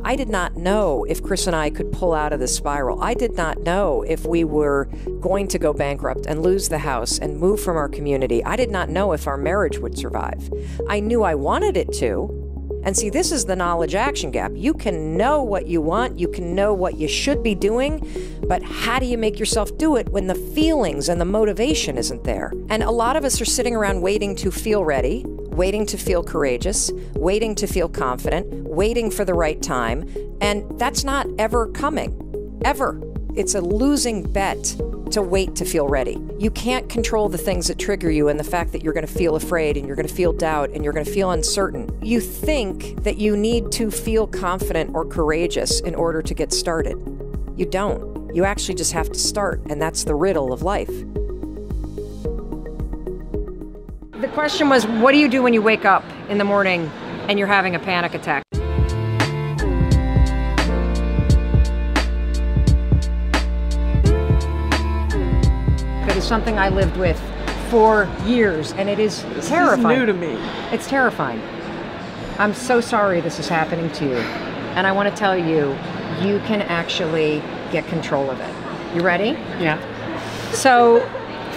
I did not know if Chris and I could pull out of this spiral. I did not know if we were going to go bankrupt and lose the house and move from our community. I did not know if our marriage would survive. I knew I wanted it to. And see, this is the knowledge action gap. You can know what you want, you can know what you should be doing, but how do you make yourself do it when the feelings and the motivation isn't there? And a lot of us are sitting around waiting to feel ready, waiting to feel courageous, waiting to feel confident, waiting for the right time, and that's not ever coming, ever. It's a losing bet to wait to feel ready. You can't control the things that trigger you and the fact that you're going to feel afraid and you're going to feel doubt and you're going to feel uncertain. You think that you need to feel confident or courageous in order to get started. You don't. You actually just have to start, and that's the riddle of life. The question was, what do you do when you wake up in the morning and you're having a panic attack? That is something I lived with for years, and it is terrifying. This is new to me. It's terrifying. I'm so sorry this is happening to you. And I want to tell you, you can actually get control of it. You ready? Yeah. So,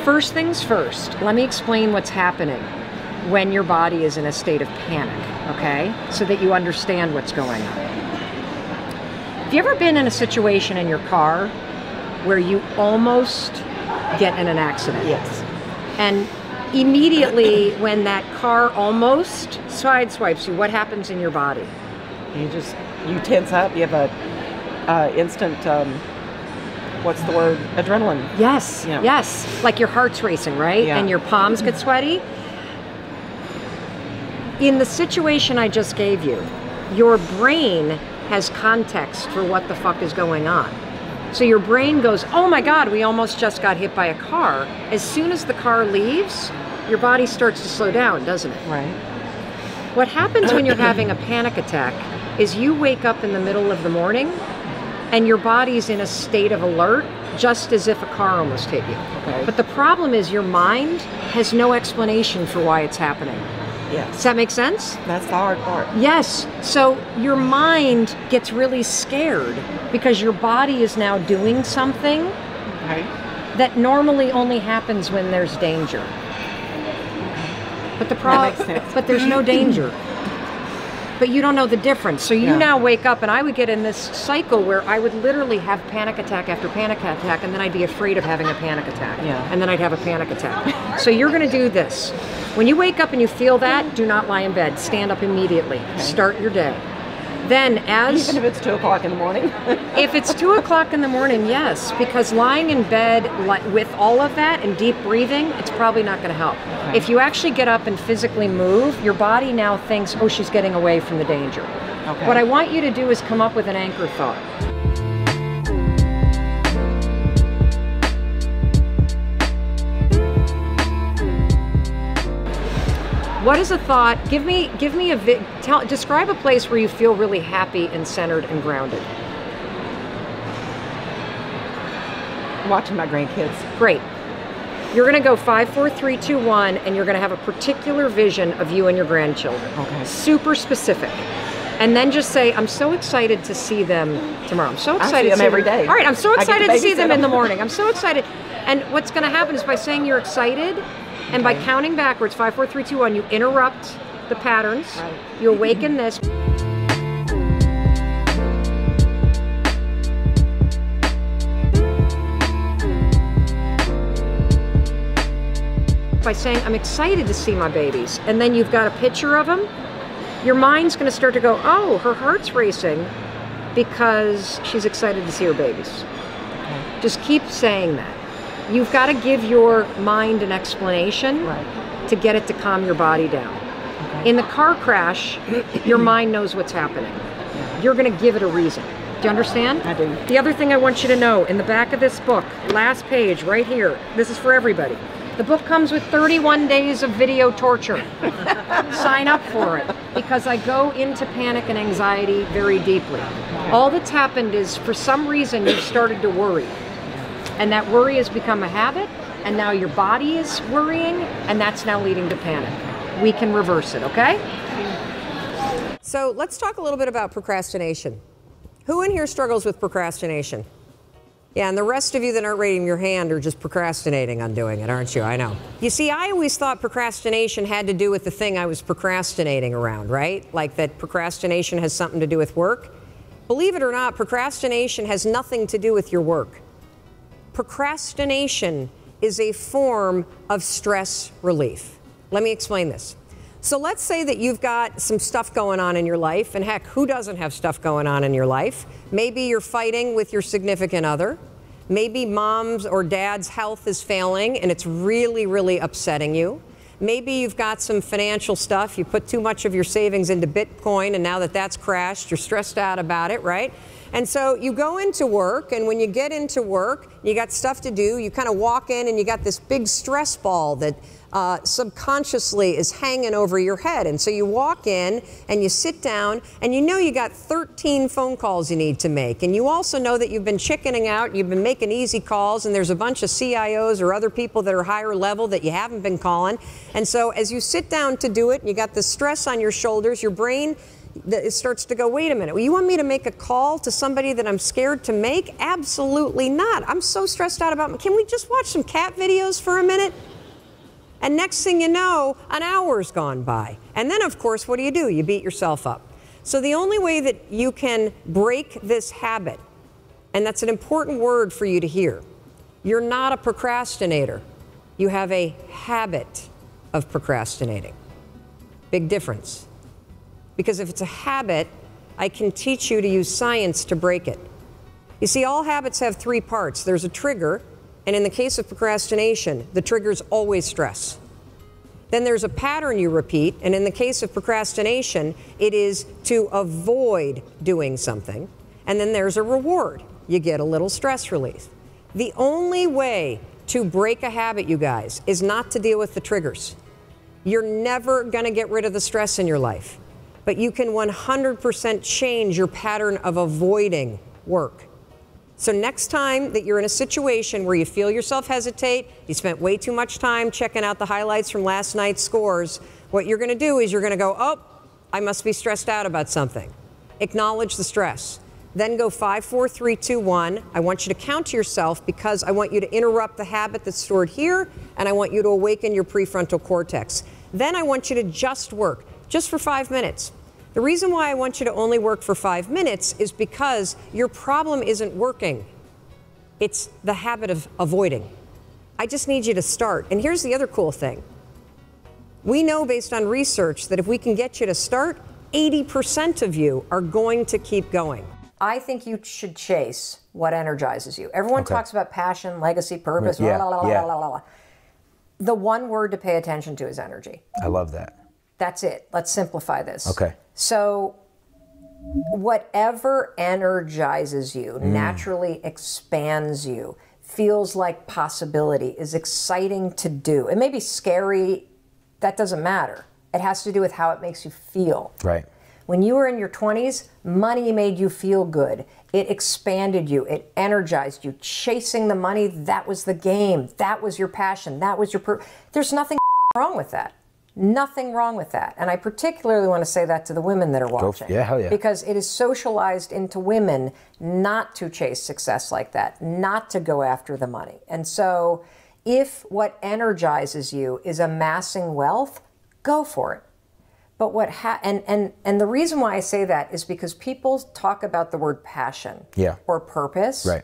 first things first, let me explain what's happening when your body is in a state of panic, okay? So that you understand what's going on. Have you ever been in a situation in your car where you almost get in an accident? Yes. And immediately when that car almost sideswipes you, what happens in your body? You tense up. You have a instant, what's the word? Adrenaline. Yes, Yeah. yes. Like your heart's racing, right? Yeah. And your palms get sweaty. In the situation I just gave you, your brain has context for what the fuck is going on. So your brain goes, oh my God, we almost just got hit by a car. As soon as the car leaves, your body starts to slow down, doesn't it? Right. What happens when you're having a panic attack is you wake up in the middle of the morning and your body's in a state of alert, just as if a car almost hit you. Okay. But the problem is your mind has no explanation for why it's happening. Yes. Does that make sense? That's the hard part. Yes. So your mind gets really scared because your body is now doing something Right. that normally only happens when there's danger. But the problem, That makes sense. but there's no danger. But you don't know the difference. So you Yeah. now wake up, and I would get in this cycle where I would literally have panic attack after panic attack, and then I'd be afraid of having a panic attack. Yeah. And then I'd have a panic attack. So you're going to do this. When you wake up and you feel that, do not lie in bed. Stand up immediately. Okay. Start your day. Then Even if it's 2 o'clock in the morning. if it's 2 o'clock in the morning, yes, because lying in bed with all of that and deep breathing, it's probably not going to help. Okay. If you actually get up and physically move, your body now thinks, oh, she's getting away from the danger. Okay. What I want you to do is come up with an anchor thought. What is a thought? Describe a place where you feel really happy and centered and grounded. Watching my grandkids. Great. You're going to go 5, 4, 3, 2, 1, and you're going to have a particular vision of you and your grandchildren. Okay. Super specific. And then just say, I'm so excited to see them tomorrow. I'm so excited I see them every day. All right, I'm so I get excited to to see them babysit in the them. morning. I'm so excited. And what's going to happen is by saying you're excited, and by counting backwards, 5, 4, 3, 2, 1, you interrupt the patterns. Right. You awaken this. By saying, I'm excited to see my babies. And then you've got a picture of them. Your mind's going to start to go, oh, her heart's racing because she's excited to see her babies. Okay. Just keep saying that. You've got to give your mind an explanation Right. to get it to calm your body down. Okay. In the car crash, your mind knows what's happening. You're going to give it a reason. Do you understand? I do. The other thing I want you to know, in the back of this book, last page, right here, this is for everybody. The book comes with 31 days of video torture. Sign up for it, because I go into panic and anxiety very deeply. All that's happened is, for some reason, you've started to worry. And that worry has become a habit, and now your body is worrying, and that's now leading to panic. We can reverse it, okay? So let's talk a little bit about procrastination. Who in here struggles with procrastination? Yeah, and the rest of you that aren't raising your hand are just procrastinating on doing it, aren't you? I know. You see, I always thought procrastination had to do with the thing I was procrastinating around, right? Like that procrastination has something to do with work. Believe it or not, procrastination has nothing to do with your work. Procrastination is a form of stress relief. Let me explain this. So let's say that you've got some stuff going on in your life, and heck, who doesn't have stuff going on in your life? Maybe you're fighting with your significant other. Maybe mom's or dad's health is failing and it's really, really upsetting you. Maybe you've got some financial stuff. You put too much of your savings into Bitcoin, and now that that's crashed, you're stressed out about it, right? And so you go into work, and when you get into work, you got stuff to do. You kind of walk in and you got this big stress ball that subconsciously is hanging over your head. And so you walk in and you sit down, and you know you got 13 phone calls you need to make. And you also know that you've been chickening out, you've been making easy calls, and there's a bunch of CIOs or other people that are higher level that you haven't been calling. And so as you sit down to do it, and you got the stress on your shoulders, your brain it starts to go, wait a minute, well, you want me to make a call to somebody that I'm scared to make? Absolutely not. I'm so stressed out about, can we just watch some cat videos for a minute? And next thing you know, an hour's gone by. And then, of course, what do? You beat yourself up. So the only way that you can break this habit, and that's an important word for you to hear, you're not a procrastinator. You have a habit of procrastinating. Big difference. Because if it's a habit, I can teach you to use science to break it. You see, all habits have three parts. There's a trigger, and in the case of procrastination, the trigger is always stress. Then there's a pattern you repeat, and in the case of procrastination, it is to avoid doing something. And then there's a reward. You get a little stress relief. The only way to break a habit, you guys, is not to deal with the triggers. You're never going to get rid of the stress in your life. But you can 100% change your pattern of avoiding work. So next time that you're in a situation where you feel yourself hesitate, you spent way too much time checking out the highlights from last night's scores, what you're going to do is you're going to go, oh, I must be stressed out about something. Acknowledge the stress. Then go 5, 4, 3, 2, 1. I want you to count to yourself because I want you to interrupt the habit that's stored here, and I want you to awaken your prefrontal cortex. Then I want you to just work. Just for 5 minutes. The reason why I want you to only work for 5 minutes is because your problem isn't working. It's the habit of avoiding. I just need you to start. And here's the other cool thing. We know based on research that if we can get you to start, 80% of you are going to keep going. I think you should chase what energizes you. Everyone talks about passion, legacy, purpose, la la la la la la. The one word to pay attention to is energy. I love that. That's it. Let's simplify this. Okay. So whatever energizes you, naturally expands you, feels like possibility, is exciting to do. It may be scary. That doesn't matter. It has to do with how it makes you feel. Right. When you were in your 20s, money made you feel good. It expanded you. It energized you. Chasing the money, that was the game. That was your passion. That was your There's nothing wrong with that. Nothing wrong with that. And I particularly want to say that to the women that are watching. Yeah, hell yeah. Because it is socialized into women not to chase success like that, not to go after the money. And so if what energizes you is amassing wealth, go for it. But what and the reason why I say that is because people talk about the word passion or purpose. Right.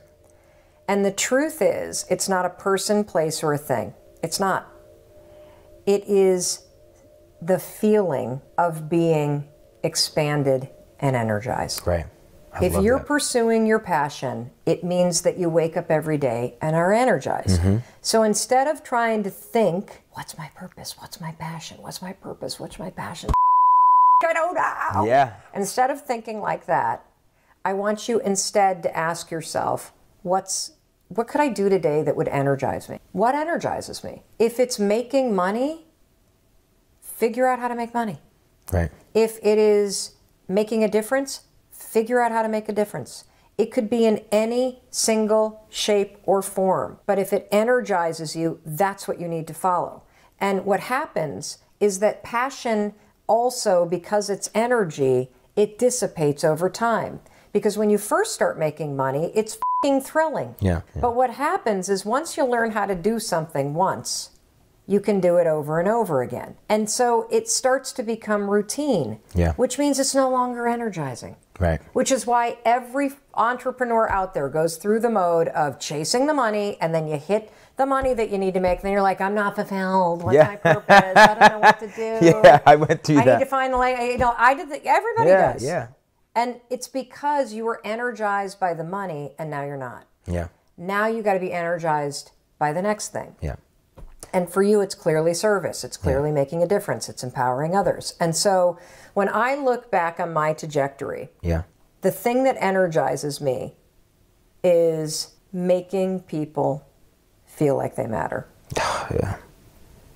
And the truth is, it's not a person, place, or a thing. It's not. It is the feeling of being expanded and energized. Right. If you're pursuing your passion, it means that you wake up every day and are energized. So instead of trying to think, what's my purpose? What's my passion? What's my purpose? What's my passion? I don't know. Yeah. Instead of thinking like that, I want you instead to ask yourself, what could I do today that would energize me? What energizes me? If it's making money, figure out how to make money. Right. If it is making a difference, figure out how to make a difference. It could be in any single shape or form. But if it energizes you, that's what you need to follow. And what happens is that passion also, because it's energy, it dissipates over time. Because when you first start making money, it's f***ing thrilling. Yeah. But what happens is once you learn how to do something once, you can do it over and over again. And so it starts to become routine, which means it's no longer energizing. Right. Which is why every entrepreneur out there goes through the mode of chasing the money, and then you hit the money that you need to make, and then you're like, I'm not fulfilled. What's my purpose? I don't know what to do. Yeah, I went through that. I need to find the light. You know, I did. Everybody does. Yeah. And it's because you were energized by the money, and now you're not. Yeah. Now you got to be energized by the next thing. Yeah. And for you, it's clearly service. It's clearly making a difference. It's empowering others. And so when I look back on my trajectory, the thing that energizes me is making people feel like they matter.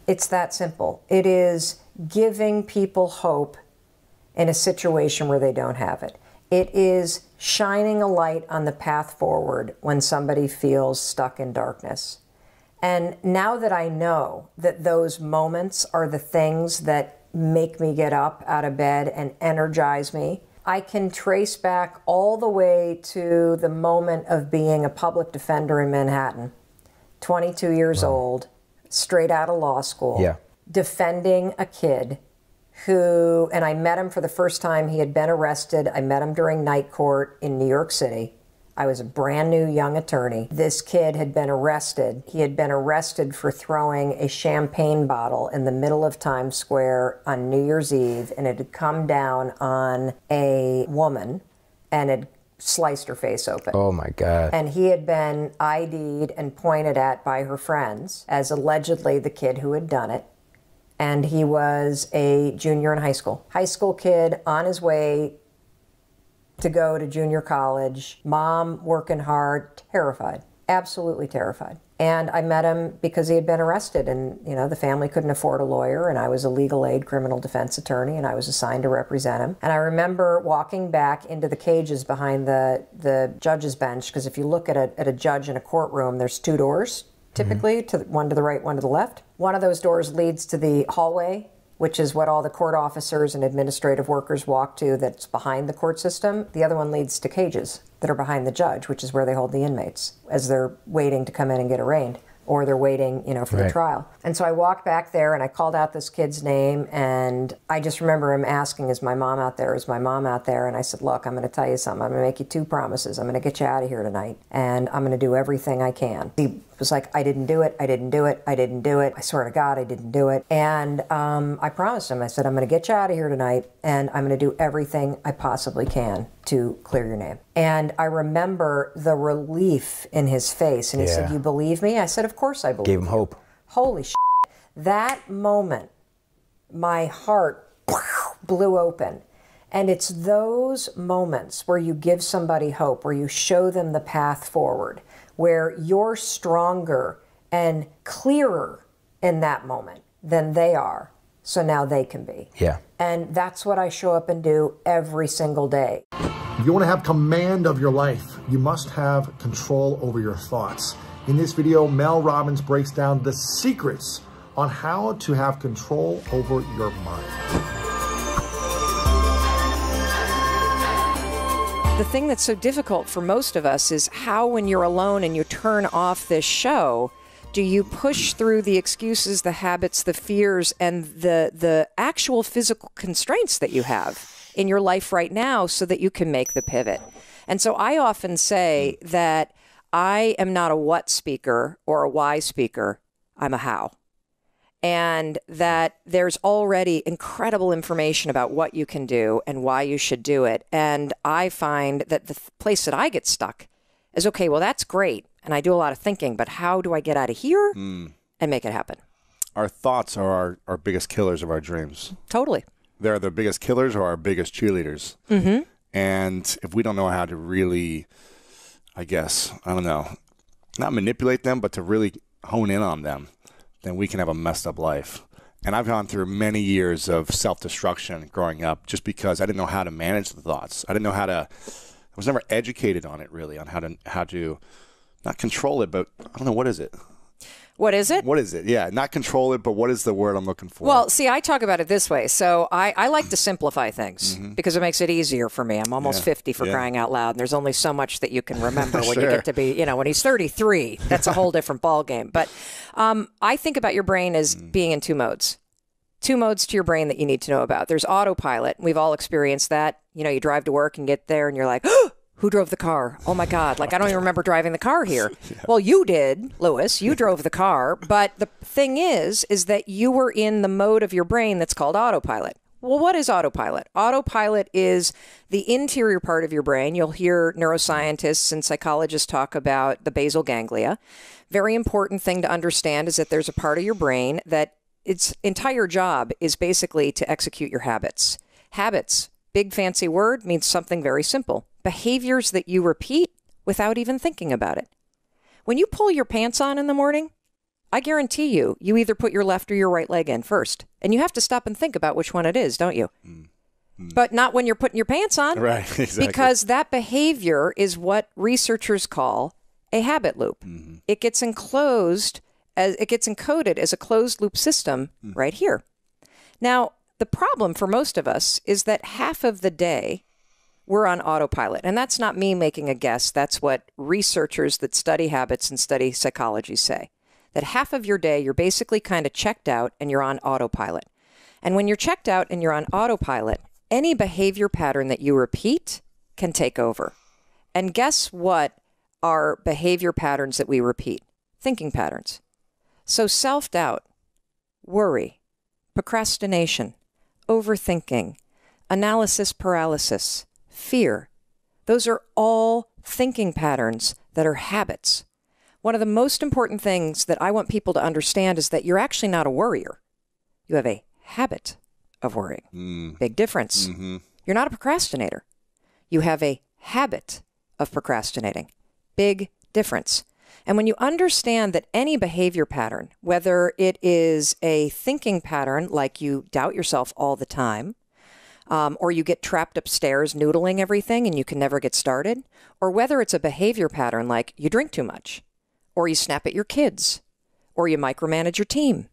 It's that simple. It is giving people hope in a situation where they don't have it. It is shining a light on the path forward when somebody feels stuck in darkness. And now that I know that those moments are the things that make me get up out of bed and energize me, I can trace back all the way to the moment of being a public defender in Manhattan, 22 years old, straight out of law school, defending a kid who, and I met him for the first time. He had been arrested. I met him during night court in New York City. I was a brand new young attorney. This kid had been arrested. He had been arrested for throwing a champagne bottle in the middle of Times Square on New Year's Eve, and it had come down on a woman and had sliced her face open. Oh my God. And he had been ID'd and pointed at by her friends as allegedly the kid who had done it. And he was a junior in high school. High school kid on his way to go to junior college, mom working hard, terrified, absolutely terrified. And I met him because he had been arrested, and you know the family couldn't afford a lawyer, and I was a legal aid criminal defense attorney, and I was assigned to represent him. And I remember walking back into the cages behind the judge's bench, because if you look at a judge in a courtroom, there's two doors, typically, one to the right, one to the left. One of those doors leads to the hallway, which is what all the court officers and administrative workers walk to, that's behind the court system. The other one leads to cages that are behind the judge, which is where they hold the inmates as they're waiting to come in and get arraigned, or they're waiting, you know, for the trial. And so I walked back there and I called out this kid's name, and I just remember him asking, is my mom out there? Is my mom out there? And I said, look, I'm going to tell you something. I'm going to make you two promises. I'm going to get you out of here tonight, and I'm going to do everything I can. He was like, I didn't do it. I didn't do it. I didn't do it. I swear to God, I didn't do it. And I promised him, I said, I'm going to get you out of here tonight, and I'm going to do everything I possibly can to clear your name. And I remember the relief in his face. And he said, you believe me? I said, of course I believe you. Gave him hope. Holy shit. That moment, my heart blew open. And it's those moments where you give somebody hope, where you show them the path forward, where you're stronger and clearer in that moment than they are. So now they can be. Yeah. And that's what I show up and do every single day. If you want to have command of your life, you must have control over your thoughts. In this video, Mel Robbins breaks down the secrets on how to have control over your mind. The thing that's so difficult for most of us is how, when you're alone and you turn off this show, do you push through the excuses, the habits, the fears, and the actual physical constraints that you have in your life right now so that you can make the pivot? And so I often say that I am not a what speaker or a why speaker, I'm a how. And that there's already incredible information about what you can do and why you should do it. And I find that the place that I get stuck is, okay, well, that's great. And I do a lot of thinking, but how do I get out of here and make it happen? Our thoughts are our biggest killers of our dreams. Totally. They're the biggest killers or our biggest cheerleaders. Mm-hmm. And if we don't know how to really, I guess, I don't know, not manipulate them, but to really hone in on them, then we can have a messed up life. And I've gone through many years of self-destruction growing up just because I didn't know how to manage the thoughts. I didn't know how to, I was never educated on it really, on how to not control it, but I don't know, what is it? What is it? What is it? Yeah, not control it, but what is the word I'm looking for? Well, see, I talk about it this way. So I like to simplify things because it makes it easier for me. I'm almost 50 for crying out loud, and there's only so much that you can remember when you get to be, when he's 33. That's a whole different ballgame. But I think about your brain as being in two modes. Two modes to your brain that you need to know about. There's autopilot. We've all experienced that. You drive to work and get there, and you're like, oh, who drove the car? Oh my God. Like, I don't even remember driving the car here. Well, you did, Lewis. You drove the car. But the thing is that you were in the mode of your brain that's called autopilot. Well, what is autopilot? Autopilot is the interior part of your brain. You'll hear neuroscientists and psychologists talk about the basal ganglia. Very important thing to understand is that there's a part of your brain that its entire job is basically to execute your habits. Habits, big fancy word, means something very simple. Behaviors that you repeat without even thinking about it. When you pull your pants on in the morning, I guarantee you either put your left or your right leg in first. And you have to stop and think about which one it is, don't you? But not when you're putting your pants on. Right, exactly. Because that behavior is what researchers call a habit loop. It gets encoded as a closed loop system right here. Now, the problem for most of us is that half of the day we're on autopilot. And that's not me making a guess. That's what researchers that study habits and study psychology say. That half of your day, you're basically kind of checked out and you're on autopilot. And when you're checked out and you're on autopilot, any behavior pattern that you repeat can take over. And guess what are behavior patterns that we repeat? Thinking patterns. So self-doubt, worry, procrastination, overthinking, analysis paralysis, fear. Those are all thinking patterns that are habits. One of the most important things that I want people to understand is that you're actually not a worrier. You have a habit of worrying. Big difference. You're not a procrastinator. You have a habit of procrastinating. Big difference. And when you understand that any behavior pattern, whether it is a thinking pattern like you doubt yourself all the time, or you get trapped upstairs noodling everything and you can never get started, or whether it's a behavior pattern like you drink too much, or you snap at your kids, or you micromanage your team.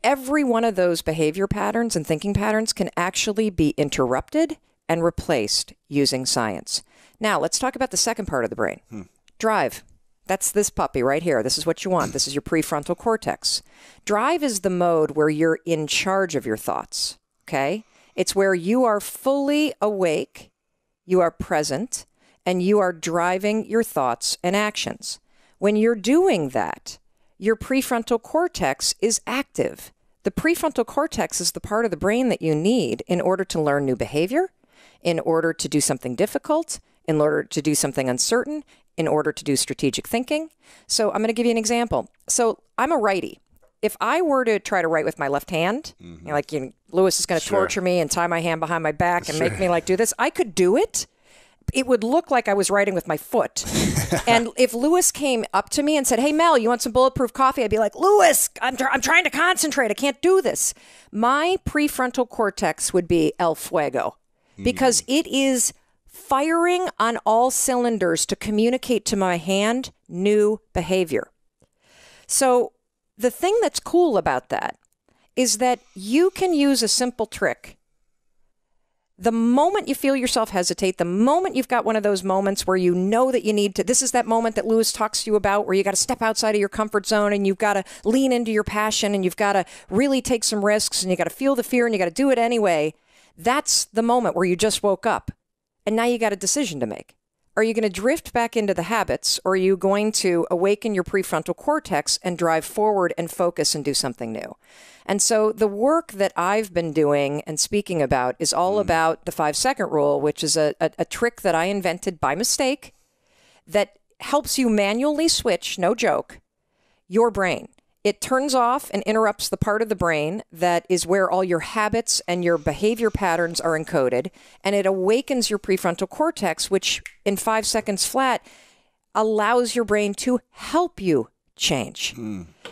Every one of those behavior patterns and thinking patterns can actually be interrupted and replaced using science. Now, let's talk about the second part of the brain. Drive. That's this puppy right here. This is what you want. This is your prefrontal cortex. Drive is the mode where you're in charge of your thoughts, okay? It's where you are fully awake, you are present, and you are driving your thoughts and actions. When you're doing that, your prefrontal cortex is active. The prefrontal cortex is the part of the brain that you need in order to learn new behavior, in order to do something difficult, in order to do something uncertain, in order to do strategic thinking. So I'm going to give you an example. So I'm a righty. If I were to try to write with my left hand, Lewis is going to torture me and tie my hand behind my back and make me do this, I could do it. It would look like I was writing with my foot. And if Lewis came up to me and said, hey, Mel, you want some bulletproof coffee? I'd be like, Lewis, I'm trying to concentrate. I can't do this. My prefrontal cortex would be el fuego because it is firing on all cylinders to communicate to my hand new behavior. So the thing that's cool about that is that you can use a simple trick. The moment you feel yourself hesitate, the moment you've got one of those moments where you know that you need to, this is that moment that Lewis talks to you about where you got to step outside of your comfort zone and you've got to lean into your passion and you've got to really take some risks and you got to feel the fear and you got to do it anyway. That's the moment where you just woke up and now you got a decision to make. Are you going to drift back into the habits or are you going to awaken your prefrontal cortex and drive forward and focus and do something new? And so the work that I've been doing and speaking about is all about the 5-second rule, which is a trick that I invented by mistake that helps you manually switch, no joke, your brain. It turns off and interrupts the part of the brain that is where all your habits and your behavior patterns are encoded, and it awakens your prefrontal cortex, which in 5 seconds flat allows your brain to help you change.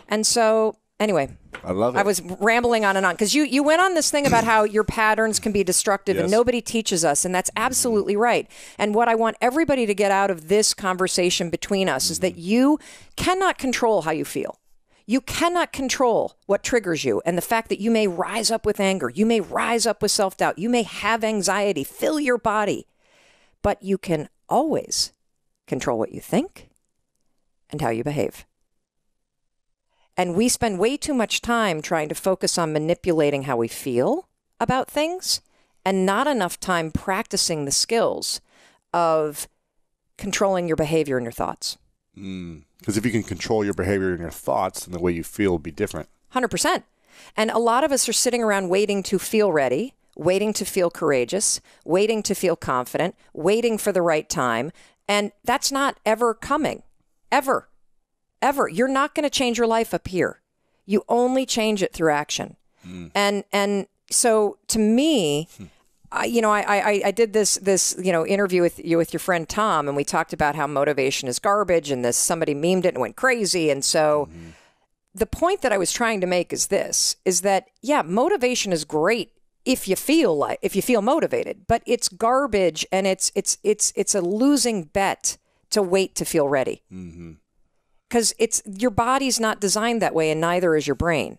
And so anyway, I love it. I was rambling on and on because you went on this thing about how your patterns can be destructive and nobody teaches us. And that's absolutely right. And what I want everybody to get out of this conversation between us is that you cannot control how you feel. You cannot control what triggers you. And the fact that you may rise up with anger, you may rise up with self-doubt, you may have anxiety, fill your body. But you can always control what you think and how you behave. And we spend way too much time trying to focus on manipulating how we feel about things and not enough time practicing the skills of controlling your behavior and your thoughts. Because if you can control your behavior and your thoughts, then the way you feel will be different. 100%. And a lot of us are sitting around waiting to feel ready, waiting to feel courageous, waiting to feel confident, waiting for the right time. And that's not ever coming. Ever. Ever. You're not going to change your life up here. You only change it through action. And so to me, I did this interview with your friend Tom, and we talked about how motivation is garbage, and somebody memed it and went crazy. And so the point that I was trying to make is that motivation is great if you feel motivated, but it's garbage, and it's a losing bet to wait to feel ready. Because your body's not designed that way, and neither is your brain.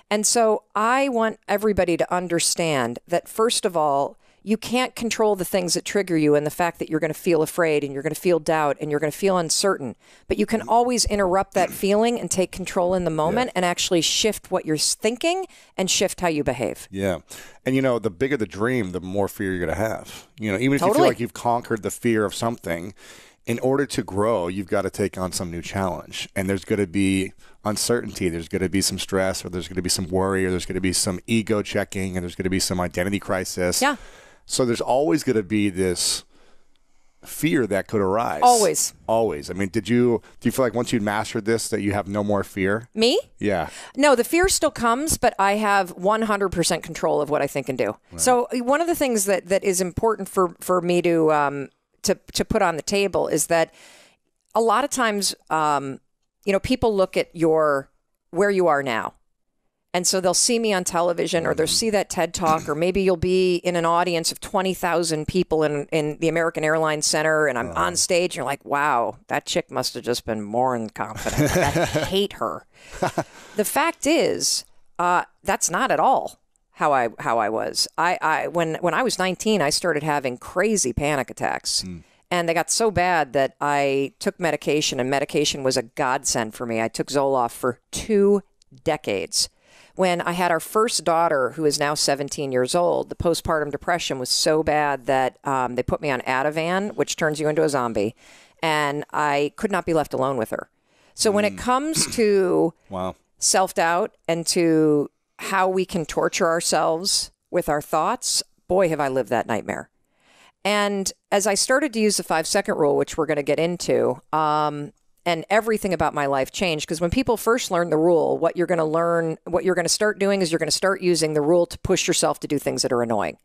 And so I want everybody to understand that, first of all, you can't control the things that trigger you and the fact that you're going to feel afraid and you're going to feel doubt and you're going to feel uncertain. But you can always interrupt that feeling and take control in the moment and actually shift what you're thinking and shift how you behave. Yeah. And, the bigger the dream, the more fear you're going to have. Even if you feel like you've conquered the fear of something, in order to grow, you've got to take on some new challenge. And there's going to be uncertainty. There's going to be some stress, or there's going to be some worry, or there's going to be some ego checking, and there's going to be some identity crisis. Yeah. So there's always going to be this fear that could arise. Always. Always. I mean, do you feel like once you've mastered this that you have no more fear? Me? Yeah. No, the fear still comes, but I have 100% control of what I think and do. Right. So one of the things that is important for me to put on the table is that a lot of times, people look at where you are now. And so they'll see me on television, or they'll see that TED Talk, or maybe you'll be in an audience of 20,000 people in the American Airlines Center, and I'm on stage, and you're like, wow, that chick must have just been more than confident. I hate her. The fact is, that's not at all how I was. When I was 19, I started having crazy panic attacks. And they got so bad that I took medication, and medication was a godsend for me. I took Zoloft for 2 decades. When I had our first daughter, who is now 17 years old, the postpartum depression was so bad that they put me on Ativan, which turns you into a zombie, and I could not be left alone with her. So when it comes to self-doubt and to how we can torture ourselves with our thoughts, boy, have I lived that nightmare. And as I started to use the 5-second rule, which we're going to get into, and everything about my life changed, because when people first learn the rule, what you're going to start doing is you're going to start using the rule to push yourself to do things that are annoying.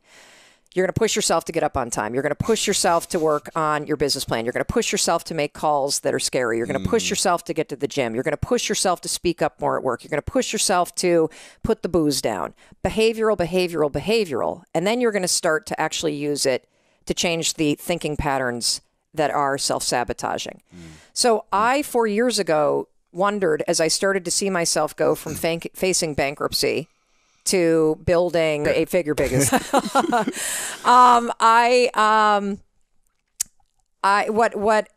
You're going to push yourself to get up on time. You're going to push yourself to work on your business plan. You're going to push yourself to make calls that are scary. You're going to push yourself to get to the gym. You're going to push yourself to speak up more at work. You're going to push yourself to put the booze down. Behavioral. And then you're going to start to actually use it to change the thinking patterns that are self-sabotaging. So I, 4 years ago, wondered, as I started to see myself go from facing bankruptcy to building a figure business.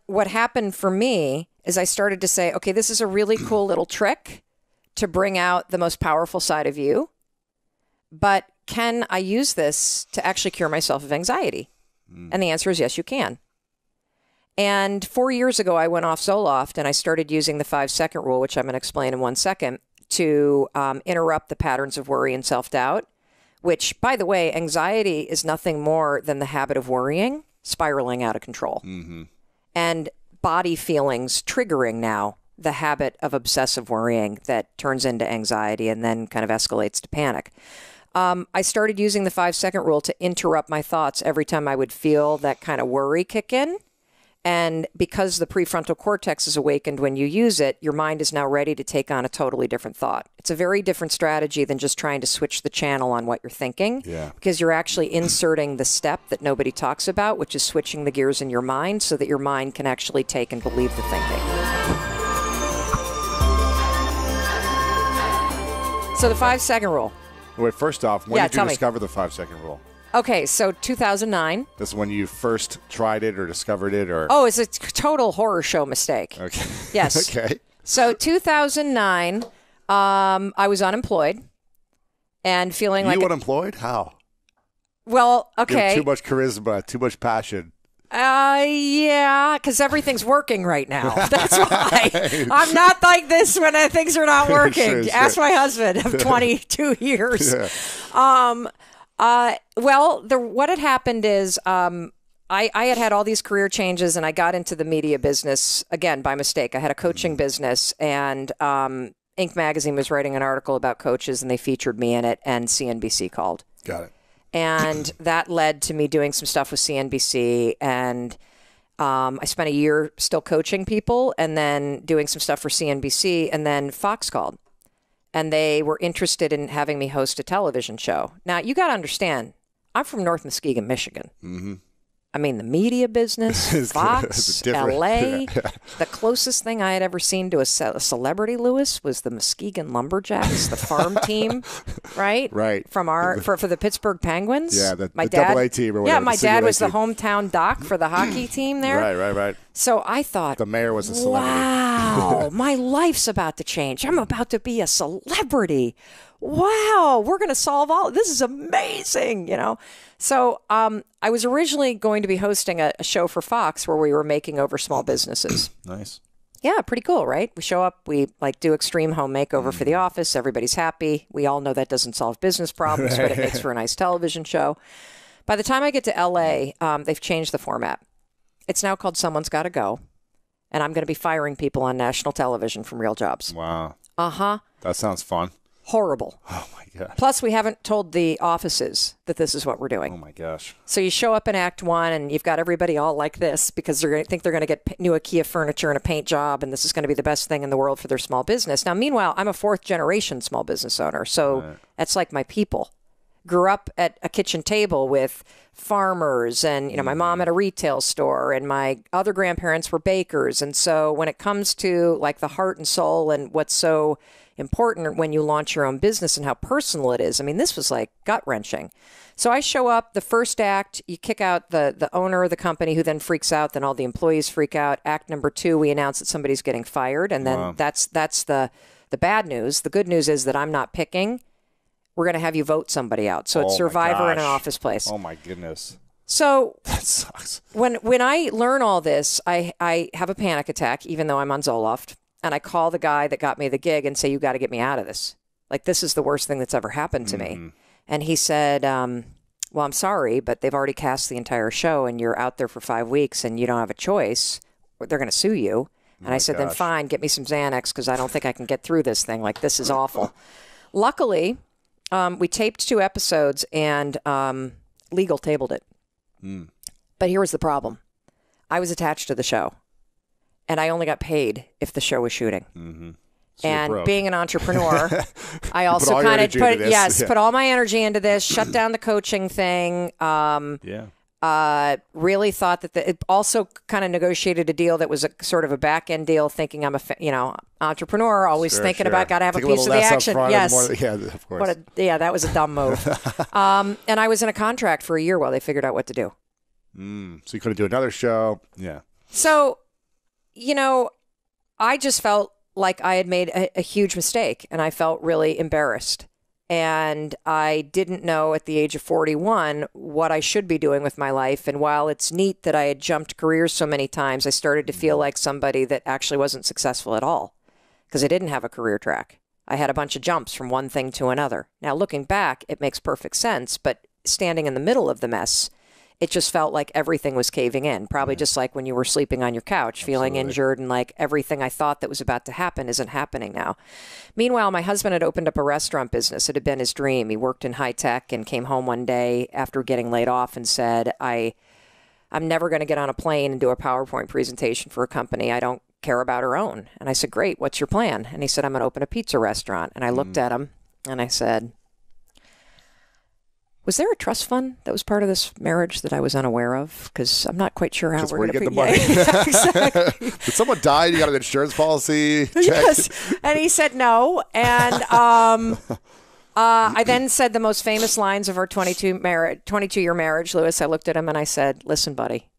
What happened for me is I started to say, okay, this is a really cool little trick to bring out the most powerful side of you, but can I use this to actually cure myself of anxiety? And the answer is yes, you can. And 4 years ago, I went off Zoloft and I started using the 5-second rule, which I'm going to explain in 1 second, to interrupt the patterns of worry and self-doubt, which, by the way, anxiety is nothing more than the habit of worrying, spiraling out of control. And body feelings triggering now the habit of obsessive worrying that turns into anxiety and then kind of escalates to panic. I started using the 5-second rule to interrupt my thoughts every time I would feel that kind of worry kick in. And because the prefrontal cortex is awakened when you use it, your mind is now ready to take on a totally different thought. It's a very different strategy than just trying to switch the channel on what you're thinking, because you're actually inserting the step that nobody talks about, which is switching the gears in your mind so that your mind can actually take and believe the thinking. So the 5-second rule. Wait, first off, when Yeah, did you tell me. discover the 5-second rule? Okay, so 2009. This is when you first tried it or discovered it, or Oh, it's a total horror show mistake. okay, Yes. okay. So 2009, I was unemployed and feeling like You unemployed? How? well, You okay. have too much charisma, too much passion. Yeah, because everything's working right now. That's why. I'm not like this when things are not working. Sure. Ask my husband of 22 years. Yeah. Well, what had happened is I had all these career changes, and I got into the media business, again, by mistake. I had a coaching business, and Inc. magazine was writing an article about coaches, and they featured me in it, and CNBC called. Got it. And that led to me doing some stuff with CNBC. And I spent a year still coaching people and then doing some stuff for CNBC. And then Fox called. And they were interested in having me host a television show. Now, you got to understand, I'm from North Muskegon, Michigan. Mm-hmm. I mean, the media business, Fox, LA. The closest thing I had ever seen to a celebrity, Lewis, was the Muskegon Lumberjacks, the farm team, right? Right. From for the Pittsburgh Penguins. Yeah, the my double dad, A team or whatever. Yeah, my the dad single A was the team. hometown doc for the hockey team there. Right. So I thought, The mayor was a celebrity. wow, my life's about to change. I'm about to be a celebrity. Wow, we're going to solve all. This is amazing, you know. So I was originally going to be hosting a show for Fox where we were making over small businesses. Nice. Yeah, pretty cool, right? We show up, we like do extreme home makeover for the office. Everybody's happy. We all know that doesn't solve business problems, but it makes for a nice television show. By the time I get to LA, they've changed the format. It's now called Someone's Gotta Go. And I'm going to be firing people on national television from real jobs. Wow. Uh-huh. That sounds fun. Horrible. Oh my gosh. Plus, we haven't told the offices that this is what we're doing. Oh my gosh. So you show up in Act 1 and you've got everybody all like this because they're going to think they're going to get new IKEA furniture and a paint job, and this is going to be the best thing in the world for their small business. Now, meanwhile, I'm a 4th generation small business owner, so that's like my people. Grew up at a kitchen table with farmers, and you know, my mom at a retail store, and my other grandparents were bakers. And so when it comes to like the heart and soul and what's so important when you launch your own business and how personal it is, I mean, this was like gut-wrenching. So I show up, the first act, you kick out the owner of the company, who then freaks out, then all the employees freak out. Act number 2, we announce that somebody's getting fired, and then that's the bad news. The good news is that I'm not picking. We're going to have you vote somebody out. So it's Survivor in an office place. Oh my goodness. So That sucks. when I learn all this, I have a panic attack, even though I'm on Zoloft. And I call the guy that got me the gig and say, you got to get me out of this. Like, this is the worst thing that's ever happened to me. And he said, well, I'm sorry, but they've already cast the entire show and you're out there for 5 weeks and you don't have a choice. They're going to sue you. And I said, then fine, get me some Xanax because I don't think I can get through this thing. Like, this is awful. Luckily, we taped 2 episodes and legal tabled it. But here was the problem. I was attached to the show. And I only got paid if the show was shooting. So and being an entrepreneur, I also kind of put all my energy into this, shut down the coaching thing. Really thought that it also kind of negotiated a deal that was a sort of a back end deal, thinking I'm a entrepreneur, always thinking about got to have a piece of the action. Yes, yeah, of course. That was a dumb move. And I was in a contract for a year while they figured out what to do. So you couldn't do another show. Yeah. So, I just felt like I had made a huge mistake, and I felt really embarrassed. And I didn't know at the age of 41 what I should be doing with my life. And while it's neat that I had jumped careers so many times, I started to feel like somebody that actually wasn't successful at all because I didn't have a career track. I had a bunch of jumps from one thing to another. Now, looking back, it makes perfect sense, but standing in the middle of the mess, it just felt like everything was caving in. Probably just like when you were sleeping on your couch, feeling injured, and like everything I thought that was about to happen isn't happening now. Meanwhile, my husband had opened up a restaurant business. It had been his dream. He worked in high tech and came home one day after getting laid off and said, I'm never going to get on a plane and do a PowerPoint presentation for a company I don't care about or own. And I said, great, what's your plan? And he said, I'm going to open a pizza restaurant. And I looked at him and I said, was there a trust fund that was part of this marriage that I was unaware of? Because I'm not quite sure how we're going to get the money. Yeah, exactly. Did someone die? You got an insurance policy? Check? Yes. And he said no. And I then said the most famous lines of our 22-year marriage, Lewis. I looked at him and I said, listen, buddy,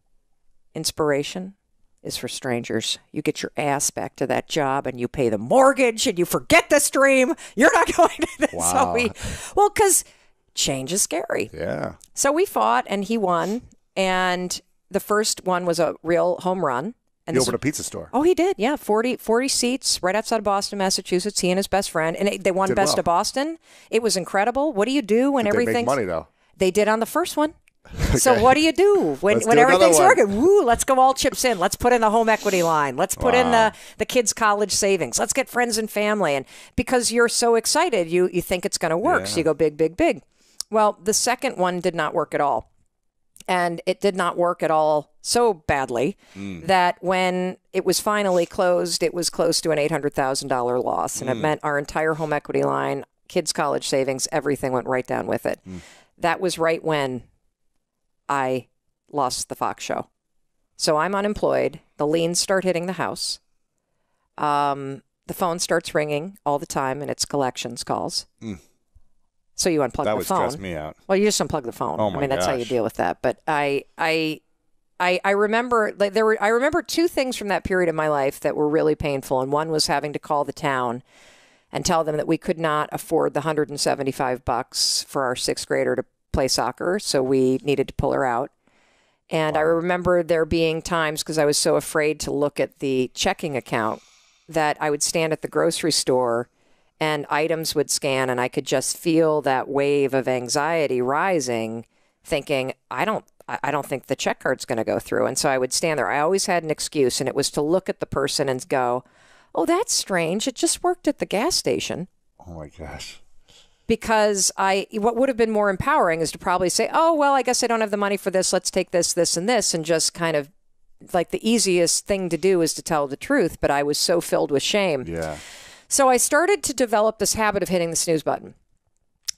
inspiration is for strangers. You get your ass back to that job and you pay the mortgage and you forget this dream. You're not going to this. Wow. So because change is scary. Yeah. So we fought and he won. And the first one was a real home run. And He opened a pizza store. Oh, he did. Yeah. 40 seats right outside of Boston, Massachusetts. He and his best friend. And they won Best of Boston. It was incredible. What do you do when everything's... They make money, though. They did on the first one. So what do you do when do everything's another one. working? Woo, let's go all chips in. Let's put in the home equity line. Let's put in the kids' college savings. Let's get friends and family. And because you're so excited, you think it's going to work. So you go big, big, big. Well, the second one did not work at all. And it did not work at all so badly that when it was finally closed, it was close to an $800,000 loss. And it meant our entire home equity line, kids' college savings, everything went right down with it. That was right when I lost the Fox show. So I'm unemployed. The liens start hitting the house. The phone starts ringing all the time, and it's collections calls. So you unplug the phone. That would stress me out. Well, you just unplug the phone. Oh my I mean, that's how you gosh. deal with that. But I remember I remember two things from that period of my life that were really painful, and one was having to call the town and tell them that we could not afford the $175 for our sixth grader to play soccer, so we needed to pull her out. And I remember there being times, because I was so afraid to look at the checking account, that I would stand at the grocery store and items would scan and I could just feel that wave of anxiety rising, thinking, I don't think the check card's going to go through. And so I would stand there. I always had an excuse, and it was to look at the person and go, oh, that's strange. It just worked at the gas station. Oh, my gosh. Because what would have been more empowering is to probably say, oh, well, I guess I don't have the money for this. Let's take this, this, and this. And just kind of like the easiest thing to do is to tell the truth. But I was so filled with shame. Yeah. So I started to develop this habit of hitting the snooze button.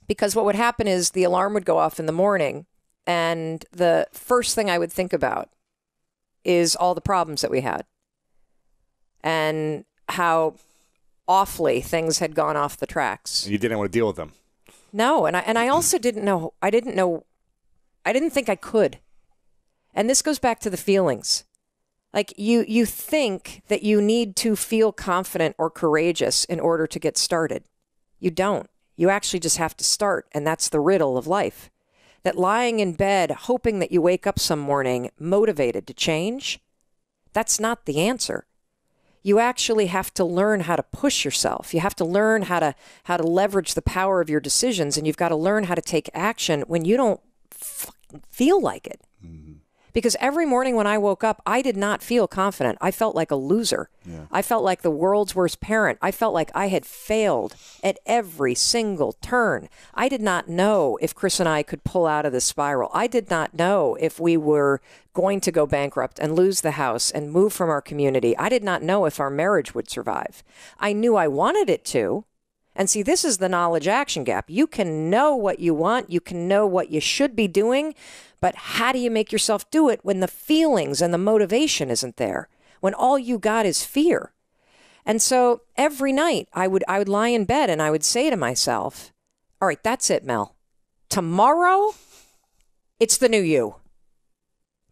Because what would happen is the alarm would go off in the morning. And the first thing I would think about is all the problems that we had. And how awfully things had gone off the tracks. You didn't want to deal with them. No, and I also didn't know. I didn't think I could. And this goes back to the feelings. Like you think that you need to feel confident or courageous in order to get started. You don't. You actually just have to start, and that's the riddle of life. That lying in bed, hoping that you wake up some morning motivated to change, that's not the answer. You actually have to learn how to push yourself. You have to learn how to leverage the power of your decisions, and you've got to learn how to take action when you don't feel like it. Because every morning when I woke up, I did not feel confident. I felt like a loser. Yeah. I felt like the world's worst parent. I felt like I had failed at every single turn. I did not know if Chris and I could pull out of this spiral. I did not know if we were going to go bankrupt and lose the house and move from our community. I did not know if our marriage would survive. I knew I wanted it to. And see, this is the knowledge action gap. You can know what you want. You can know what you should be doing. But how do you make yourself do it when the feelings and the motivation isn't there? When all you got is fear? And so every night I would lie in bed and I would say to myself, all right, that's it, Mel. Tomorrow, it's the new you.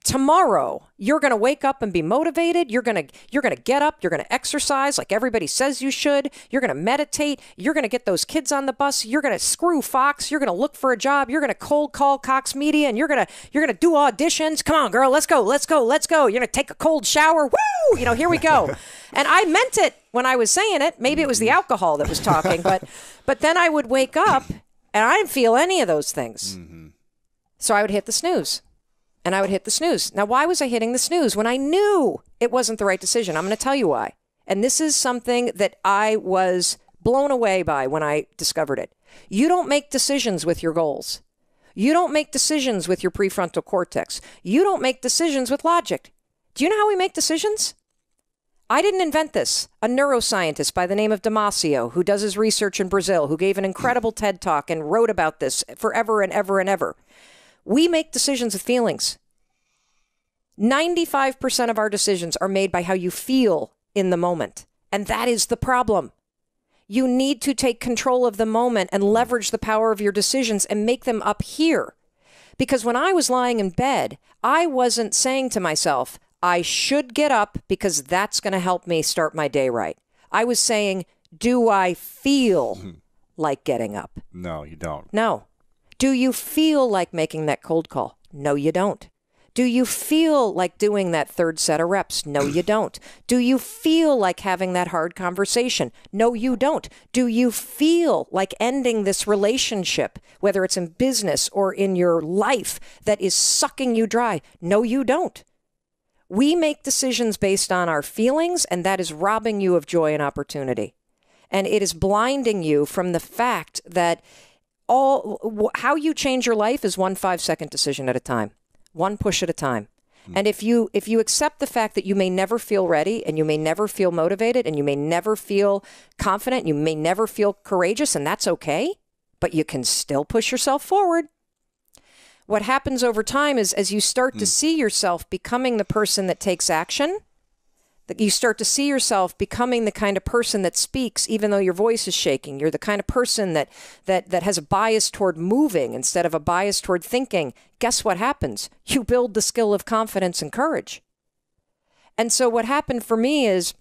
Tomorrow, you're going to wake up and be motivated. You're going to get up. You're going to exercise like everybody says you should. You're going to meditate. You're going to get those kids on the bus. You're going to screw Fox. You're going to look for a job. You're going to cold call Cox Media, and you're going to do auditions. Come on, girl, let's go. Let's go. Let's go. You're going to take a cold shower. Woo! Here we go. And I meant it when I was saying it. Maybe it was the alcohol that was talking, but then I would wake up and I didn't feel any of those things. So I would hit the snooze. And I would hit the snooze. Now, why was I hitting the snooze when I knew it wasn't the right decision? I'm going to tell you why. And this is something that I was blown away by when I discovered it. You don't make decisions with your goals. You don't make decisions with your prefrontal cortex. You don't make decisions with logic. Do you know how we make decisions? I didn't invent this. A neuroscientist by the name of Damasio, who does his research in Brazil, who gave an incredible TED Talk and wrote about this forever and ever and ever. We make decisions with feelings. 95% of our decisions are made by how you feel in the moment. And that is the problem. You need to take control of the moment and leverage the power of your decisions and make them up here. Because when I was lying in bed, I wasn't saying to myself, I should get up because that's going to help me start my day right. I was saying, do I feel like getting up? No, you don't. No. Do you feel like making that cold call? No, you don't. Do you feel like doing that third set of reps? No, you don't. Do you feel like having that hard conversation? No, you don't. Do you feel like ending this relationship, whether it's in business or in your life, that is sucking you dry? No, you don't. We make decisions based on our feelings, and that is robbing you of joy and opportunity. And it is blinding you from the fact that how you change your life is 1 5-second decision at a time. One push at a time. And if you accept the fact that you may never feel ready and you may never feel motivated and you may never feel confident, you may never feel courageous, and that's okay, but you can still push yourself forward. What happens over time is as you start to see yourself becoming the person that takes action, that you start to see yourself becoming the kind of person that speaks even though your voice is shaking. You're the kind of person that has a bias toward moving instead of a bias toward thinking. Guess what happens? You build the skill of confidence and courage. And so what happened for me is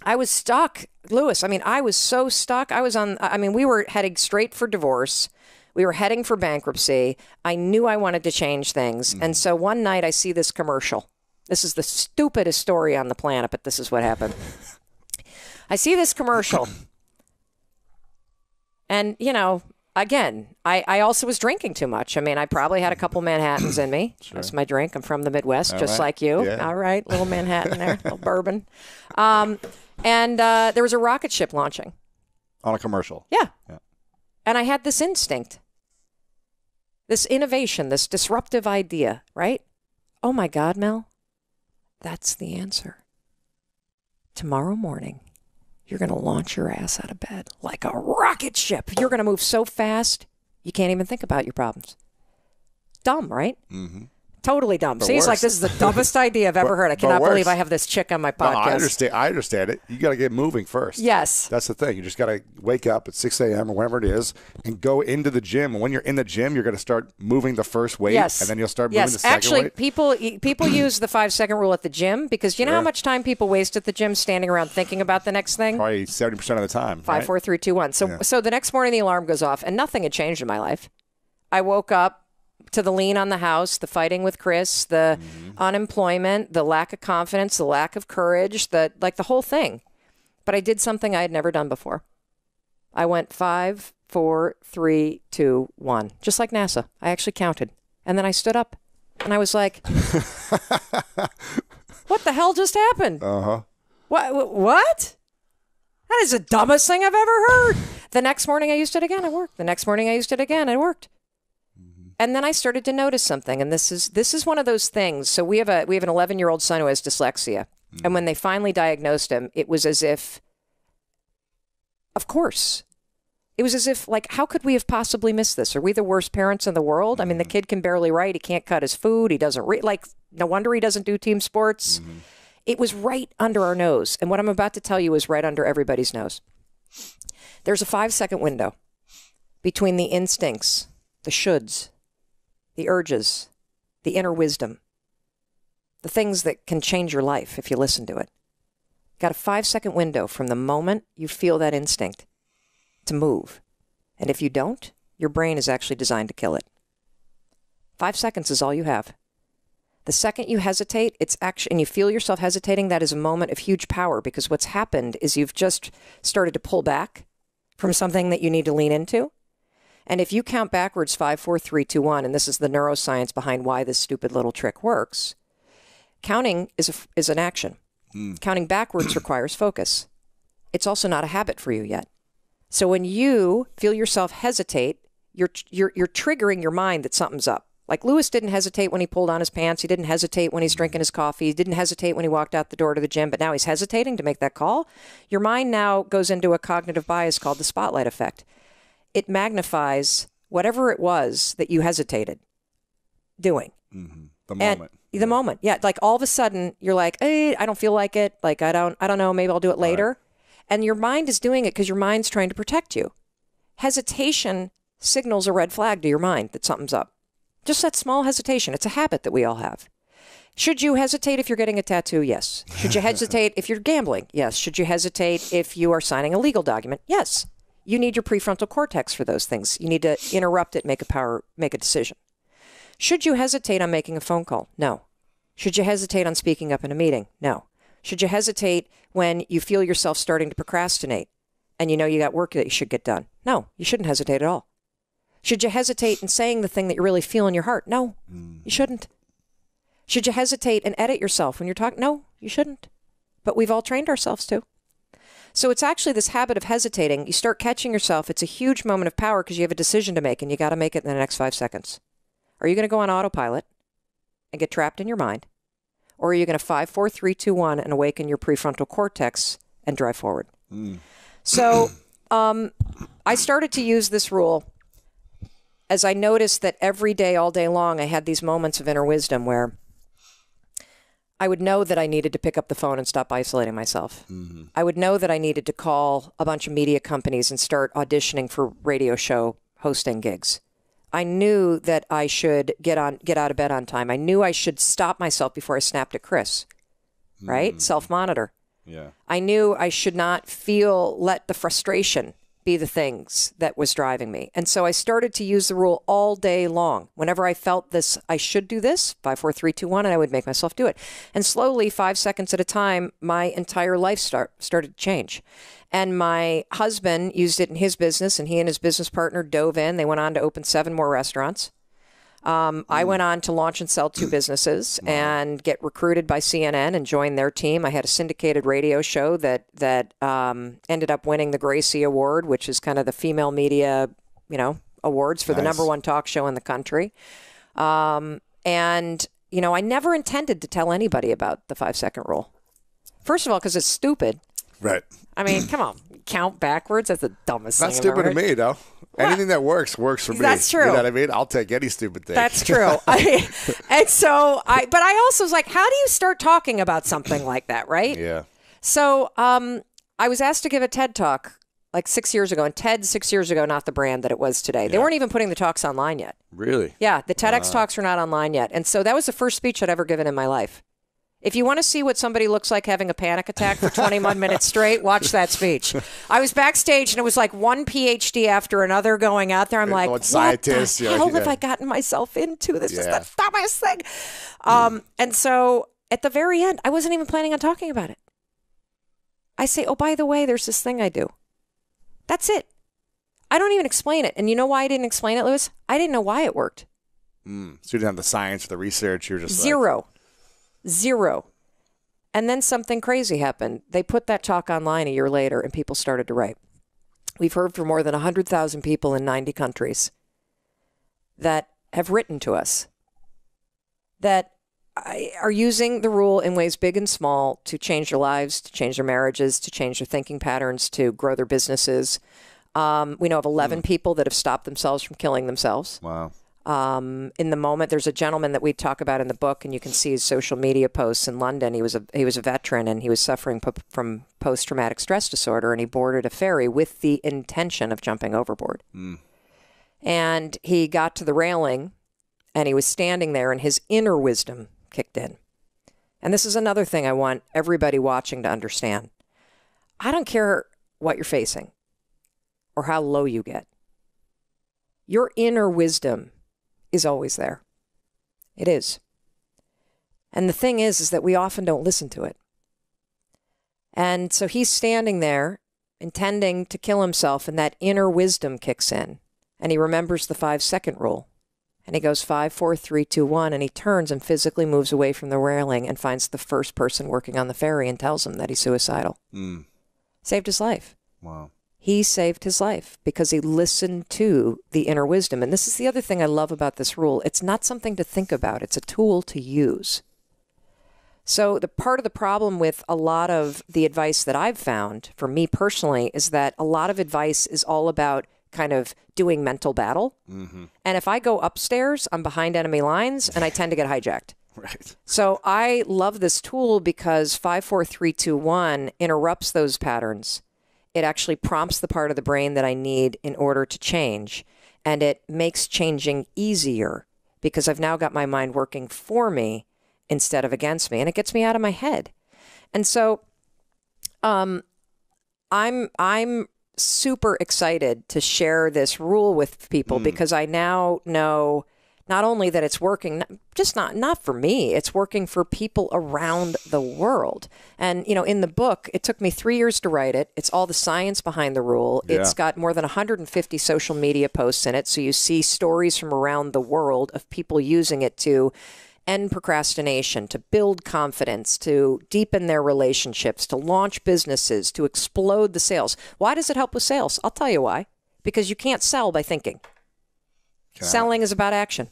I was stuck, Lewis. I mean, I was so stuck. We were heading straight for divorce. We were heading for bankruptcy. I knew I wanted to change things. And so one night I see this commercial. This is the stupidest story on the planet, but this is what happened. I see this commercial. And, again, I also was drinking too much. I mean, I probably had a couple Manhattans in me. Sure. That's my drink. I'm from the Midwest, just like you. Yeah. All right, little Manhattan there, little bourbon. And there was a rocket ship launching. On a commercial. Yeah. And I had this instinct, this innovation, this disruptive idea, right? Oh, my God, Mel. That's the answer. Tomorrow morning, you're going to launch your ass out of bed like a rocket ship. You're going to move so fast, you can't even think about your problems. Dumb, right? Mm-hmm. Totally dumb. But See, it's like, this is the dumbest idea I've ever heard. I cannot believe I have this chick on my podcast. No, I understand it. You got to get moving first. Yes. That's the thing. You just got to wake up at 6 a.m. or whenever it is and go into the gym. And when you're in the gym, you're going to start moving the first weight. Yes. And then you'll start moving the second weight. Actually, people use the 5-second rule at the gym because you know how much time people waste at the gym standing around thinking about the next thing? Probably 70% of the time. 5, 4, 3, 2, 1. So the next morning the alarm goes off and nothing had changed in my life. I woke up to the lien on the house, the fighting with Chris, the unemployment, the lack of confidence, the lack of courage, the whole thing. But I did something I had never done before. I went 5, 4, 3, 2, 1, just like NASA. I actually counted. And then I stood up and I was like, what the hell just happened? Uh-huh. What? That is the dumbest thing I've ever heard. The next morning I used it again, it worked. The next morning I used it again, it worked. And then I started to notice something, and this is one of those things. So we have an 11-year-old son who has dyslexia, and when they finally diagnosed him, it was as if, of course, it was as if, like, how could we have possibly missed this? Are we the worst parents in the world? I mean, the kid can barely write, he can't cut his food, he doesn't no wonder he doesn't do team sports. It was right under our nose, and what I'm about to tell you is right under everybody's nose. There's a 5-second window between the instincts, the shoulds, the urges, the inner wisdom, the things that can change your life if you listen to it. Got a 5-second window from the moment you feel that instinct to move. And if you don't, your brain is actually designed to kill it. 5 seconds is all you have. The second you hesitate, and you feel yourself hesitating, that is a moment of huge power, because what's happened is you've just started to pull back from something that you need to lean into. And if you count backwards 5, 4, 3, 2, 1, and this is the neuroscience behind why this stupid little trick works, counting is an action. Counting backwards requires focus. It's also not a habit for you yet. So when you feel yourself hesitate, you're triggering your mind that something's up. Like Lewis didn't hesitate when he pulled on his pants. He didn't hesitate when he's drinking his coffee. He didn't hesitate when he walked out the door to the gym, but now he's hesitating to make that call. Your mind now goes into a cognitive bias called the spotlight effect. It magnifies whatever it was that you hesitated doing. The moment. The moment. Yeah. Like all of a sudden you're like, hey, I don't feel like it. Like, I don't know. Maybe I'll do it later. Right. And your mind is doing it because your mind's trying to protect you. Hesitation signals a red flag to your mind that something's up. Just that small hesitation. It's a habit that we all have. Should you hesitate if you're getting a tattoo? Yes. Should you hesitate if you're gambling? Yes. Should you hesitate if you are signing a legal document? Yes. You need your prefrontal cortex for those things. You need to interrupt it, make a decision. Should you hesitate on making a phone call? No. Should you hesitate on speaking up in a meeting? No. Should you hesitate when you feel yourself starting to procrastinate and you know you got work that you should get done? No, you shouldn't hesitate at all. Should you hesitate in saying the thing that you really feel in your heart? No, you shouldn't. Should you hesitate and edit yourself when you're talking? No, you shouldn't. But we've all trained ourselves to. So it's actually this habit of hesitating. You start catching yourself. It's a huge moment of power because you have a decision to make and you got to make it in the next 5 seconds. Are you going to go on autopilot and get trapped in your mind? Or are you going to 5, 4, 3, 2, 1 and awaken your prefrontal cortex and drive forward? So I started to use this rule as I noticed that every day, all day long, I had these moments of inner wisdom where I would know that I needed to pick up the phone and stop isolating myself. I would know that I needed to call a bunch of media companies and start auditioning for radio show hosting gigs. I knew that I should get out of bed on time. I knew I should stop myself before I snapped at Chris, right? Self-monitor. Yeah. I knew I should not let the frustration be the things that was driving me. And so I started to use the rule all day long. Whenever I felt this, I should do this, 5, 4, 3, 2, 1, and I would make myself do it. And slowly, 5 seconds at a time, my entire life started to change. And my husband used it in his business, and he and his business partner dove in. They went on to open 7 more restaurants. I went on to launch and sell 2 businesses and get recruited by CNN and join their team. I had a syndicated radio show that ended up winning the Gracie Award, which is kind of the female media, awards for the #1 talk show in the country. And, I never intended to tell anybody about the 5-second rule. First of all, because it's stupid. Right. I mean, come on. Count backwards. That's the dumbest thing. Not stupid to me, though. What? Anything that works for me. That's true. You know what I mean? I'll take any stupid thing. That's true. But I also was like, how do you start talking about something like that, right? Yeah. So I was asked to give a TED Talk like 6 years ago, and TED 6 years ago, not the brand that it was today. They weren't even putting the talks online yet. Really? Yeah, the TEDx talks were not online yet. And so that was the first speech I'd ever given in my life. If you want to see what somebody looks like having a panic attack for 21 minutes straight, watch that speech. I was backstage, and it was like one PhD after another going out there. I'm like, what the hell have I gotten myself into? This is the dumbest thing. And so at the very end, I wasn't even planning on talking about it. I say, oh, by the way, there's this thing I do. That's it. I don't even explain it. And you know why I didn't explain it, Lewis? I didn't know why it worked. So you didn't have the science or the research. You're just Zero. And then something crazy happened. They put that talk online a year later, and people started to write. We've heard from more than 100,000 people in 90 countries that have written to us that are using the rule in ways big and small to change their lives, to change their marriages, to change their thinking patterns, to grow their businesses. We know of 11 people that have stopped themselves from killing themselves. Wow. In the moment, there's a gentleman that we talk about in the book, and you can see his social media posts in London. He was a veteran, and he was suffering from post-traumatic stress disorder, and he boarded a ferry with the intention of jumping overboard. And he got to the railing, and he was standing there, and his inner wisdom kicked in. And this is another thing I want everybody watching to understand. I don't care what you're facing or how low you get. Your inner wisdom is always there. It is. And the thing is that we often don't listen to it. And so he's standing there intending to kill himself, and that inner wisdom kicks in, and he remembers the 5-second rule. And he goes 5, 4, 3, 2, 1, and he turns and physically moves away from the railing and finds the first person working on the ferry and tells him that he's suicidal. Saved his life. Wow. He saved his life because he listened to the inner wisdom. And this is the other thing I love about this rule. It's not something to think about. It's a tool to use. So the part of the problem with a lot of the advice that I've found, for me personally, is that a lot of advice is all about kind of doing mental battle. And if I go upstairs, I'm behind enemy lines, and I tend to get hijacked. Right. So I love this tool because 5, 4, 3, 2, 1 interrupts those patterns it actually prompts the part of the brain that I need in order to change. And it makes changing easier because I've now got my mind working for me instead of against me. And it gets me out of my head. And so I'm super excited to share this rule with people because I now know not only that it's working, just not for me, it's working for people around the world. And, you know, in the book, it took me 3 years to write it. It's all the science behind the rule. Yeah. It's got more than 150 social media posts in it. So you see stories from around the world of people using it to end procrastination, to build confidence, to deepen their relationships, to launch businesses, to explode the sales. Why does it help with sales? I'll tell you why. Because you can't sell by thinking. Selling is about action.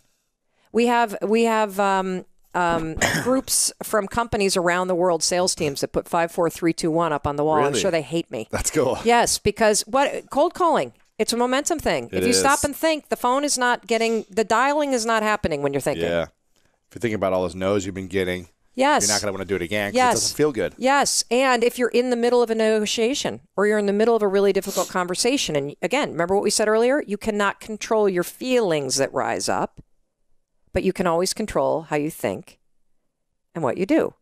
We have groups from companies around the world, sales teams that put 5, 4, 3, 2, 1 up on the wall. Really? I'm sure they hate me. That's cool. Yes, because cold calling. It's a momentum thing. If you stop and think, the phone is not getting, the dialing is not happening when you're thinking. Yeah. If you're thinking about all those no's you've been getting, yes, you're not going to want to do it again because it doesn't feel good. Yes. And if you're in the middle of a negotiation or you're in the middle of a really difficult conversation, and again, remember what we said earlier? You cannot control your feelings that rise up, but you can always control how you think and what you do.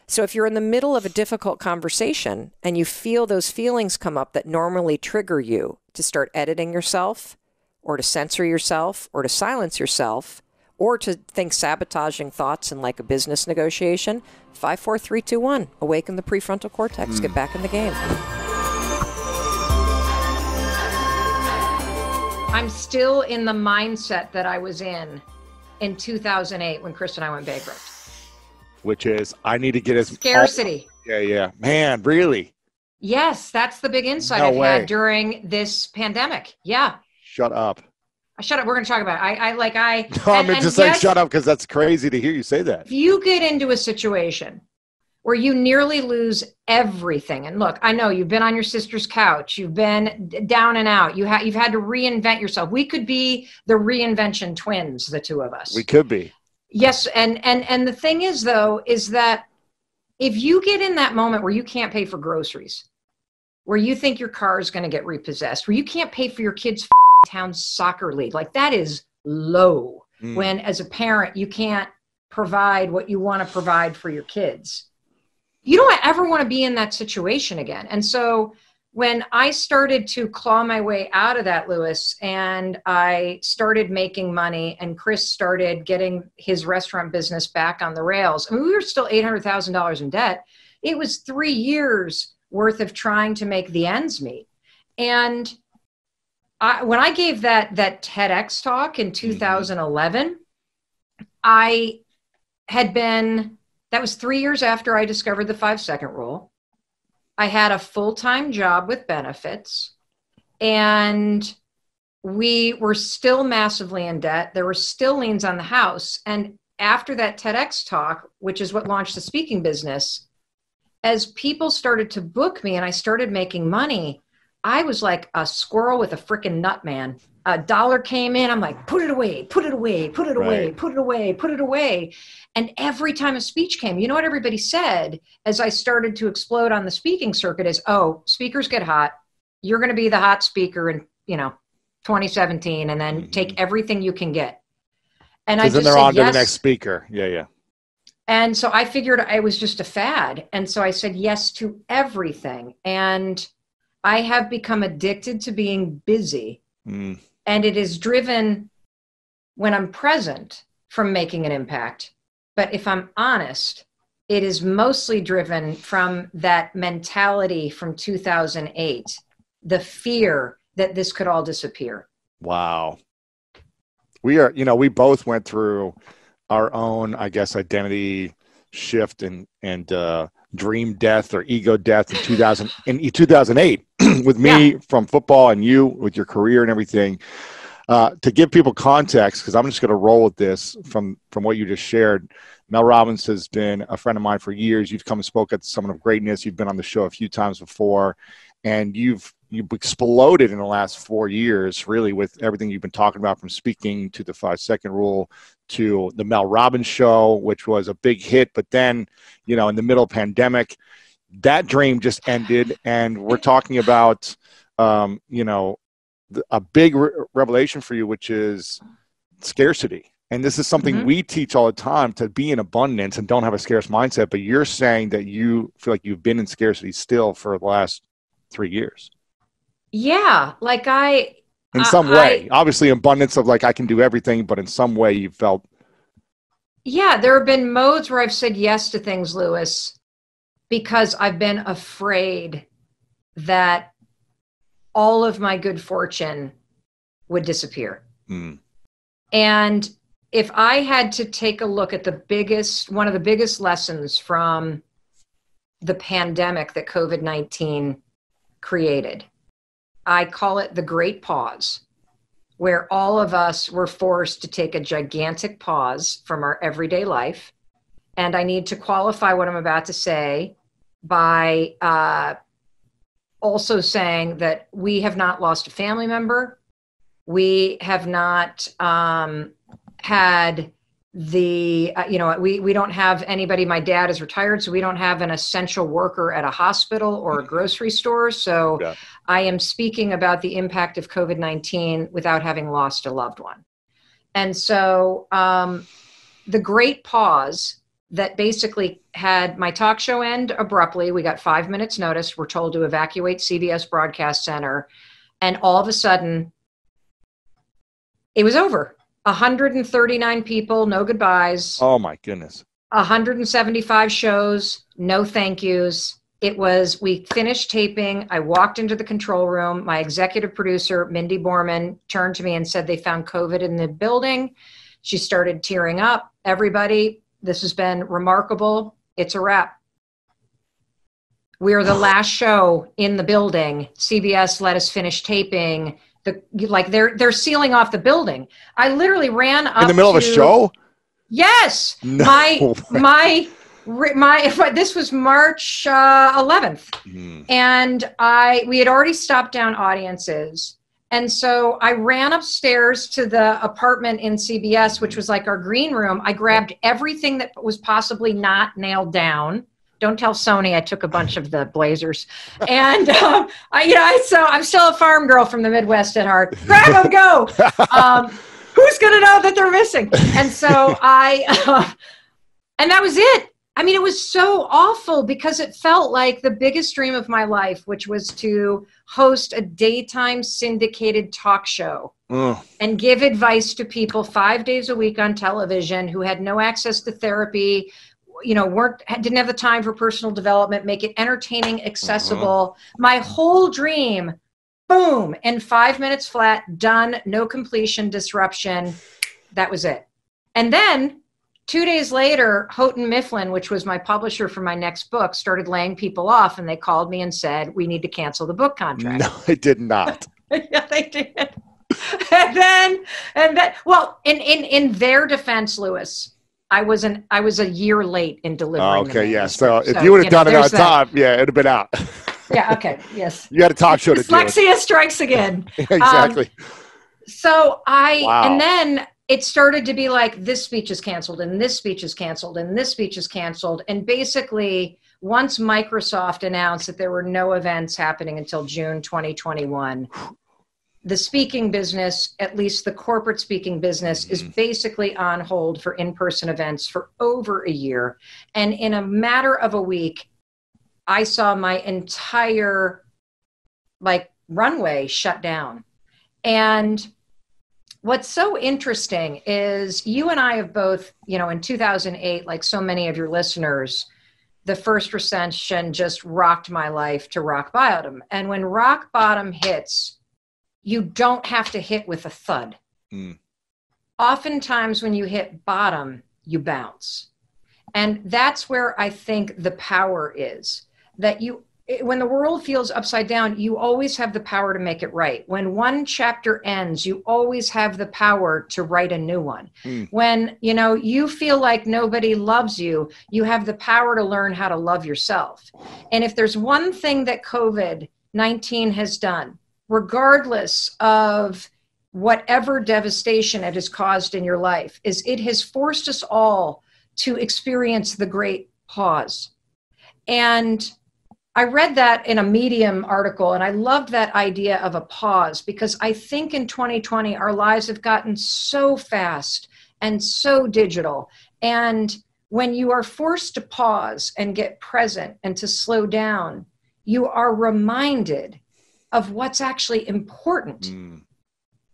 So if you're in the middle of a difficult conversation and you feel those feelings come up that normally trigger you to start editing yourself or to censor yourself or to silence yourself, or to think sabotaging thoughts in like a business negotiation, 5, 4, 3, 2, 1. Awaken the prefrontal cortex. Get back in the game. I'm still in the mindset that I was in 2008 when Chris and I went bankrupt. Which is, I need to get as... Scarcity. Yeah. Man, really? Yes, that's the big insight I've had during this pandemic. Yeah. Shut up. Shut up. We're going to talk about it. No, I'm just saying shut up because that's crazy to hear you say that. If you get into a situation where you nearly lose everything, and look, I know you've been on your sister's couch, you've been down and out, you've had to reinvent yourself. We could be the reinvention twins, the two of us. We could be. Yes. And the thing is, though, is that if you get in that moment where you can't pay for groceries, where you think your car is going to get repossessed, where you can't pay for your kids' town soccer league, like that is low when as a parent you can't provide what you want to provide for your kids. You don't ever want to be in that situation again. And so when I started to claw my way out of that, Lewis, and I started making money and Chris started getting his restaurant business back on the rails, I mean, we were still $800,000 in debt. It was 3 years worth of trying to make the ends meet. And when I gave that TEDx talk in 2011, that was 3 years after I discovered the 5-second rule. I had a full-time job with benefits, and we were still massively in debt. There were still liens on the house. And after that TEDx talk, which is what launched the speaking business, as people started to book me and I started making money, I was like a squirrel with a freaking nut, man. A dollar came in, I'm like, put it away, put it away, put it away, put it away, put it away. And every time a speech came, you know what everybody said as I started to explode on the speaking circuit is, oh, speakers get hot. You're going to be the hot speaker in, 2017, and then take everything you can get. And I just then they're said on yes. to the next speaker. Yeah. And so I figured it was just a fad. And so I said yes to everything. And I have become addicted to being busy. And it is driven when I'm present from making an impact. But if I'm honest, it is mostly driven from that mentality from 2008, the fear that this could all disappear. Wow. We both went through our own, I guess, identity shift and dream death or ego death in 2008 with me from football and you with your career and everything. To give people context, because I'm just going to roll with this from what you just shared. Mel Robbins has been a friend of mine for years. You've come and spoke at Summit of Greatness. You've been on the show a few times before, and you've exploded in the last 4 years, really, with everything you've been talking about, from speaking to the 5-second rule to the Mel Robbins show, which was a big hit. But then, in the middle of pandemic, that dream just ended, and we're talking about, a big revelation for you, which is scarcity. And this is something we teach all the time, to be in abundance and don't have a scarce mindset. But you're saying that you feel like you've been in scarcity still for the last 3 years. Yeah. Like in some way, obviously abundance of like, I can do everything, but in some way you felt. Yeah. There have been modes where I've said yes to things, Lewis, because I've been afraid that all of my good fortune would disappear. And if I had to take a look at one of the biggest lessons from the pandemic that COVID-19 created, I call it the Great Pause, where all of us were forced to take a gigantic pause from our everyday life. And I need to qualify what I'm about to say by also saying that we have not lost a family member. We have not had the, we don't have anybody. My dad is retired, so we don't have an essential worker at a hospital or a grocery store. So yeah. I am speaking about the impact of COVID-19 without having lost a loved one. And so the Great Pause that basically had my talk show end abruptly. We got 5 minutes notice. We're told to evacuate CBS Broadcast Center. And all of a sudden, it was over. 139 people, no goodbyes. Oh my goodness. 175 shows, no thank yous. We finished taping. I walked into the control room. My executive producer, Mindy Borman, turned to me and said they found COVID in the building. She started tearing up. Everybody, this has been remarkable. It's a wrap. We are the last show in the building. CBS let us finish taping. They're sealing off the building. I literally ran up in the middle of a show. Yes, no. This was March 11th, and we had already stopped down audiences, and so I ran upstairs to the apartment in CBS, which was like our green room. I grabbed everything that was possibly not nailed down. Don't tell Sony I took a bunch of the blazers. And, so I'm still a farm girl from the Midwest at heart. Grab them, go. Who's going to know that they're missing? And so and that was it. I mean, it was so awful because it felt like the biggest dream of my life, which was to host a daytime syndicated talk show and give advice to people 5 days a week on television who had no access to therapy, didn't have the time for personal development, make it entertaining, accessible. My whole dream, boom, in 5 minutes flat, done, no completion, disruption. That was it. And then 2 days later, Houghton Mifflin, which was my publisher for my next book, started laying people off, and they called me and said, we need to cancel the book contract. No, I did not. Yeah, they did. And then, well, in their defense, Lewis, I was a year late in delivering. Okay, yeah. So if you would have done it on time, yeah, it'd have been out. Yeah. Okay. Yes. You had a talk show to do. Dyslexia strikes again. Exactly. And then it started to be like, this speech is canceled, and this speech is canceled, and this speech is canceled. And basically, once Microsoft announced that there were no events happening until June 2021, the speaking business, at least the corporate speaking business, is basically on hold for in-person events for over a year. And in a matter of a week, I saw my entire runway shut down. And what's so interesting is you and I have both, in 2008, like so many of your listeners, the first recession just rocked my life to rock bottom. And when rock bottom hits, you don't have to hit with a thud. Oftentimes when you hit bottom, you bounce. And that's where I think the power is, that when the world feels upside down, you always have the power to make it right. When one chapter ends, you always have the power to write a new one. When, you feel like nobody loves you, you have the power to learn how to love yourself. And if there's one thing that COVID-19 has done, regardless of whatever devastation it has caused in your life, is it has forced us all to experience the Great Pause. And I read that in a Medium article, and I loved that idea of a pause, because I think in 2020, our lives have gotten so fast and so digital. And when you are forced to pause and get present and to slow down, you are reminded of what's actually important.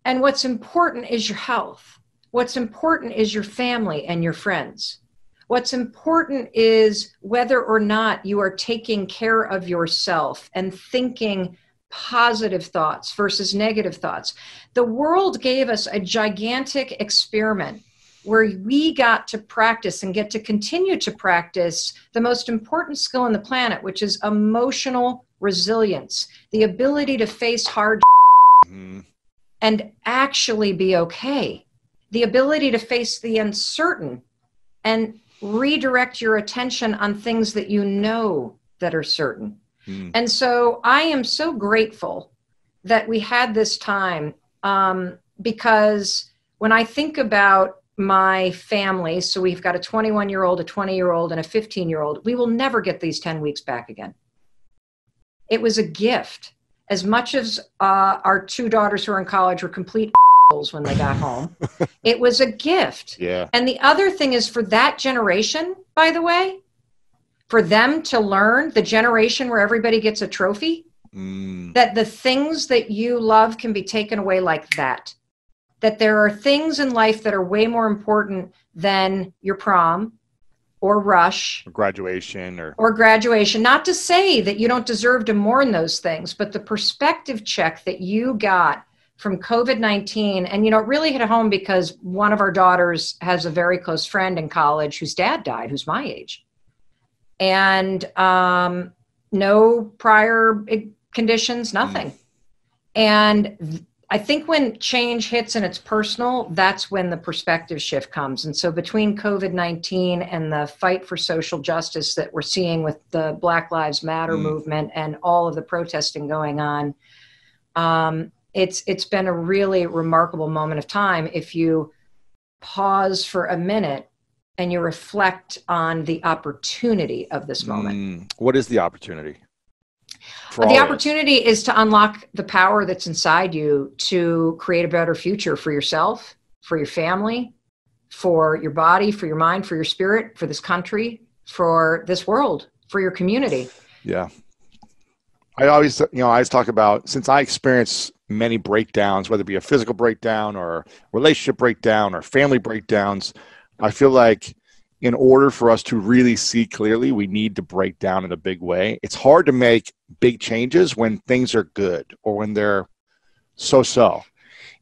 And what's important is your health. What's important is your family and your friends. What's important is whether or not you are taking care of yourself and thinking positive thoughts versus negative thoughts. The world gave us a gigantic experiment where we got to practice and get to continue to practice the most important skill on the planet, which is emotional resilience, the ability to face hard and actually be okay, the ability to face the uncertain and redirect your attention on things that you know that are certain. And so I am so grateful that we had this time, because when I think about my family, so we've got a 21-year-old, a 20-year-old, and a 15-year-old, we will never get these 10 weeks back again. It was a gift. As much as our two daughters who are in college were complete when they got home, it was a gift. Yeah. And the other thing is, for that generation, by the way, for them to learn, the generation where everybody gets a trophy, that the things that you love can be taken away like that. That there are things in life that are way more important than your prom or rush Or graduation or graduation. Not to say that you don't deserve to mourn those things, but the perspective check that you got from COVID-19, and it really hit home because one of our daughters has a very close friend in college whose dad died, who's my age, and no prior conditions, nothing. And I think when change hits and it's personal, that's when the perspective shift comes. And so between COVID-19 and the fight for social justice that we're seeing with the Black Lives Matter movement and all of the protesting going on, it's been a really remarkable moment of time if you pause for a minute and you reflect on the opportunity of this moment. What is the opportunity? The opportunity is to unlock the power that's inside you to create a better future for yourself, for your family, for your body, for your mind, for your spirit, for this country, for this world, for your community. Yeah. I always talk about, since I experience many breakdowns, whether it be a physical breakdown or relationship breakdown or family breakdowns, I feel like in order for us to really see clearly, we need to break down in a big way. It's hard to make big changes when things are good or when they're so-so.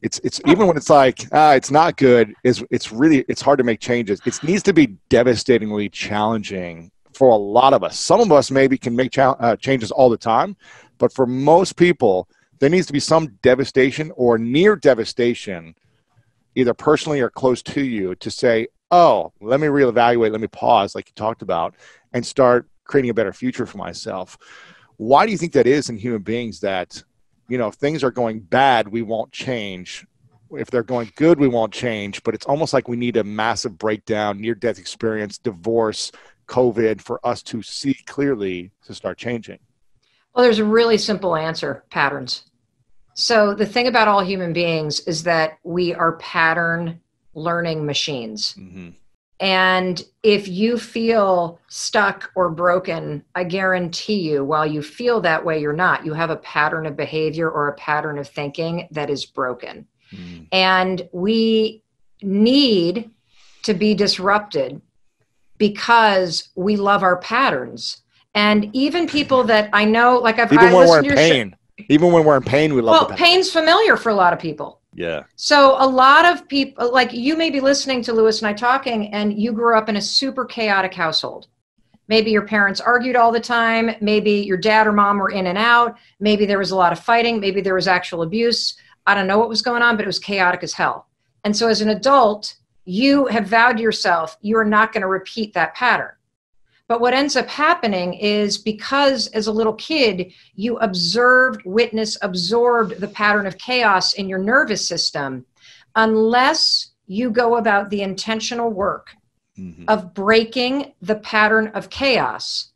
It's even when it's like, it's not good, it's hard to make changes. It needs to be devastatingly challenging for a lot of us. Some of us maybe can make changes all the time, but for most people, there needs to be some devastation or near devastation, either personally or close to you, to say, oh, let me reevaluate, let me pause, like you talked about, and start creating a better future for myself. Why do you think that is in human beings, that, if things are going bad, we won't change? If they're going good, we won't change, but it's almost like we need a massive breakdown, near-death experience, divorce, COVID, for us to see clearly to start changing? Well, there's a really simple answer: patterns. So the thing about all human beings is that we are pattern learning machines. And if you feel stuck or broken, I guarantee you, while you feel that way, you're not. You have a pattern of behavior or a pattern of thinking that is broken. And we need to be disrupted because we love our patterns. And even people that I know, like even when we're in pain, we love the pain. Pain's familiar for a lot of people. Yeah. So a lot of people, like you may be listening to Lewis and I talking, and you grew up in a super chaotic household. Maybe your parents argued all the time. Maybe your dad or mom were in and out. Maybe there was a lot of fighting. Maybe there was actual abuse. I don't know what was going on, but it was chaotic as hell. And so as an adult, you have vowed to yourself, you are not going to repeat that pattern. But what ends up happening is, because as a little kid, you absorbed the pattern of chaos in your nervous system, unless you go about the intentional work of breaking the pattern of chaos,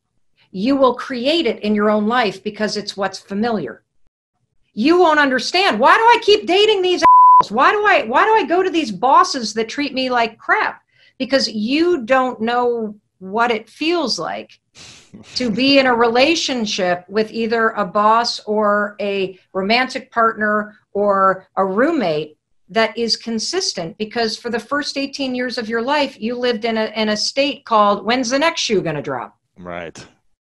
you will create it in your own life because it's what's familiar. You won't understand. Why do I keep dating these assholes? Why do I go to these bosses that treat me like crap? Because you don't know what it feels like to be in a relationship with either a boss or a romantic partner or a roommate that is consistent, because for the first 18 years of your life, you lived in a state called, when's the next shoe going to drop? Right.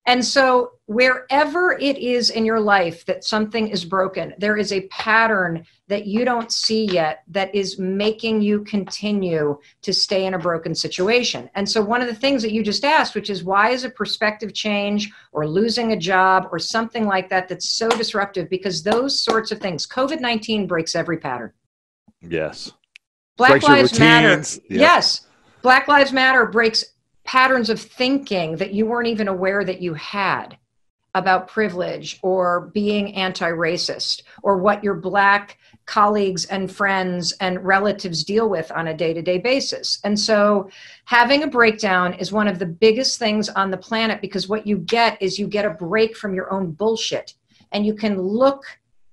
And so wherever it is in your life that something is broken, there is a pattern that you don't see yet that is making you continue to stay in a broken situation. And so one of the things that you just asked, which is why is a perspective change or losing a job or something like that that's so disruptive? Because those sorts of things, COVID-19 breaks every pattern. Yes. Black Lives Matter. Yep. Yes. Black Lives Matter breaks patterns of thinking that you weren't even aware that you had about privilege or being anti-racist or what your Black colleagues and friends and relatives deal with on a day-to-day basis. And so having a breakdown is one of the biggest things on the planet, because what you get is you get a break from your own bullshit, and you can look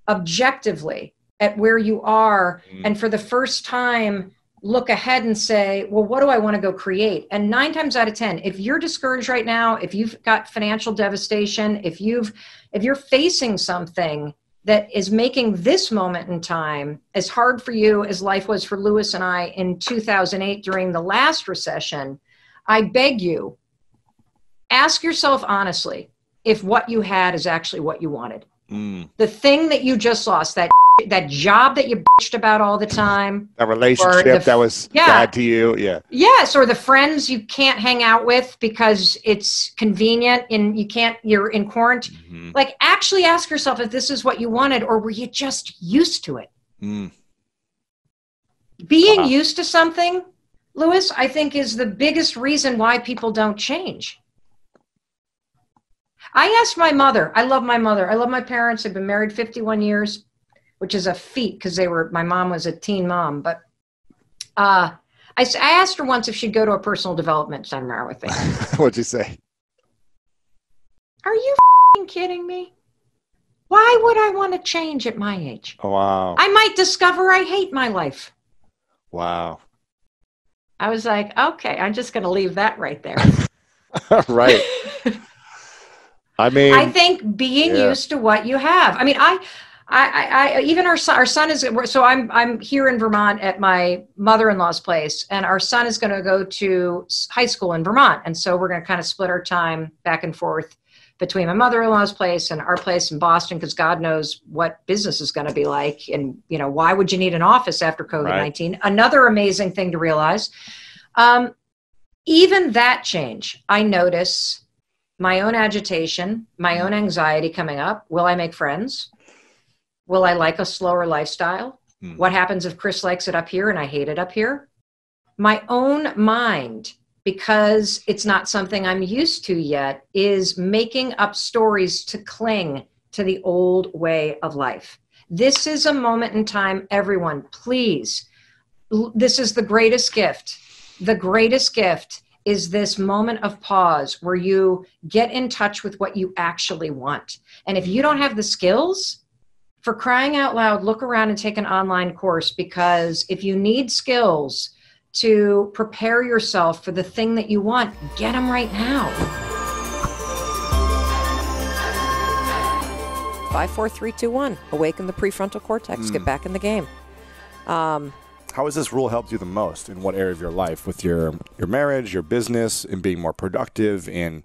objectively at where you are, and for the first time look ahead and say, well, what do I want to go create? And 9 times out of 10, if you're discouraged right now, if you've got financial devastation, if you're facing something that is making this moment in time as hard for you as life was for Lewis and I in 2008 during the last recession, I beg you, ask yourself honestly if what you had is actually what you wanted. The thing that you just lost, that job that you bitched about all the time, that relationship that was bad to you, yes, or the friends you can't hang out with because it's convenient and you're in quarantine. Like, actually ask yourself if this is what you wanted, or were you just used to it? Being used to something, Lewis, I think is the biggest reason why people don't change. I asked my mother. I love my mother. I love my parents. They've been married 51 years. Which is a feat, because my mom was a teen mom. But I asked her once if she'd go to a personal development seminar with me. What'd you say? Are you kidding me? Why would I want to change at my age? Oh, wow. I might discover I hate my life. Wow. I was like, okay, I'm just going to leave that right there. Right. I mean, I think being used to what you have. I mean, even our son is, so I'm here in Vermont at my mother-in-law's place, and our son is going to go to high school in Vermont. And so we're going to kind of split our time back and forth between my mother-in-law's place and our place in Boston, because God knows what business is going to be like. And, why would you need an office after COVID-19? Right. Another amazing thing to realize, even that change, I notice my own agitation, my own anxiety coming up. Will I make friends? Will I like a slower lifestyle? What happens if Chris likes it up here and I hate it up here? My own mind, because it's not something I'm used to yet, is making up stories to cling to the old way of life. This is a moment in time, everyone, please. This is the greatest gift. The greatest gift is this moment of pause where you get in touch with what you actually want. And if you don't have the skills, for crying out loud, look around and take an online course, because if you need skills to prepare yourself for the thing that you want, get them right now. 5, 4, 3, 2, 1. Awaken the prefrontal cortex. Get back in the game. How has this rule helped you the most? In what area of your life? With your marriage, your business, and being more productive, and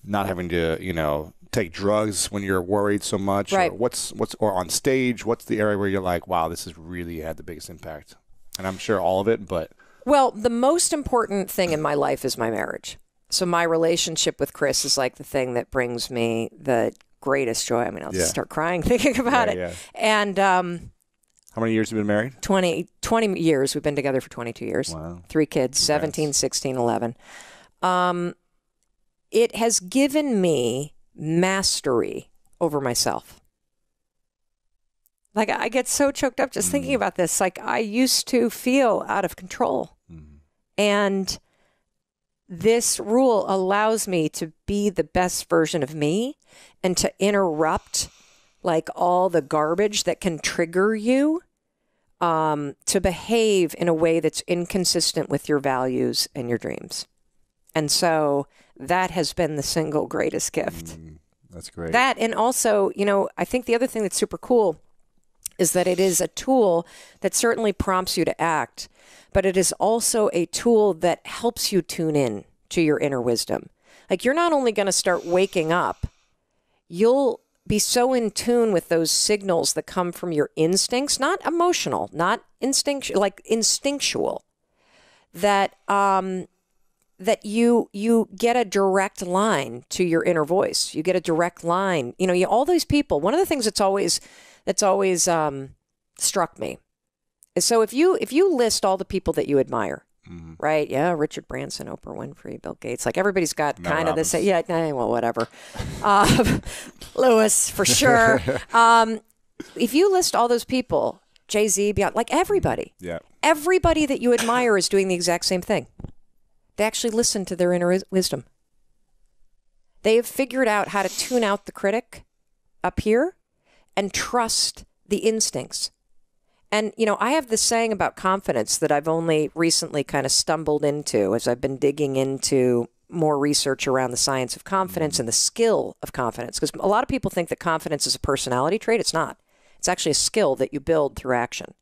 not having to, take drugs when you're worried so much? Right. Or or on stage, what's the area where you're like, wow, this has really had the biggest impact? And I'm sure all of it, but. Well, the most important thing in my life is my marriage. So my relationship with Chris is like the thing that brings me the greatest joy. I mean, I'll just start crying thinking about it. Yeah. And how many years have you been married? 20 years. We've been together for 22 years. Wow. 3 kids, 17, 16, 11. It has given me mastery over myself. Like, I get so choked up just thinking about this. Like, I used to feel out of control. And this rule allows me to be the best version of me and to interrupt like all the garbage that can trigger you to behave in a way that's inconsistent with your values and your dreams. And so that has been the single greatest gift. That's great. That, and also, you know, I think the other thing that's super cool is that it is a tool that certainly prompts you to act, but it is also a tool that helps you tune in to your inner wisdom. Like, you're not only going to start waking up, you'll be so in tune with those signals that come from your instincts, not emotional, not instinctual, that that you get a direct line to your inner voice. You get a direct line. You know, all these people. One of the things that's always struck me is, so if you list all the people that you admire, right? Yeah, Richard Branson, Oprah Winfrey, Bill Gates. Like, everybody's got Mel kind Robbins. of this. Yeah, well, whatever. Lewis, for sure. If you list all those people, Jay-Z, Beyonce, like everybody, everybody that you admire is doing the exact same thing. They actually listen to their inner wisdom. They have figured out how to tune out the critic up here and trust the instincts. And, you know, I have this saying about confidence that I've only recently kind of stumbled into as I've been digging into more research around the science of confidence and the skill of confidence. Because a lot of people think that confidence is a personality trait. It's not. It's actually a skill that you build through action.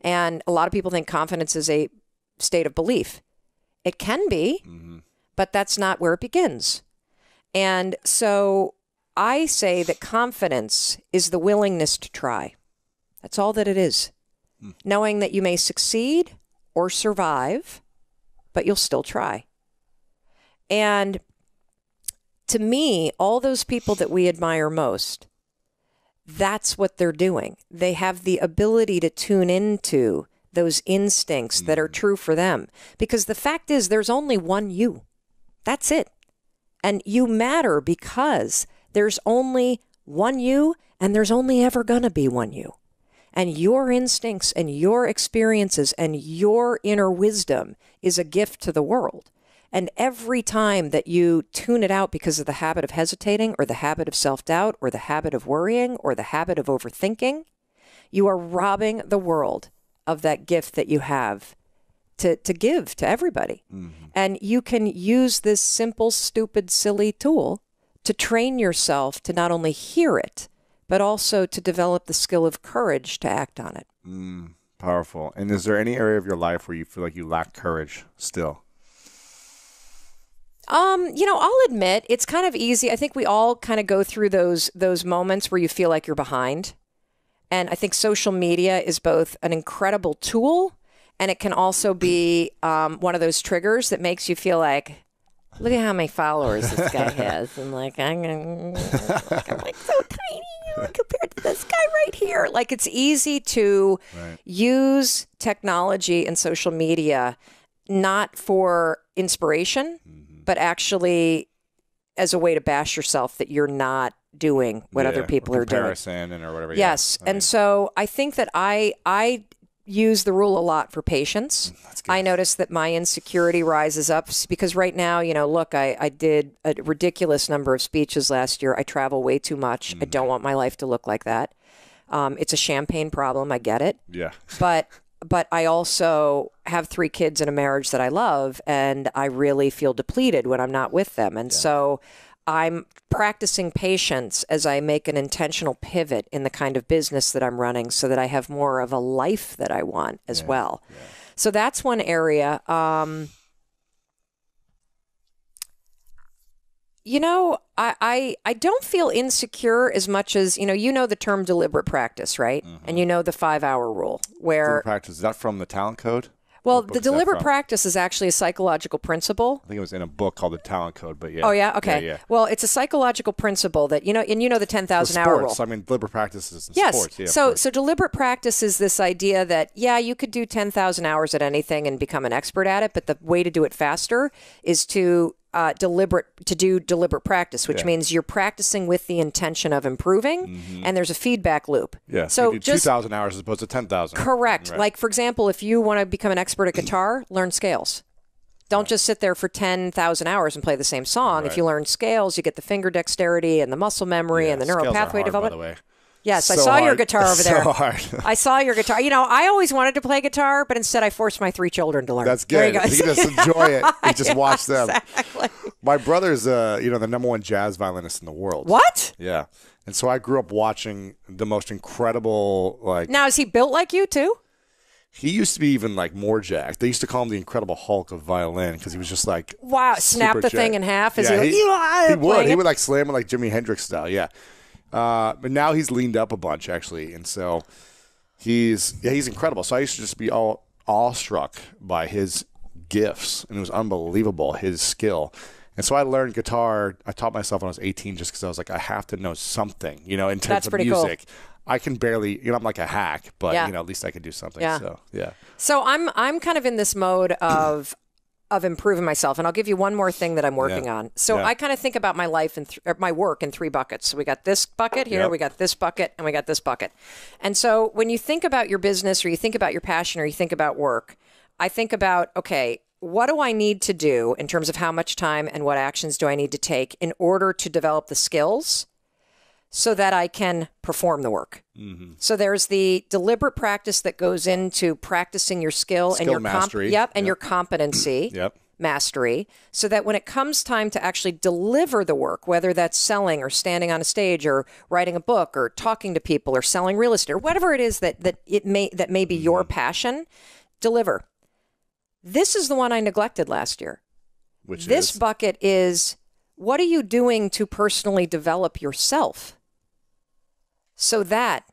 And a lot of people think confidence is a state of belief. It can be, but that's not where it begins. And so I say that confidence is the willingness to try. That's all that it is. Knowing that you may succeed or survive, but you'll still try. And to me, all those people that we admire most, that's what they're doing. They have the ability to tune into those instincts that are true for them. Because the fact is, there's only one you. That's it. And you matter because there's only one you, and there's only ever going to be one you. And your instincts and your experiences and your inner wisdom is a gift to the world. And every time that you tune it out because of the habit of hesitating or the habit of self-doubt or the habit of worrying or the habit of overthinking, you are robbing the world of that gift that you have to give to everybody. And you can use this simple, stupid, silly tool to train yourself to not only hear it, but also to develop the skill of courage to act on it. Powerful. And is there any area of your life where you feel like you lack courage still? You know, I'll admit it's kind of easy. I think we all kind of go through those moments where you feel like you're behind. And I think social media is both an incredible tool, and it can also be one of those triggers that makes you feel like, look at how many followers this guy has. And like, I'm like so tiny compared to this guy right here. Like, it's easy to use technology and social media not for inspiration, but actually as a way to bash yourself that you're not doing what other people are doing. Comparison and or whatever. Yes. And so I think that I use the rule a lot for patience. I notice that my insecurity rises up because right now, you know, look, I did a ridiculous number of speeches last year. I travel way too much. I don't want my life to look like that. It's a champagne problem. I get it. Yeah. But I also have 3 kids in a marriage that I love, and I really feel depleted when I'm not with them. And so I'm practicing patience as I make an intentional pivot in the kind of business that I'm running so that I have more of a life that I want as well. So that's one area. You know, I don't feel insecure as much as, you know the term deliberate practice, right? And you know the 5-hour rule where... Deliberate practice, is that from the Talent Code? Well, the deliberate practice is actually a psychological principle. I think it was in a book called The Talent Code, but yeah. Oh, yeah? Okay. Yeah. Well, it's a psychological principle that, you know the 10,000 hour rule. I mean, deliberate practice is in yes. sports. Yeah, so deliberate practice is this idea that, yeah, you could do 10,000 hours at anything and become an expert at it, but the way to do it faster is to do deliberate practice, which means you're practicing with the intention of improving, and there's a feedback loop. Yeah, so you do 2,000 hours as opposed to 10,000. Correct. Right. Like, for example, if you want to become an expert at guitar, learn scales. Don't just sit there for 10,000 hours and play the same song. Right. If you learn scales, you get the finger dexterity and the muscle memory and the neural scales are pathway hard, development. by the way. Yes, So I saw your guitar over there. So hard. I saw your guitar. You know, I always wanted to play guitar, but instead I forced my 3 children to learn. That's There good. you You go. can just enjoy it. You just watch them. Exactly. My brother's, the #1 jazz violinist in the world. What? Yeah. And so I grew up watching the most incredible, like, Now, is he built like you too? he used to be even like more jacked. They used to call him the Incredible Hulk of violin because he was just like, Wow, snap super the thing jacked. in half as Yeah, he he would. playing He it? would like slam it like Jimi Hendrix style. Yeah. But now he's leaned up a bunch actually, and so he's incredible. So I used to just be all awestruck by his gifts, and it was unbelievable, his skill. And so I learned guitar. I taught myself when I was 18 just because I was like, I have to know something, in terms That's of pretty cool. music. I can barely, I'm like a hack, but Yeah. at least I can do something. Yeah. So yeah. So I'm kind of in this mode of improving myself, and I'll give you one more thing that I'm working on. So Yeah. I kind of think about my life and my work in 3 buckets. So we got this bucket here, Yep. we got this bucket, and we got this bucket. And so when you think about your business, or you think about your passion, or you think about work, I think about, okay, what do I need to do in terms of how much time and what actions do I need to take in order to develop the skills so that I can perform the work? Mm-hmm. So there's the deliberate practice that goes into practicing your skill and your mastery. and your competency Yep. mastery, so that when it comes time to actually deliver the work, whether that's selling or standing on a stage or writing a book or talking to people or selling real estate or whatever it is that may be your passion, deliver. This is the one I neglected last year. This bucket is, what are you doing to personally develop yourself so that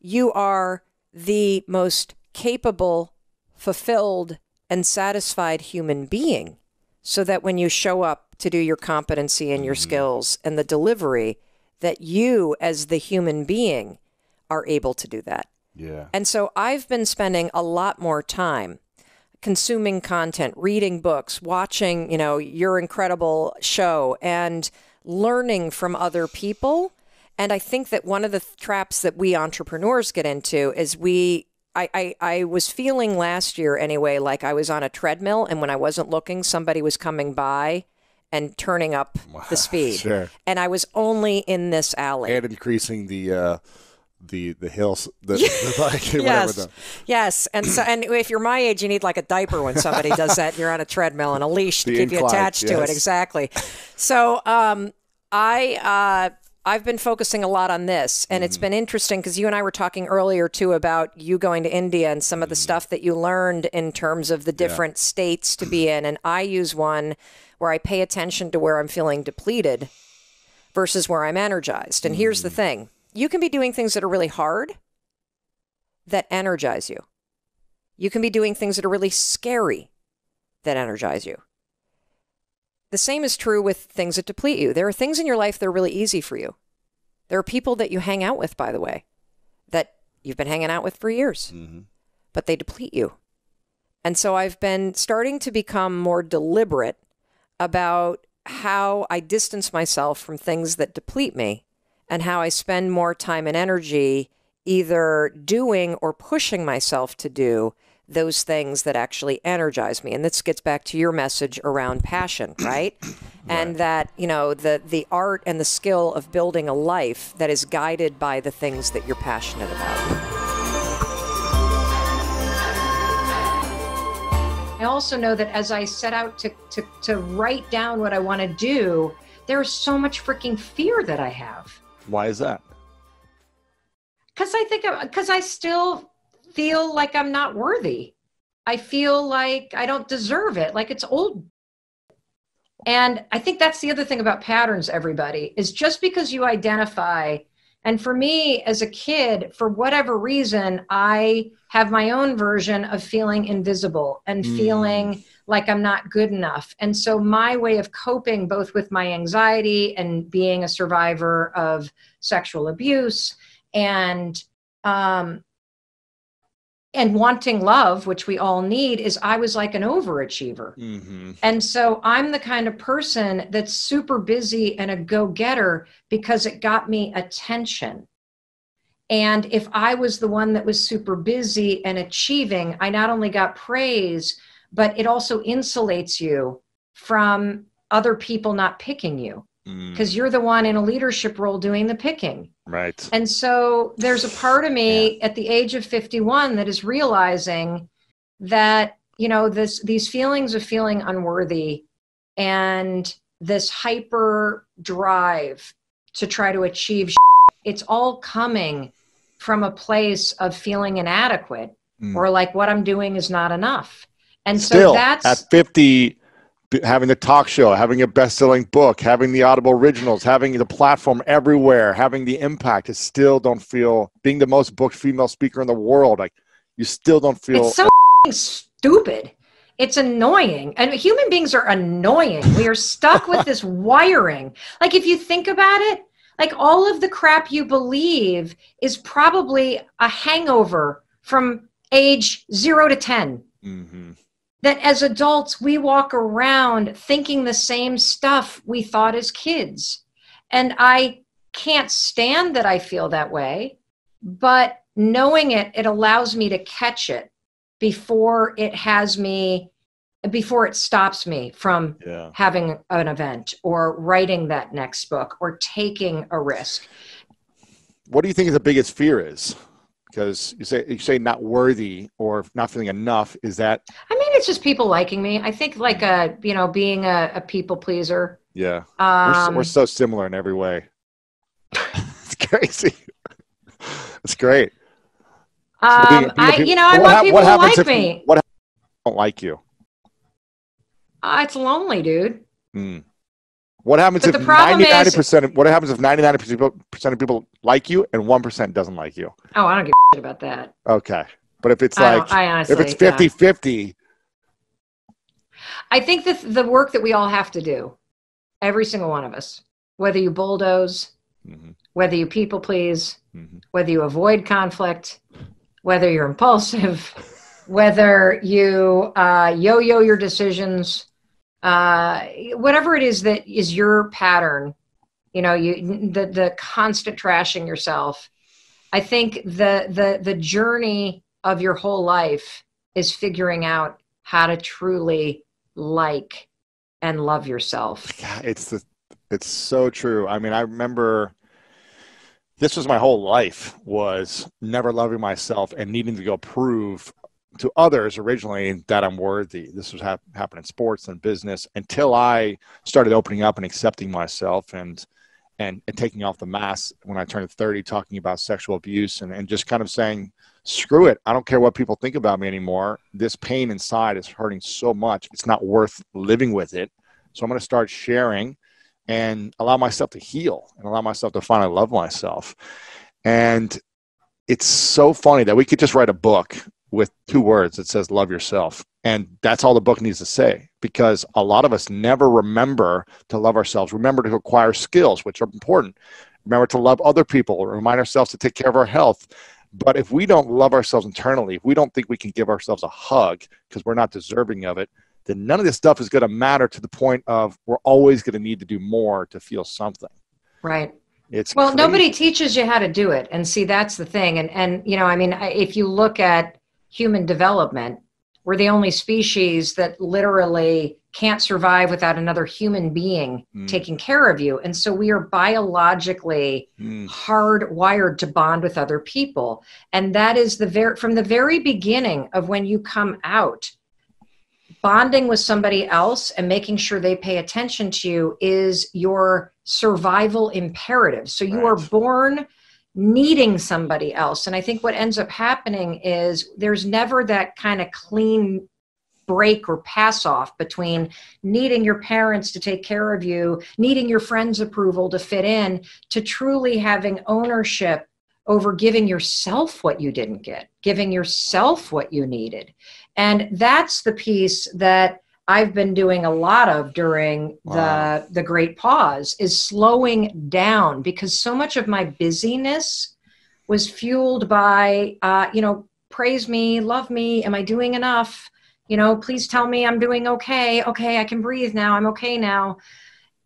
you are the most capable, fulfilled, and satisfied human being, so that when you show up to do your competency and your skills and the delivery, that you as the human being are able to do that. Yeah. And so I've been spending a lot more time consuming content, reading books, watching, your incredible show, and learning from other people. And I think that one of the traps that we entrepreneurs get into is I was feeling last year anyway, like I was on a treadmill, and when I wasn't looking, somebody was coming by and turning up the speed. Sure. And I was only in this alley. And increasing the hills, Yes. Yes. And so, and if you're my age, you need like a diaper when somebody does that. You're on a treadmill and a leash to keep you attached to it. Exactly. So I've been focusing a lot on this, and it's been interesting because you and I were talking earlier too about you going to India and some of the stuff that you learned in terms of the different states to be in. And I use one where I pay attention to where I'm feeling depleted versus where I'm energized. And here's the thing. You can be doing things that are really hard that energize you. You can be doing things that are really scary that energize you. The same is true with things that deplete you. There are things in your life that are really easy for you. There are people that you hang out with, by the way, that you've been hanging out with for years, but they deplete you. And so I've been starting to become more deliberate about how I distance myself from things that deplete me, and how I spend more time and energy either doing or pushing myself to do those things that actually energize me. And this gets back to your message around passion, right? And that, the art and the skill of building a life that is guided by the things that you're passionate about. I also know that as I set out to write down what I want to do, there's so much freaking fear that I have. Why is that? Because I still feel like I'm not worthy. I feel like I don't deserve it. Like it's old. And I think that's the other thing about patterns, everybody, is just because you identify. And for me as a kid, for whatever reason, I have my own version of feeling invisible and feeling like I'm not good enough. And so my way of coping, both with my anxiety and being a survivor of sexual abuse and wanting love, which we all need, is I was like an overachiever. And so I'm the kind of person that's super busy and a go-getter because it got me attention. And if I was the one that was super busy and achieving, I not only got praise, but it also insulates you from other people not picking you, because you're the one in a leadership role doing the picking. Right. And so there's a part of me at the age of 51 that is realizing that, you know, these feelings of feeling unworthy and this hyper drive to try to achieve, it's all coming from a place of feeling inadequate or like what I'm doing is not enough. And still, so that's at 50, having the talk show, having a best-selling book, having the Audible originals, having the platform everywhere, having the impact, it still don't feel, being the most booked female speaker in the world, like you still don't feel. It's so stupid. It's annoying. And human beings are annoying. We are stuck with this wiring. Like if you think about it, like all of the crap you believe is probably a hangover from age 0 to 10. Mm-hmm. That as adults, we walk around thinking the same stuff we thought as kids. And I can't stand that I feel that way, but knowing it, it allows me to catch it before it stops me from having an event or writing that next book or taking a risk. What do you think the biggest fear is? Because you say not worthy or not feeling enough. Is that? I mean, it's just people liking me. I think like being a people pleaser. Yeah, we're so similar in every way. It's crazy. It's great. I want people to like me. What happens if they don't like you? It's lonely, dude. What happens if the problem 99%? What happens if 99% of people like you and 1% doesn't like you? Oh, I don't give a shit about that. Okay, but if it's honestly, if it's 50-50. I think that the work that we all have to do, every single one of us, whether you bulldoze, whether you people please, whether you avoid conflict, whether you're impulsive, whether you yo-yo your decisions, whatever it is that is your pattern, you know, the constant trashing yourself. I think the journey of your whole life is figuring out how to truly like and love yourself. God, it's so true. I mean, I remember this was my whole life, was never loving myself and needing to go prove to others originally that I'm worthy. This was happening in sports and business until I started opening up and accepting myself and taking off the mask when I turned 30, talking about sexual abuse and just kind of saying, screw it. I don't care what people think about me anymore. This pain inside is hurting so much. It's not worth living with it. So I'm going to start sharing and allow myself to heal and allow myself to finally love myself. And it's so funny that we could just write a book with 2 words that says love yourself. And that's all the book needs to say, because a lot of us never remember to love ourselves, remember to acquire skills, which are important, remember to love other people, remind ourselves to take care of our health. But if we don't love ourselves internally, if we don't think we can give ourselves a hug because we're not deserving of it, then none of this stuff is going to matter to the point of we're always going to need to do more to feel something. Right. It's well, crazy. Nobody teaches you how to do it. And see, that's the thing. And you know, I mean, if you look at human development, we're the only species that literally can't survive without another human being taking care of you. And so we are biologically hardwired to bond with other people. And that is from the very beginning of when you come out, bonding with somebody else and making sure they pay attention to you is your survival imperative. So you are born needing somebody else. And I think what ends up happening is there's never that kind of clean break or pass off between needing your parents to take care of you, needing your friends' approval to fit in, to truly having ownership over giving yourself what you didn't get, giving yourself what you needed. And that's the piece that I've been doing a lot of during the great pause, is slowing down, because so much of my busyness was fueled by, praise me, love me. Am I doing enough? Please tell me I'm doing okay. Okay, I can breathe now. I'm okay now.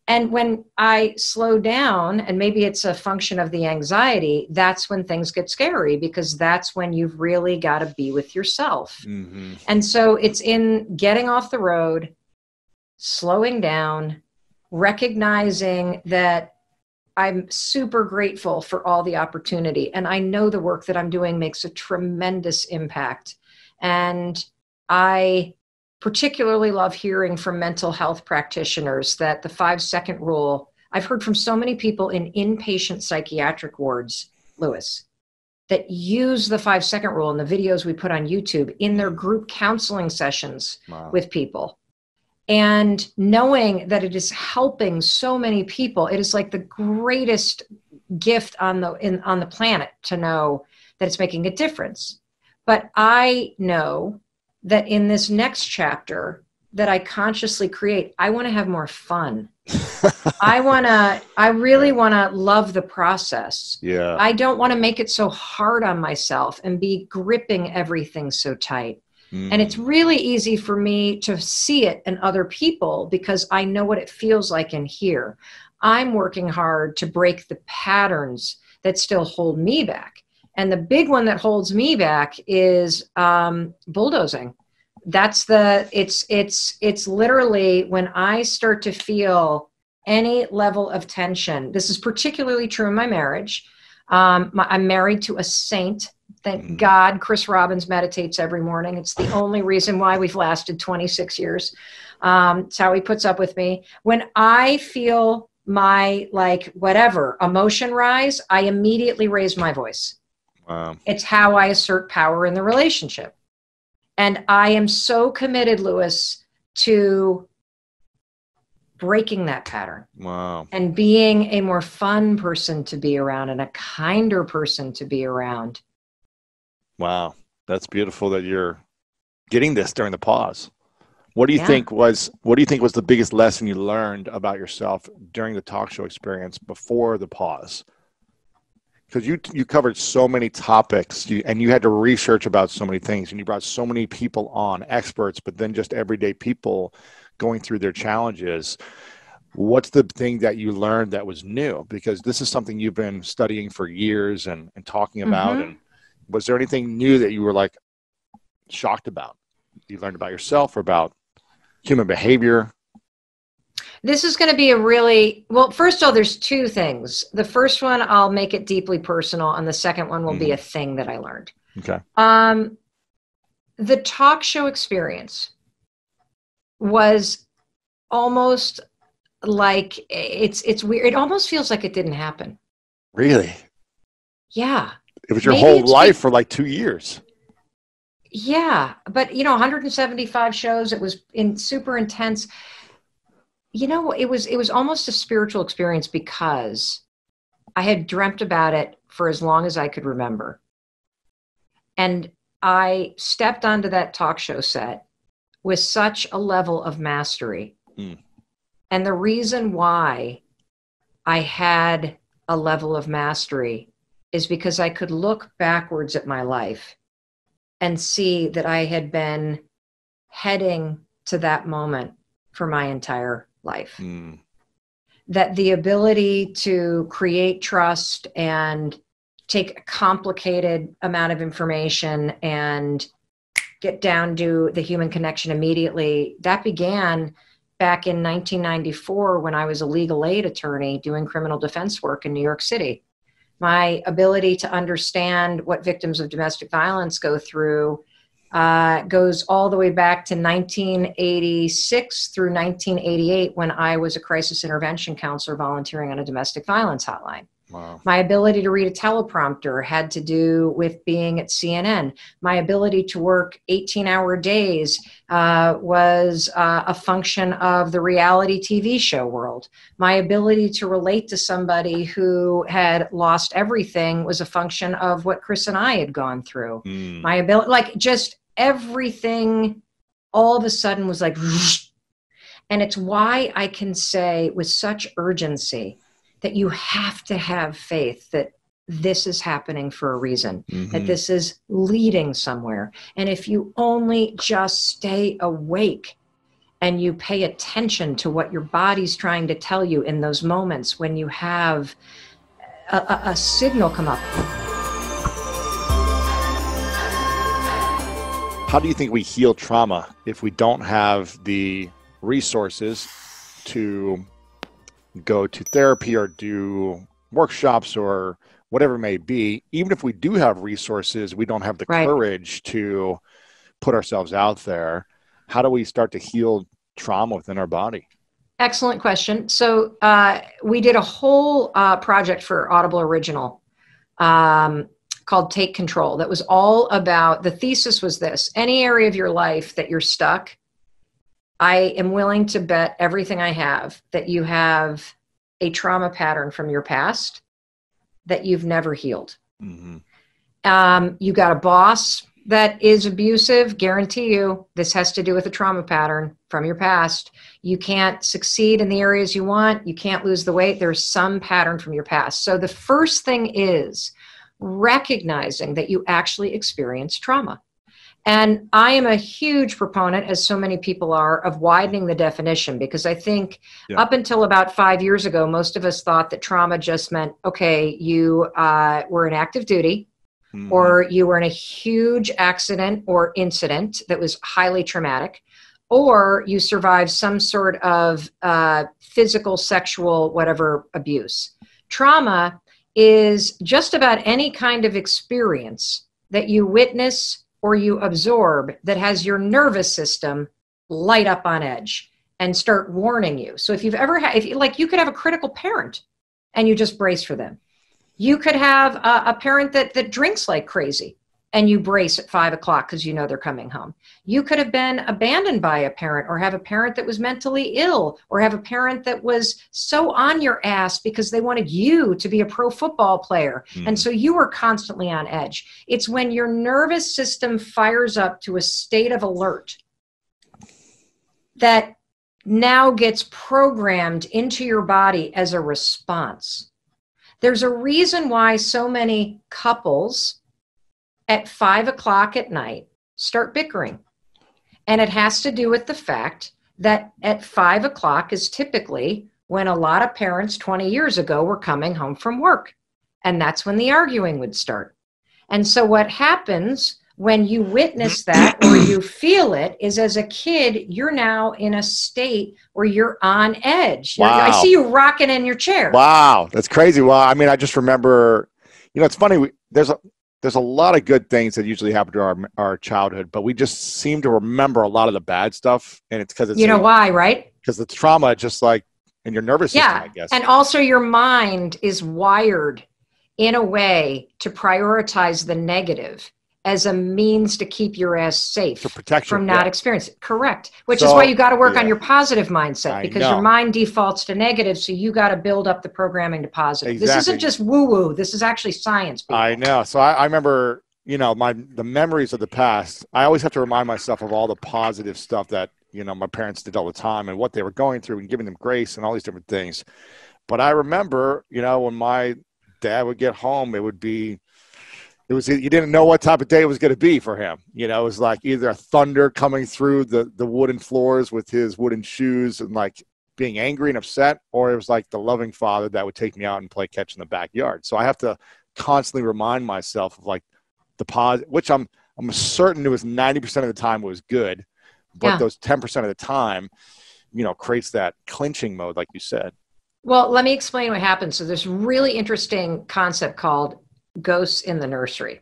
And when I slow down, and maybe it's a function of the anxiety, that's when things get scary, because that's when you've really got to be with yourself. Mm-hmm. And so it's in getting off the road, slowing down, recognizing that I'm super grateful for all the opportunity. And I know the work that I'm doing makes a tremendous impact. And I particularly love hearing from mental health practitioners that the 5-second rule, I've heard from so many people in inpatient psychiatric wards, Lewis, that use the 5-second rule in the videos we put on YouTube in their group counseling sessions with people. And knowing that it is helping so many people, it is like the greatest gift on the planet to know that it's making a difference. But I know that in this next chapter that I consciously create, I want to have more fun. I really want to love the process. Yeah. I don't want to make it so hard on myself and be gripping everything so tight. And it's really easy for me to see it in other people because I know what it feels like in here. I'm working hard to break the patterns that still hold me back. And the big one that holds me back is bulldozing. It's literally when I start to feel any level of tension. This is particularly true in my marriage. I'm married to a saint. Thank God Chris Robbins meditates every morning. It's the only reason why we've lasted 26 years. It's how he puts up with me. When I feel my whatever emotion rise, I immediately raise my voice. Wow. It's how I assert power in the relationship. And I am so committed, Lewis, to breaking that pattern. Wow. And being a more fun person to be around and a kinder person to be around. Wow. That's beautiful that you're getting this during the pause. What do you think was the biggest lesson you learned about yourself during the talk show experience before the pause? Because you covered so many topics and you had to research about so many things, and you brought so many people on, experts, but then just everyday people going through their challenges. What's the thing that you learned that was new? Because this is something you've been studying for years and talking about. And was there anything new that you were shocked about? You learned about yourself or about human behavior? This is going to be first of all, there's two things. The first one, I'll make it deeply personal. And the second one will be a thing that I learned. Okay. The talk show experience was almost like it's weird. It almost feels like it didn't happen. Really? Yeah. It was your whole life for 2 years. Yeah. But 175 shows, it was super intense. It was almost a spiritual experience because I had dreamt about it for as long as I could remember. And I stepped onto that talk show set with such a level of mastery. And the reason why I had a level of mastery is because I could look backwards at my life and see that I had been heading to that moment for my entire life. That the ability to create trust and take a complicated amount of information and get down to the human connection immediately, that began back in 1994 when I was a legal aid attorney doing criminal defense work in New York City. My ability to understand what victims of domestic violence go through goes all the way back to 1986 through 1988 when I was a crisis intervention counselor volunteering on a domestic violence hotline. Wow. My ability to read a teleprompter had to do with being at CNN. My ability to work 18-hour days was a function of the reality TV show world. My ability to relate to somebody who had lost everything was a function of what Chris and I had gone through. My ability, just everything all of a sudden was like, and it's why I can say with such urgency that you have to have faith that this is happening for a reason, that this is leading somewhere. And if you only just stay awake and you pay attention to what your body's trying to tell you in those moments when you have a signal come up. How do you think we heal trauma if we don't have the resources to go to therapy or do workshops or whatever it may be? Even if we do have resources, we don't have the courage to put ourselves out there. How do we start to heal trauma within our body? Excellent question. So we did a whole project for Audible Original called Take Control. That was all about, the thesis was this: any area of your life that you're stuck, I am willing to bet everything I have that you have a trauma pattern from your past that you've never healed. Mm-hmm. You got a boss that is abusive, guarantee you this has to do with a trauma pattern from your past. You can't succeed in the areas you want. You can't lose the weight. There's some pattern from your past. So the first thing is recognizing that you actually experienced trauma. And I am a huge proponent, as so many people are, of widening the definition, because I think up until about 5 years ago, most of us thought that trauma just meant, okay, you were in active duty, or you were in a huge accident or incident that was highly traumatic, or you survived some sort of physical, sexual, whatever abuse. Trauma is just about any kind of experience that you witness or you absorb that has your nervous system light up on edge and start warning you. So if you've ever had, like, you could have a critical parent and you just brace for them. You could have a parent that drinks like crazy and you brace at 5 o'clock because you know they're coming home. You could have been abandoned by a parent, or have a parent that was mentally ill, or have a parent that was so on your ass because they wanted you to be a pro football player. And so you were constantly on edge. It's when your nervous system fires up to a state of alert that now gets programmed into your body as a response. There's a reason why so many couples at 5 o'clock at night start bickering. And it has to do with the fact that at 5 o'clock is typically when a lot of parents 20 years ago were coming home from work. And that's when the arguing would start. And so what happens when you witness that or you feel it is, as a kid, you're now in a state where you're on edge. Wow. I see you rocking in your chair. Wow, that's crazy. Well, I mean, I just remember, it's funny. There's a lot of good things that usually happen to our childhood, but we just seem to remember a lot of the bad stuff. And it's because it's, why, right? Because it's trauma, just like in your nervous system, I guess. And also your mind is wired in a way to prioritize the negative as a means to keep your ass safe, to protect from not experiencing it. Correct. Which is why you got to work on your positive mindset, because your mind defaults to negative. So you got to build up the programming to positive. Exactly. This isn't just woo-woo. This is actually science. People. I know. So I remember, the memories of the past. I always have to remind myself of all the positive stuff that, my parents did all the time and what they were going through and giving them grace and all these different things. But I remember, when my dad would get home, you didn't know what type of day it was going to be for him. It was like either a thunder coming through the wooden floors with his wooden shoes and like being angry and upset, or it was like the loving father that would take me out and play catch in the backyard. So I have to constantly remind myself of like the positive, which I'm certain it was 90% of the time it was good, but those 10% of the time, creates that clinching mode, like you said. Well, let me explain what happens. So there's a really interesting concept called ghosts in the nursery.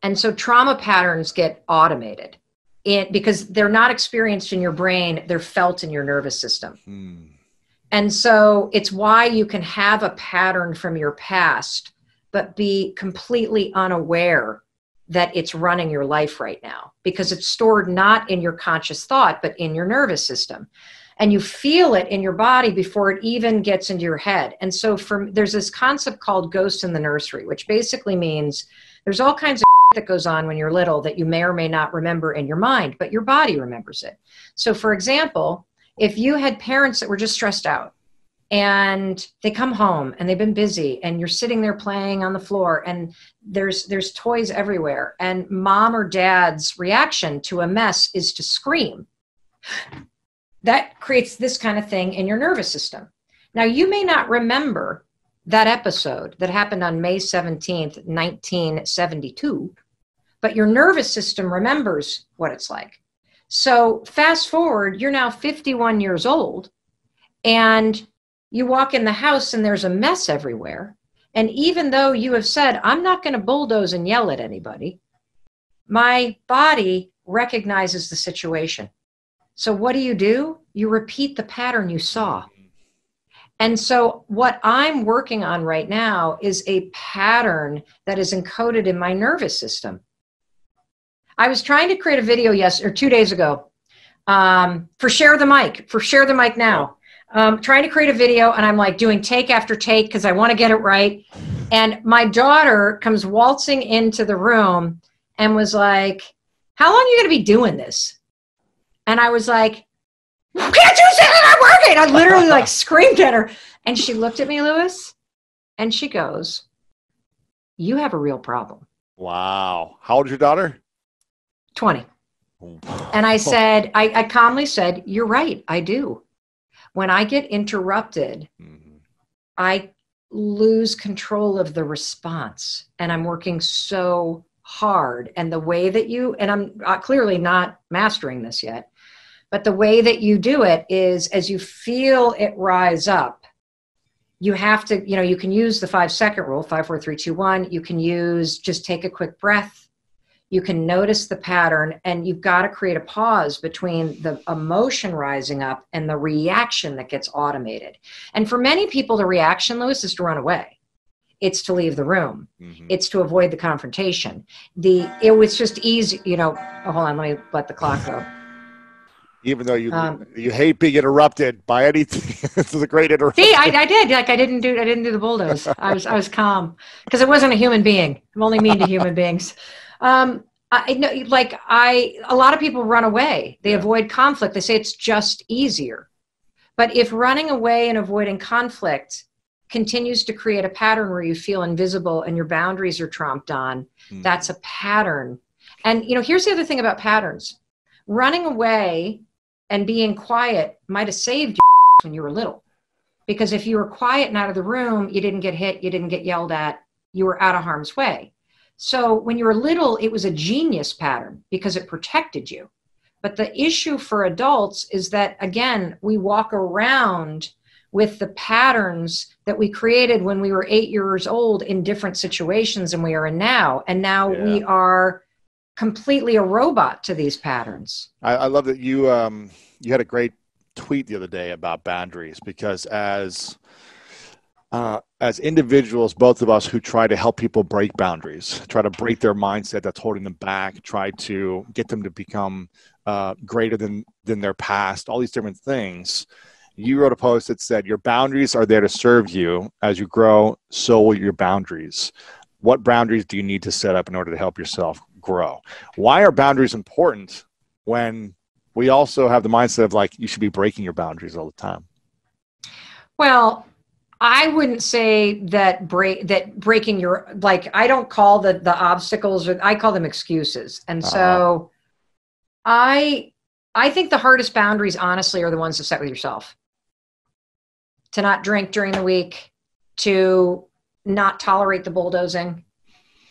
And so trauma patterns get automated because they're not experienced in your brain, they're felt in your nervous system. And so it's why you can have a pattern from your past, but be completely unaware that it's running your life right now, because it's stored not in your conscious thought, but in your nervous system. And you feel it in your body before it even gets into your head. And so there's this concept called ghosts in the nursery, which basically means there's all kinds of that goes on when you're little that you may or may not remember in your mind, but your body remembers it. So for example, if you had parents that were just stressed out and they come home and they've been busy and you're sitting there playing on the floor and there's toys everywhere, and mom or dad's reaction to a mess is to scream. that creates this kind of thing in your nervous system. Now, you may not remember that episode that happened on May 17th, 1972, but your nervous system remembers what it's like. So fast forward, you're now 51 years old, and you walk in the house and there's a mess everywhere. And even though you have said, I'm not going to bulldoze and yell at anybody, my body recognizes the situation. So what do? You repeat the pattern you saw. And so what I'm working on right now is a pattern that is encoded in my nervous system. I was trying to create a video 2 days ago for Share the Mic now. Trying to create a video, and I'm like doing take after take because I want to get it right. And my daughter comes waltzing into the room and was like, how long are you going to be doing this? And I was like, can't you see that I'm working? I literally like screamed at her. And she looked at me, Lewis, and she goes, you have a real problem. Wow. How old is your daughter? 20. And I said, I calmly said, you're right, I do. When I get interrupted, I lose control of the response, and I'm working so hard. And the way that and I'm clearly not mastering this yet, but the way that you do it is as you feel it rise up, you have to, you can use the 5-second rule, 5, 4, 3, 2, 1. You can use just take a quick breath. You can notice the pattern, and you've got to create a pause between the emotion rising up and the reaction that gets automated. And for many people, the reaction, Lewis, is to run away. It's to leave the room. It's to avoid the confrontation. It was just easy, hold on, let me let the clock go. Even though you hate being interrupted by anything, this is a great interruption. See, I did. Like I didn't do the bulldoze. I was calm because it wasn't a human being. I'm only mean to human beings. A lot of people run away. They avoid conflict. They say it's just easier. But if running away and avoiding conflict continues to create a pattern where you feel invisible and your boundaries are tromped on, that's a pattern. And, here's the other thing about patterns. Running away and being quiet might have saved you when you were little. Because if you were quiet and out of the room, you didn't get hit, you didn't get yelled at, you were out of harm's way. So when you were little, it was a genius pattern because it protected you. But the issue for adults is that, again, we walk around with the patterns that we created when we were 8 years old in different situations than we are in now. And now we are completely a robot to these patterns. I love that you had a great tweet the other day about boundaries, because as individuals, both of us who try to help people break boundaries, try to break their mindset that's holding them back, try to get them to become greater than their past, all these different things. You wrote a post that said, your boundaries are there to serve you. As you grow, so will your boundaries. What boundaries do you need to set up in order to help yourself grow? Why are boundaries important when we also have the mindset of like, you should be breaking your boundaries all the time? Well, I wouldn't say that breaking your, I don't call the obstacles, or I call them excuses. And so I think the hardest boundaries, honestly, are the ones to set with yourself. To not drink during the week, to not tolerate the bulldozing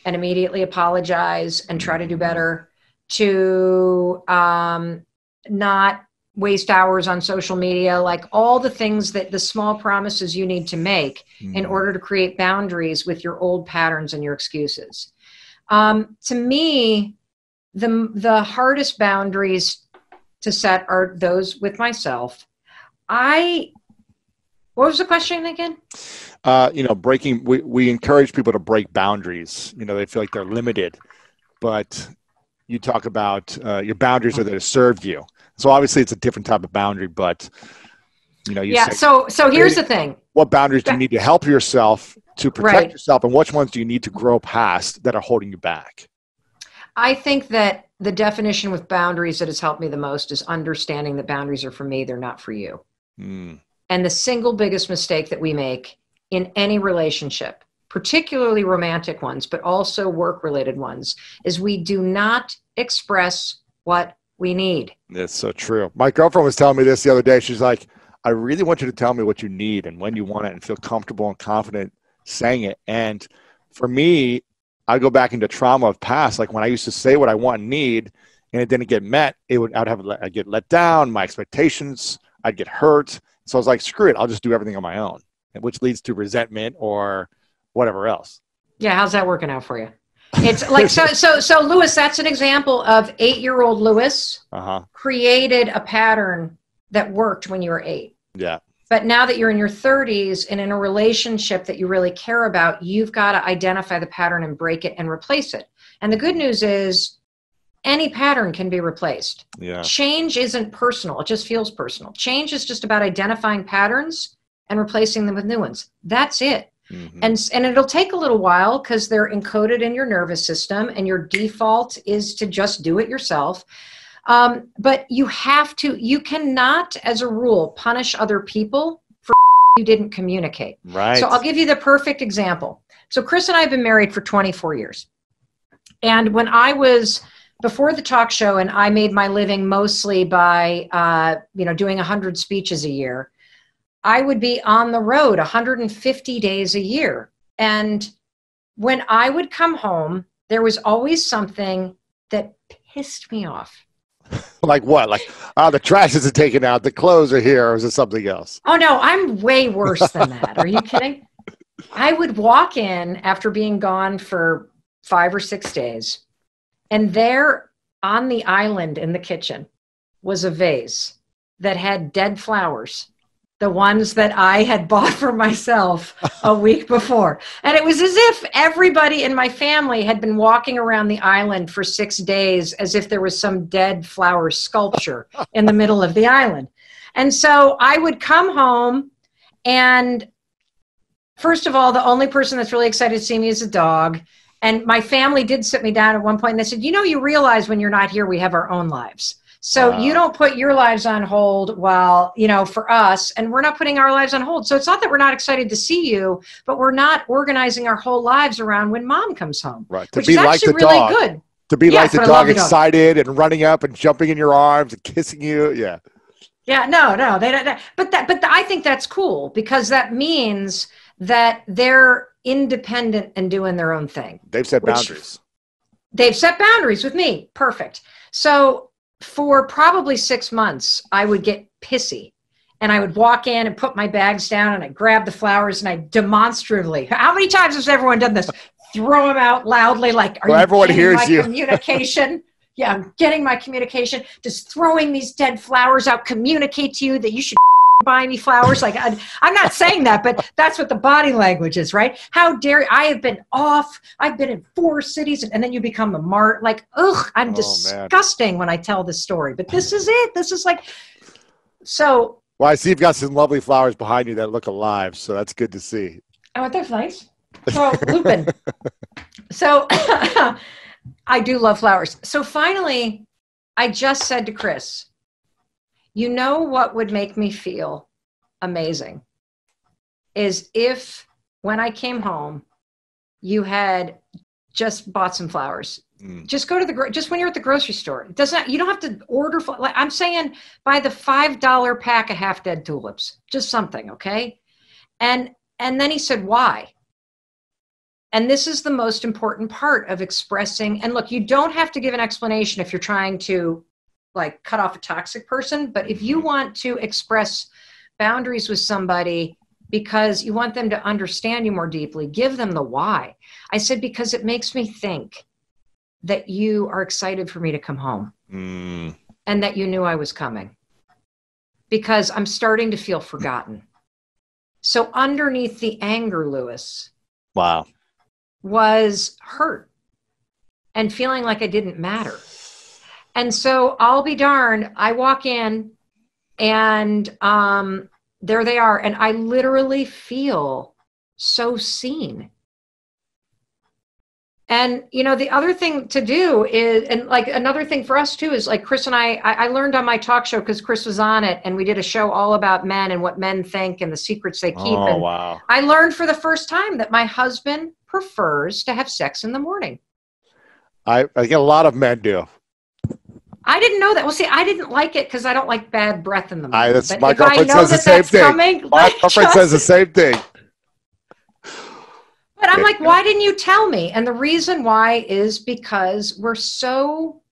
and immediately apologize and try to do better, to not waste hours on social media, like all the things that the small promises you need to make in order to create boundaries with your old patterns and your excuses. To me, the hardest boundaries to set are those with myself. What was the question again? Breaking, we encourage people to break boundaries. They feel like they're limited, but you talk about your boundaries are there to serve you. So obviously it's a different type of boundary, but so here's the thing. What boundaries do you need to help yourself to protect yourself, and which ones do you need to grow past that are holding you back? I think that the definition with boundaries that has helped me the most is understanding that boundaries are for me, they're not for you. And the single biggest mistake that we make in any relationship, particularly romantic ones, but also work-related ones, is we do not express what we need. That's so true. My girlfriend was telling me this the other day. She's like, I really want you to tell me what you need and when you want it and feel comfortable and confident saying it. And for me, I go back into trauma of past, like when I used to say what I want and need and it didn't get met, I'd get let down, my expectations, I'd get hurt. So I was like, screw it, I'll just do everything on my own, which leads to resentment or whatever else. Yeah, how's that working out for you? It's like, so Lewis, that's an example of 8-year-old Lewis created a pattern that worked when you were 8. Yeah. But now that you're in your 30s and in a relationship that you really care about, you've got to identify the pattern and break it and replace it. And the good news is any pattern can be replaced. Yeah. Change isn't personal. It just feels personal. Change is just about identifying patterns and replacing them with new ones. That's it. Mm-hmm. And it'll take a little while because they're encoded in your nervous system and your default is to just do it yourself. But you cannot, as a rule, punish other people for you didn't communicate. Right. So I'll give you the perfect example. So Chris and I have been married for 24 years. And when I was before the talk show and I made my living mostly by, doing 100 speeches a year, I would be on the road 150 days a year. And when I would come home, there was always something that pissed me off. Like what? Like, the trash isn't taken out, the clothes are here, or is it something else? Oh, no, I'm way worse than that. Are you kidding? I would walk in after being gone for 5 or 6 days, and there on the island in the kitchen was a vase that had dead flowers, the ones that I had bought for myself a week before. And it was as if everybody in my family had been walking around the island for 6 days as if there was some dead flower sculpture in the middle of the island. And so I would come home, and first of all, the only person that's really excited to see me is a dog. And my family did sit me down at one point and they said, you realize when you're not here, we have our own lives. So you don't put your lives on hold while, for us, and we're not putting our lives on hold. So it's not that we're not excited to see you, but we're not organizing our whole lives around when mom comes home. Right. Which is actually really good. To be like the dog, excited and running up and jumping in your arms and kissing you. Yeah. Yeah, no, they don't. But I think that's cool because that means that they're independent and doing their own thing. They've set boundaries. They've set boundaries with me. Perfect. So for probably 6 months, I would get pissy and I would walk in and put my bags down and I grab the flowers and I demonstratively, how many times has everyone done this? Throw them out loudly. Like, everyone hears you. Communication. Yeah, I'm getting my communication. Just throwing these dead flowers out, communicate to you that you should buy me flowers. Like, I'm not saying that, but that's what the body language is, right? How dare you? I have been off. I've been in 4 cities, and then you become a mart. Like, ugh, I'm disgusting when I tell this story. But this is it. This is like, so. Well, I see you've got some lovely flowers behind you that look alive, so that's good to see. Oh, that's nice. So, Lupin. So, I do love flowers. So finally, I just said to Chris, you know what would make me feel amazing is if when I came home, you had just bought some flowers. Just go to just when you're at the grocery store. It doesn't. You don't have to order. Like I'm saying, buy the $5 pack of half-dead tulips. Just something, okay? And then he said, why? And this is the most important part of expressing. And look, you don't have to give an explanation if you're trying to like cut off a toxic person. But if you want to express boundaries with somebody because you want them to understand you more deeply, give them the why. I said, because it makes me think that you are excited for me to come home and that you knew I was coming because I'm starting to feel forgotten. So underneath the anger, Lewis. Wow. Was hurt and feeling like I didn't matter. And so I'll be darned, I walk in and there they are. And I literally feel so seen. And, the other thing to do is, and like another thing for us too, is like Chris and I learned on my talk show because Chris was on it and we did a show all about men and what men think and the secrets they keep. Oh, and wow. I learned for the first time that my husband prefers to have sex in the morning. I think a lot of men do. I didn't know that. Well, see, I didn't like it because I don't like bad breath in the morning. But my if I girlfriend know says the that same that's thing. coming, My like, girlfriend says the same thing. But I'm like, why didn't you tell me? And the reason why is because we're so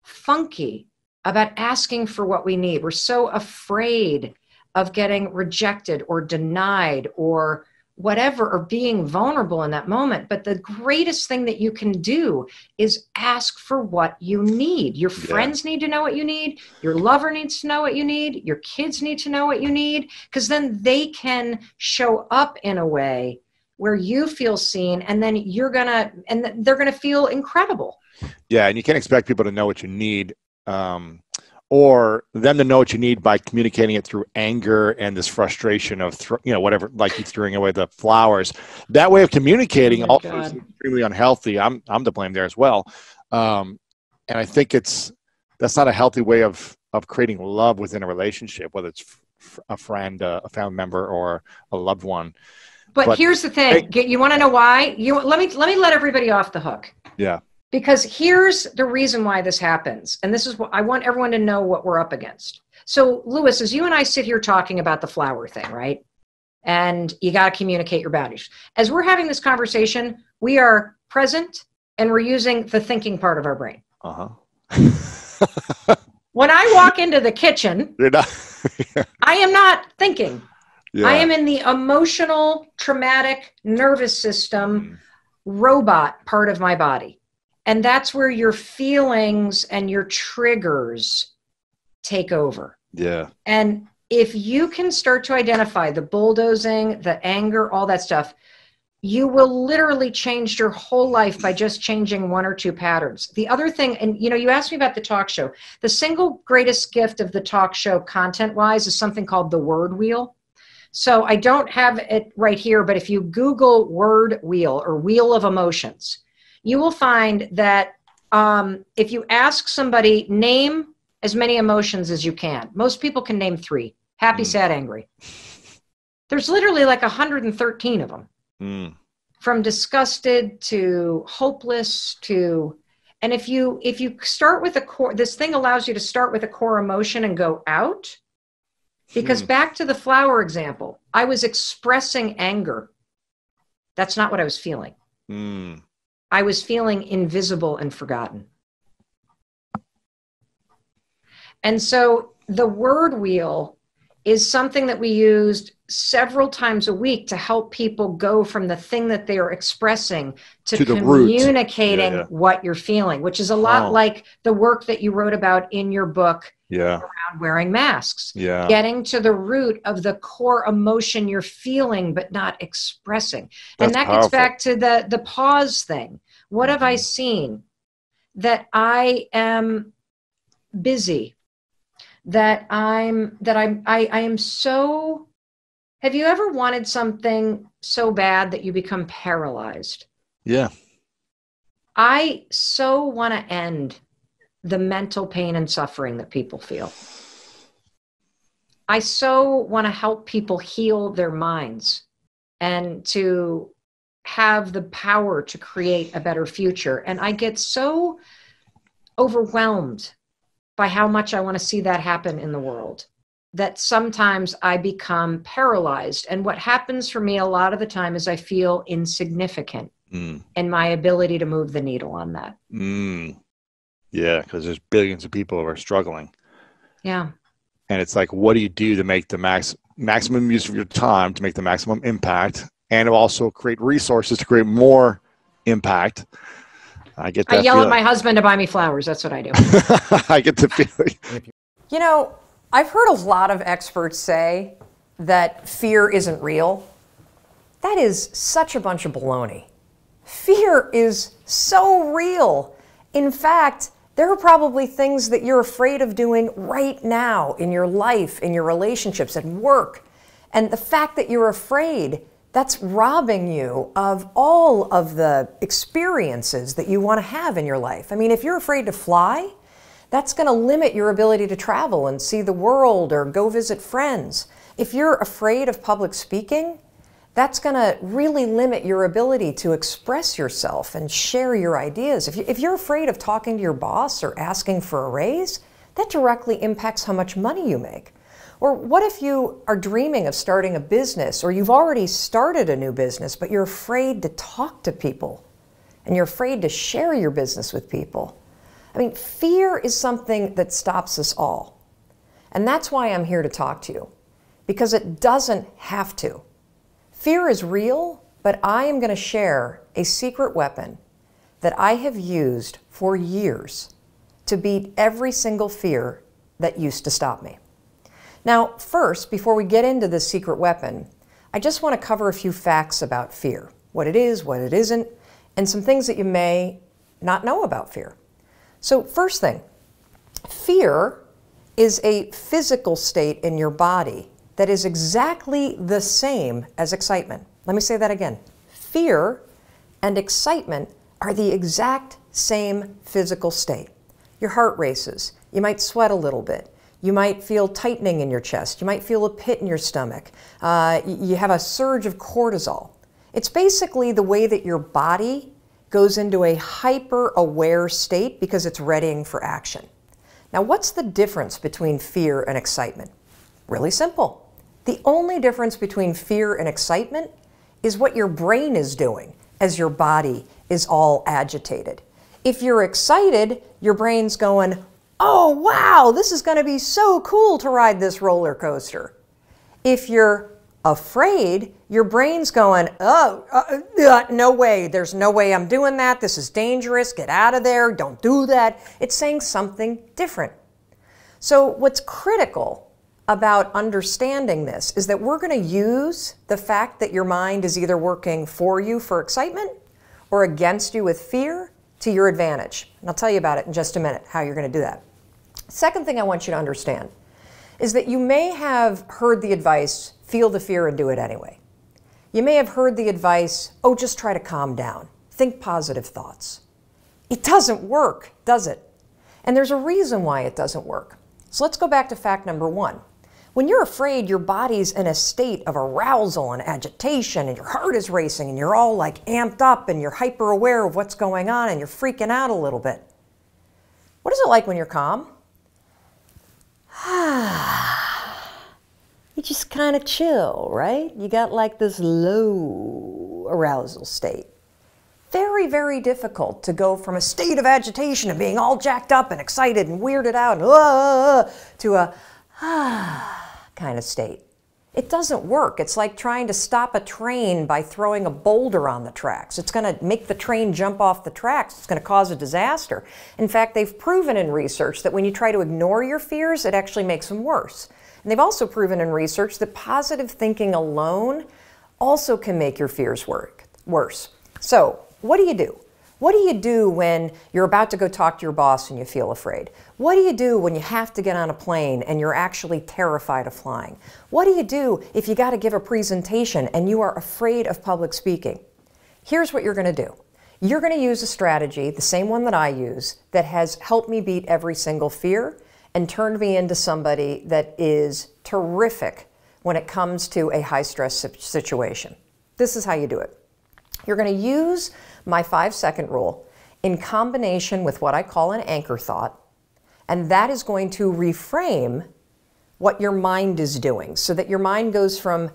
funky about asking for what we need. We're so afraid of getting rejected or denied or whatever, or being vulnerable in that moment. But the greatest thing that you can do is ask for what you need. Your friends need to know what you need. Your lover needs to know what you need. Your kids need to know what you need, because then they can show up in a way where you feel seen, and then they're gonna feel incredible. Yeah, and you can't expect people to know what you need, or them to know what you need by communicating it through anger and this frustration of whatever, like you throwing away the flowers. That way of communicating also is extremely unhealthy. I'm to blame there as well, and I think that's not a healthy way of creating love within a relationship, whether it's a friend, a family member, or a loved one. But here's the thing. You want to know why? Let me let everybody off the hook. Yeah. Because here's the reason why this happens. And this is what I want everyone to know what we're up against. So, Lewis, as you and I sit here talking about the flower thing, right? And you got to communicate your boundaries. As we're having this conversation, we are present and we're using the thinking part of our brain. When I walk into the kitchen, I am not thinking. Yeah. I am in the emotional, traumatic, nervous system, robot part of my body. And that's where your feelings and your triggers take over. Yeah. And if you can start to identify the bulldozing, the anger, all that stuff, you will literally change your whole life by just changing one or two patterns. The other thing, and you asked me about the talk show. The single greatest gift of the talk show content-wise is something called the word wheel. So I don't have it right here, but if you Google word wheel or wheel of emotions, you will find that if you ask somebody, name as many emotions as you can. Most people can name 3: happy, sad, angry. There's literally like 113 of them. From disgusted to hopeless to, and if you start with a core, this thing allows you to start with a core emotion and go out. Because back to the flower example, I was expressing anger. That's not what I was feeling. I was feeling invisible and forgotten. And so the word wheel is something that we used several times a week to help people go from the thing that they are expressing to communicating what you're feeling, which is a lot like the work that you wrote about in your book around wearing masks. Getting to the root of the core emotion you're feeling but not expressing. And that gets back to the pause thing. What have I seen? That I am busy. That I am so. Have you ever wanted something so bad that you become paralyzed? Yeah. I so want to end the mental pain and suffering that people feel. I so want to help people heal their minds and to have the power to create a better future. And I get so overwhelmed by how much I want to see that happen in the world, that sometimes I become paralyzed. And what happens for me a lot of the time is I feel insignificant in my ability to move the needle on that. Yeah, because there's billions of people who are struggling. Yeah. And it's like, what do you do to make the maximum use of your time, to make the maximum impact, and to also create resources to create more impact? I get that. I yell at my husband to buy me flowers. That's what I do. I get the feeling. I've heard a lot of experts say that fear isn't real. That is such a bunch of baloney. Fear is so real. In fact, there are probably things that you're afraid of doing right now in your life, in your relationships, at work. And the fact that you're afraid, that's robbing you of all of the experiences that you want to have in your life. I mean, if you're afraid to fly, that's going to limit your ability to travel and see the world or go visit friends. If you're afraid of public speaking, that's going to really limit your ability to express yourself and share your ideas. If you're afraid of talking to your boss or asking for a raise, that directly impacts how much money you make. Or what if you are dreaming of starting a business, or you've already started a new business, but you're afraid to talk to people and you're afraid to share your business with people? I mean, fear is something that stops us all. And that's why I'm here to talk to you, because it doesn't have to. Fear is real, but I am going to share a secret weapon that I have used for years to beat every single fear that used to stop me. Now, first, before we get into this secret weapon, I just want to cover a few facts about fear, what it is, what it isn't, and some things that you may not know about fear. So first thing, fear is a physical state in your body that is exactly the same as excitement. Let me say that again. Fear and excitement are the exact same physical state. Your heart races. You might sweat a little bit. You might feel tightening in your chest. You might feel a pit in your stomach. You have a surge of cortisol. It's basically the way that your body goes into a hyper-aware state because it's readying for action. Now, what's the difference between fear and excitement? Really simple. The only difference between fear and excitement is what your brain is doing as your body is all agitated. If you're excited, your brain's going, oh, wow, this is going to be so cool to ride this roller coaster. If you're afraid, your brain's going, no way, there's no way I'm doing that. This is dangerous. Get out of there. Don't do that. It's saying something different. So what's critical about understanding this is that we're going to use the fact that your mind is either working for you for excitement or against you with fear to your advantage. And I'll tell you about it in just a minute, how you're going to do that. Second thing I want you to understand is that you may have heard the advice, feel the fear and do it anyway. You may have heard the advice, oh, just try to calm down. Think positive thoughts. It doesn't work, does it? And there's a reason why it doesn't work. So let's go back to fact number one. When you're afraid, your body's in a state of arousal and agitation, and your heart is racing, and you're all like amped up, and you're hyper aware of what's going on, and you're freaking out a little bit. What is it like when you're calm? You just kind of chill, right? You got like this low arousal state. Very, very difficult to go from a state of agitation and being all jacked up and excited and weirded out and to a kind of state. It doesn't work. It's like trying to stop a train by throwing a boulder on the tracks. It's going to make the train jump off the tracks. It's going to cause a disaster. In fact, they've proven in research that when you try to ignore your fears, it actually makes them worse. And they've also proven in research that positive thinking alone also can make your fears worse. So, what do you do? What do you do when you're about to go talk to your boss and you feel afraid? What do you do when you have to get on a plane and you're actually terrified of flying? What do you do if you got to give a presentation and you are afraid of public speaking? Here's what you're going to do. You're going to use a strategy, the same one that I use, that has helped me beat every single fear and turned me into somebody that is terrific when it comes to a high-stress situation. This is how you do it. You're going to use my 5-second rule in combination with what I call an anchor thought, and that is going to reframe what your mind is doing so that your mind goes from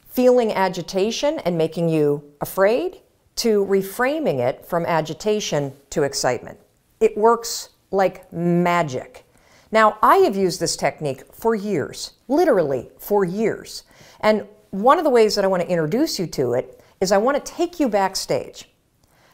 feeling agitation and making you afraid to reframing it from agitation to excitement. It works like magic. Now, I have used this technique for years, literally for years. And one of the ways that I want to introduce you to it is I want to take you backstage.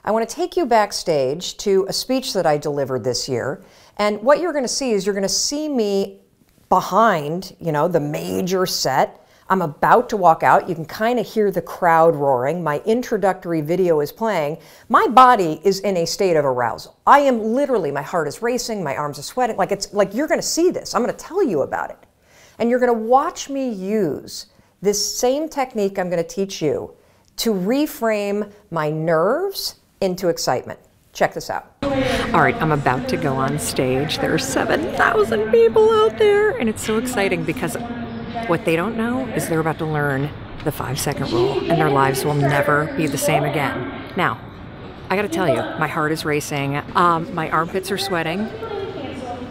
I want to take you backstage to a speech that I delivered this year. And what you're going to see is you're going to see me behind, the major set. I'm about to walk out. You can kind of hear the crowd roaring. My introductory video is playing. My body is in a state of arousal. I am literally, my heart is racing, my arms are sweating. Like you're going to see this. I'm going to tell you about it. And you're going to watch me use this same technique I'm going to teach you to reframe my nerves into excitement. Check this out. All right, I'm about to go on stage. There are 7,000 people out there, and it's so exciting because what they don't know is they're about to learn the 5-second rule, and their lives will never be the same again. Now, I gotta tell you, my heart is racing. My armpits are sweating.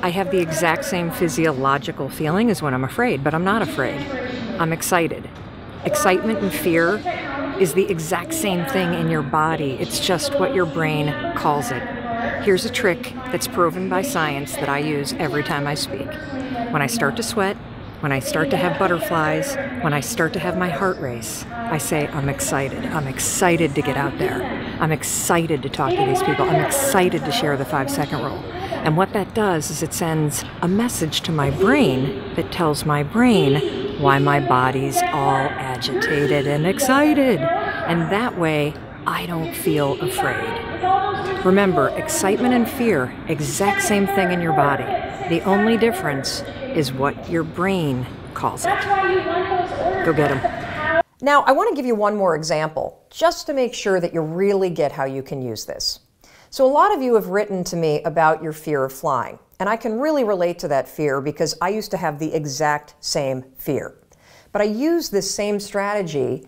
I have the exact same physiological feeling as when I'm afraid, but I'm not afraid. I'm excited. Excitement and fear is the exact same thing in your body. It's just what your brain calls it. Here's a trick that's proven by science that I use every time I speak. When I start to sweat, when I start to have butterflies, when I start to have my heart race, I say, I'm excited. I'm excited to get out there. I'm excited to talk to these people. I'm excited to share the 5-second rule. And what that does is it sends a message to my brain that tells my brain why my body's all agitated and excited. And that way, I don't feel afraid. Remember, excitement and fear, exact same thing in your body. The only difference is what your brain calls it. Go get them. Now, I want to give you one more example, just to make sure that you really get how you can use this. So a lot of you have written to me about your fear of flying, and I can really relate to that fear because I used to have the exact same fear. But I use this same strategy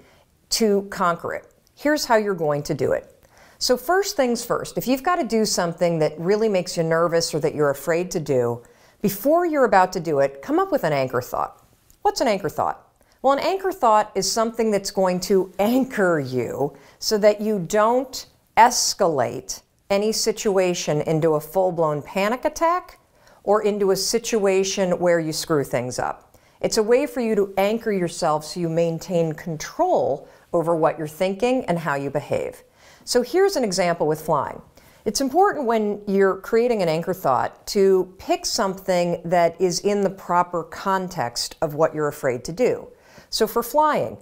to conquer it. Here's how you're going to do it. So first things first, if you've got to do something that really makes you nervous or that you're afraid to do, before you're about to do it, come up with an anchor thought. What's an anchor thought? Well, an anchor thought is something that's going to anchor you so that you don't escalate any situation into a full-blown panic attack or into a situation where you screw things up. It's a way for you to anchor yourself so you maintain control over what you're thinking and how you behave. So here's an example with flying. It's important when you're creating an anchor thought to pick something that is in the proper context of what you're afraid to do. So for flying,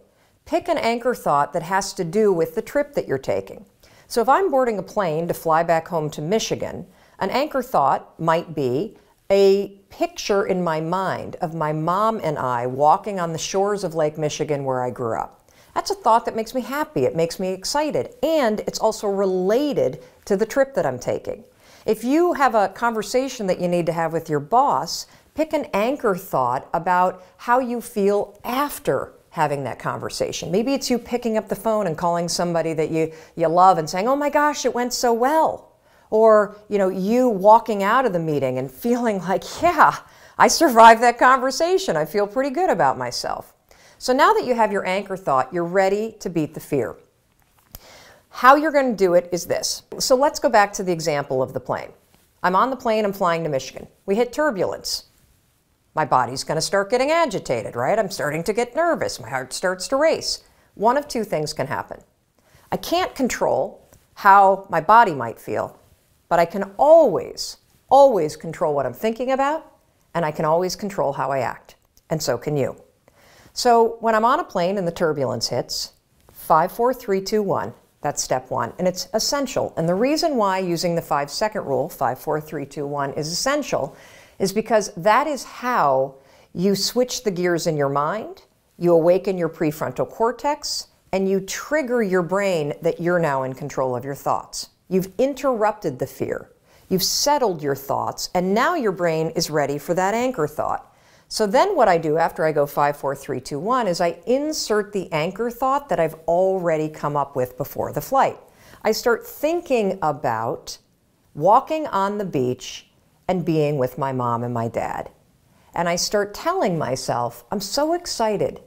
pick an anchor thought that has to do with the trip that you're taking. So if I'm boarding a plane to fly back home to Michigan, an anchor thought might be a picture in my mind of my mom and I walking on the shores of Lake Michigan where I grew up. That's a thought that makes me happy, it makes me excited, and it's also related to the trip that I'm taking. If you have a conversation that you need to have with your boss, pick an anchor thought about how you feel after having that conversation. Maybe it's you picking up the phone and calling somebody that you love and saying, oh my gosh, it went so well. Or, you walking out of the meeting and feeling like, yeah, I survived that conversation. I feel pretty good about myself. So now that you have your anchor thought, you're ready to beat the fear. How you're going to do it is this. So let's go back to the example of the plane. I'm on the plane, I'm flying to Michigan. We hit turbulence. My body's going to start getting agitated, right? I'm starting to get nervous. My heart starts to race. One of two things can happen. I can't control how my body might feel, but I can always control what I'm thinking about, and I can always control how I act. And so can you. So when I'm on a plane and the turbulence hits, 5, 4, 3, 2, 1, that's step one. And it's essential. And the reason why using the 5-second rule, 5, 4, 3, 2, 1, is essential is because that is how you switch the gears in your mind, you awaken your prefrontal cortex, and you trigger your brain that you're now in control of your thoughts. You've interrupted the fear. You've settled your thoughts, and now your brain is ready for that anchor thought. So then what I do after I go 5, 4, 3, 2, 1 is I insert the anchor thought that I've already come up with before the flight. I start thinking about walking on the beach and being with my mom and my dad. And I start telling myself, I'm so excited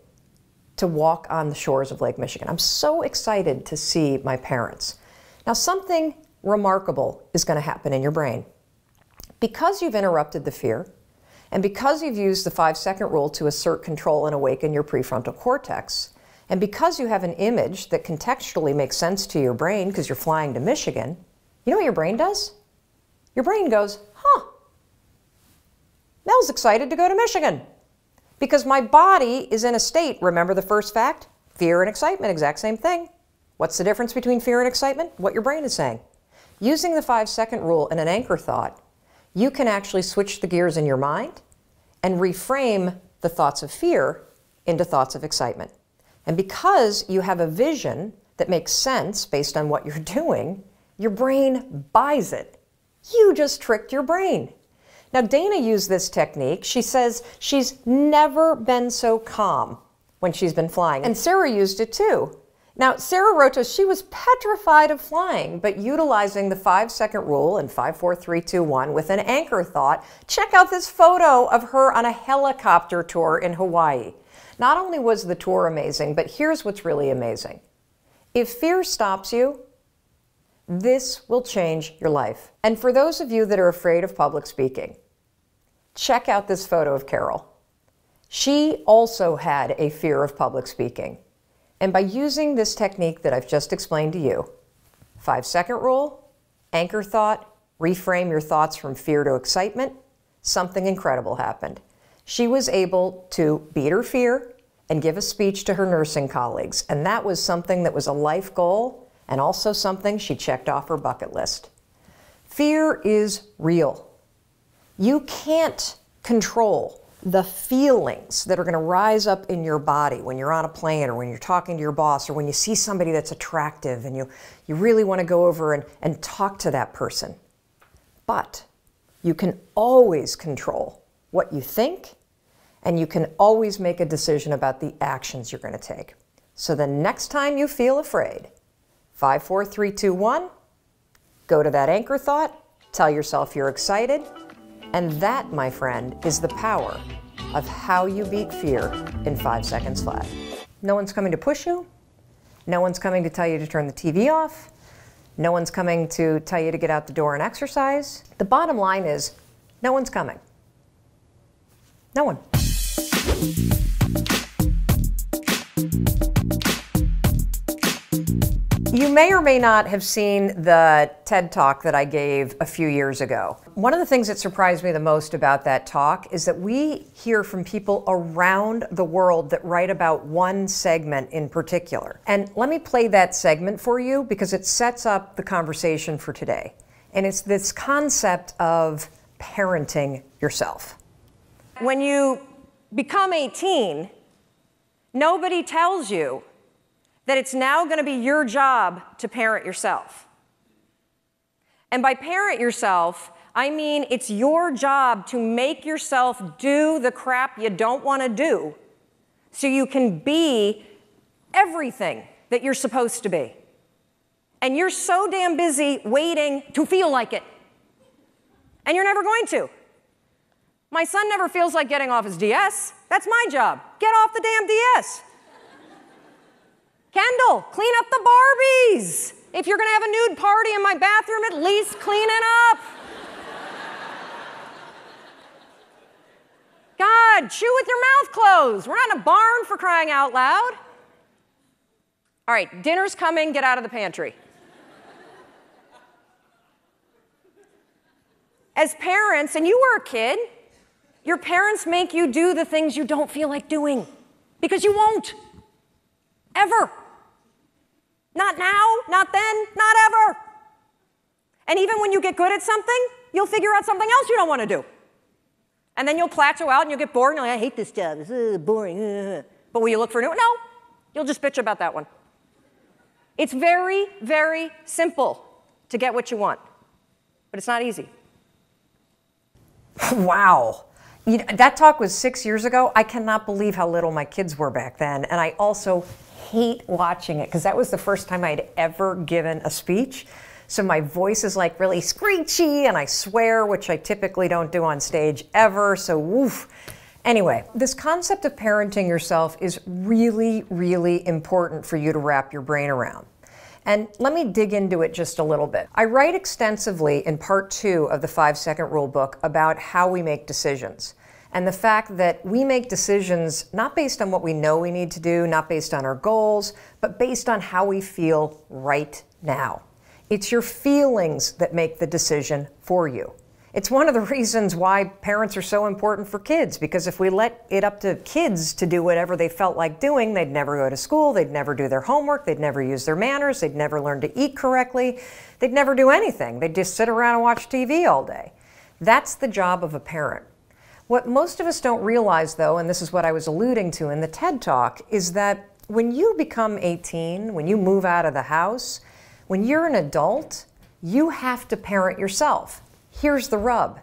to walk on the shores of Lake Michigan. I'm so excited to see my parents. Now something remarkable is going to happen in your brain. Because you've interrupted the fear, and because you've used the 5-second rule to assert control and awaken your prefrontal cortex, and because you have an image that contextually makes sense to your brain because you're flying to Michigan, you know what your brain does? Your brain goes, huh, Mel's excited to go to Michigan because my body is in a state, remember the first fact? Fear and excitement, exact same thing. What's the difference between fear and excitement? What your brain is saying. Using the 5-second rule and an anchor thought, you can actually switch the gears in your mind and reframe the thoughts of fear into thoughts of excitement. And because you have a vision that makes sense based on what you're doing, your brain buys it. You just tricked your brain. Now, Dana used this technique. She says she's never been so calm when she's been flying. And Sarah used it too. Now, Sarah wrote to us, she was petrified of flying, but utilizing the 5-second rule in 5, 4, 3, 2, 1 with an anchor thought. Check out this photo of her on a helicopter tour in Hawaii. Not only was the tour amazing, but here's what's really amazing. If fear stops you, this will change your life. And for those of you that are afraid of public speaking, check out this photo of Carol. She also had a fear of public speaking. And by using this technique that I've just explained to you, 5-second rule, anchor thought, reframe your thoughts from fear to excitement, something incredible happened. She was able to beat her fear and give a speech to her nursing colleagues. And that was something that was a life goal and also something she checked off her bucket list. Fear is real. You can't control the feelings that are going to rise up in your body when you're on a plane or when you're talking to your boss or when you see somebody that's attractive and you really want to go over and talk to that person. But you can always control what you think, and you can always make a decision about the actions you're going to take. So the next time you feel afraid, 5, 4, 3, 2, 1, go to that anchor thought, tell yourself you're excited, and that, my friend, is the power of how you beat fear in 5 seconds flat. No one's coming to push you. No one's coming to tell you to turn the TV off. No one's coming to tell you to get out the door and exercise. The bottom line is, no one's coming. No one. You may or may not have seen the TED Talk that I gave a few years ago. One of the things that surprised me the most about that talk is that we hear from people around the world that write about one segment in particular. And let me play that segment for you because it sets up the conversation for today. And it's this concept of parenting yourself. When you become 18, nobody tells you that it's now going to be your job to parent yourself. And by parent yourself, I mean it's your job to make yourself do the crap you don't want to do so you can be everything that you're supposed to be. And you're so damn busy waiting to feel like it. And you're never going to. My son never feels like getting off his DS. That's my job. Get off the damn DS. Kendall, clean up the Barbies. If you're going to have a nude party in my bathroom, at least clean it up. God, chew with your mouth closed. We're not in a barn, for crying out loud. All right, dinner's coming. Get out of the pantry. As parents, and you were a kid, your parents make you do the things you don't feel like doing because you won't. Ever. Not now, not then, not ever. And even when you get good at something, you'll figure out something else you don't want to do. And then you'll plateau out and you'll get bored and you're like, I hate this job, this is boring. But will you look for a new one? No, you'll just bitch about that one. It's very, very simple to get what you want, but it's not easy. Wow. You know, that talk was 6 years ago. I cannot believe how little my kids were back then. And I also hate watching it because that was the first time I'd ever given a speech. So my voice is like really screechy and I swear, which I typically don't do on stage ever. So woof. Anyway, this concept of parenting yourself is really, really important for you to wrap your brain around. And let me dig into it just a little bit. I write extensively in part 2 of the 5-second rule book about how we make decisions. And the fact that we make decisions not based on what we know we need to do, not based on our goals, but based on how we feel right now. It's your feelings that make the decision for you. It's one of the reasons why parents are so important for kids, because if we let it up to kids to do whatever they felt like doing, they'd never go to school, they'd never do their homework, they'd never use their manners, they'd never learn to eat correctly, they'd never do anything. They'd just sit around and watch TV all day. That's the job of a parent. What most of us don't realize, though, and this is what I was alluding to in the TED Talk, is that when you become 18, when you move out of the house, when you're an adult, you have to parent yourself. Here's the rub.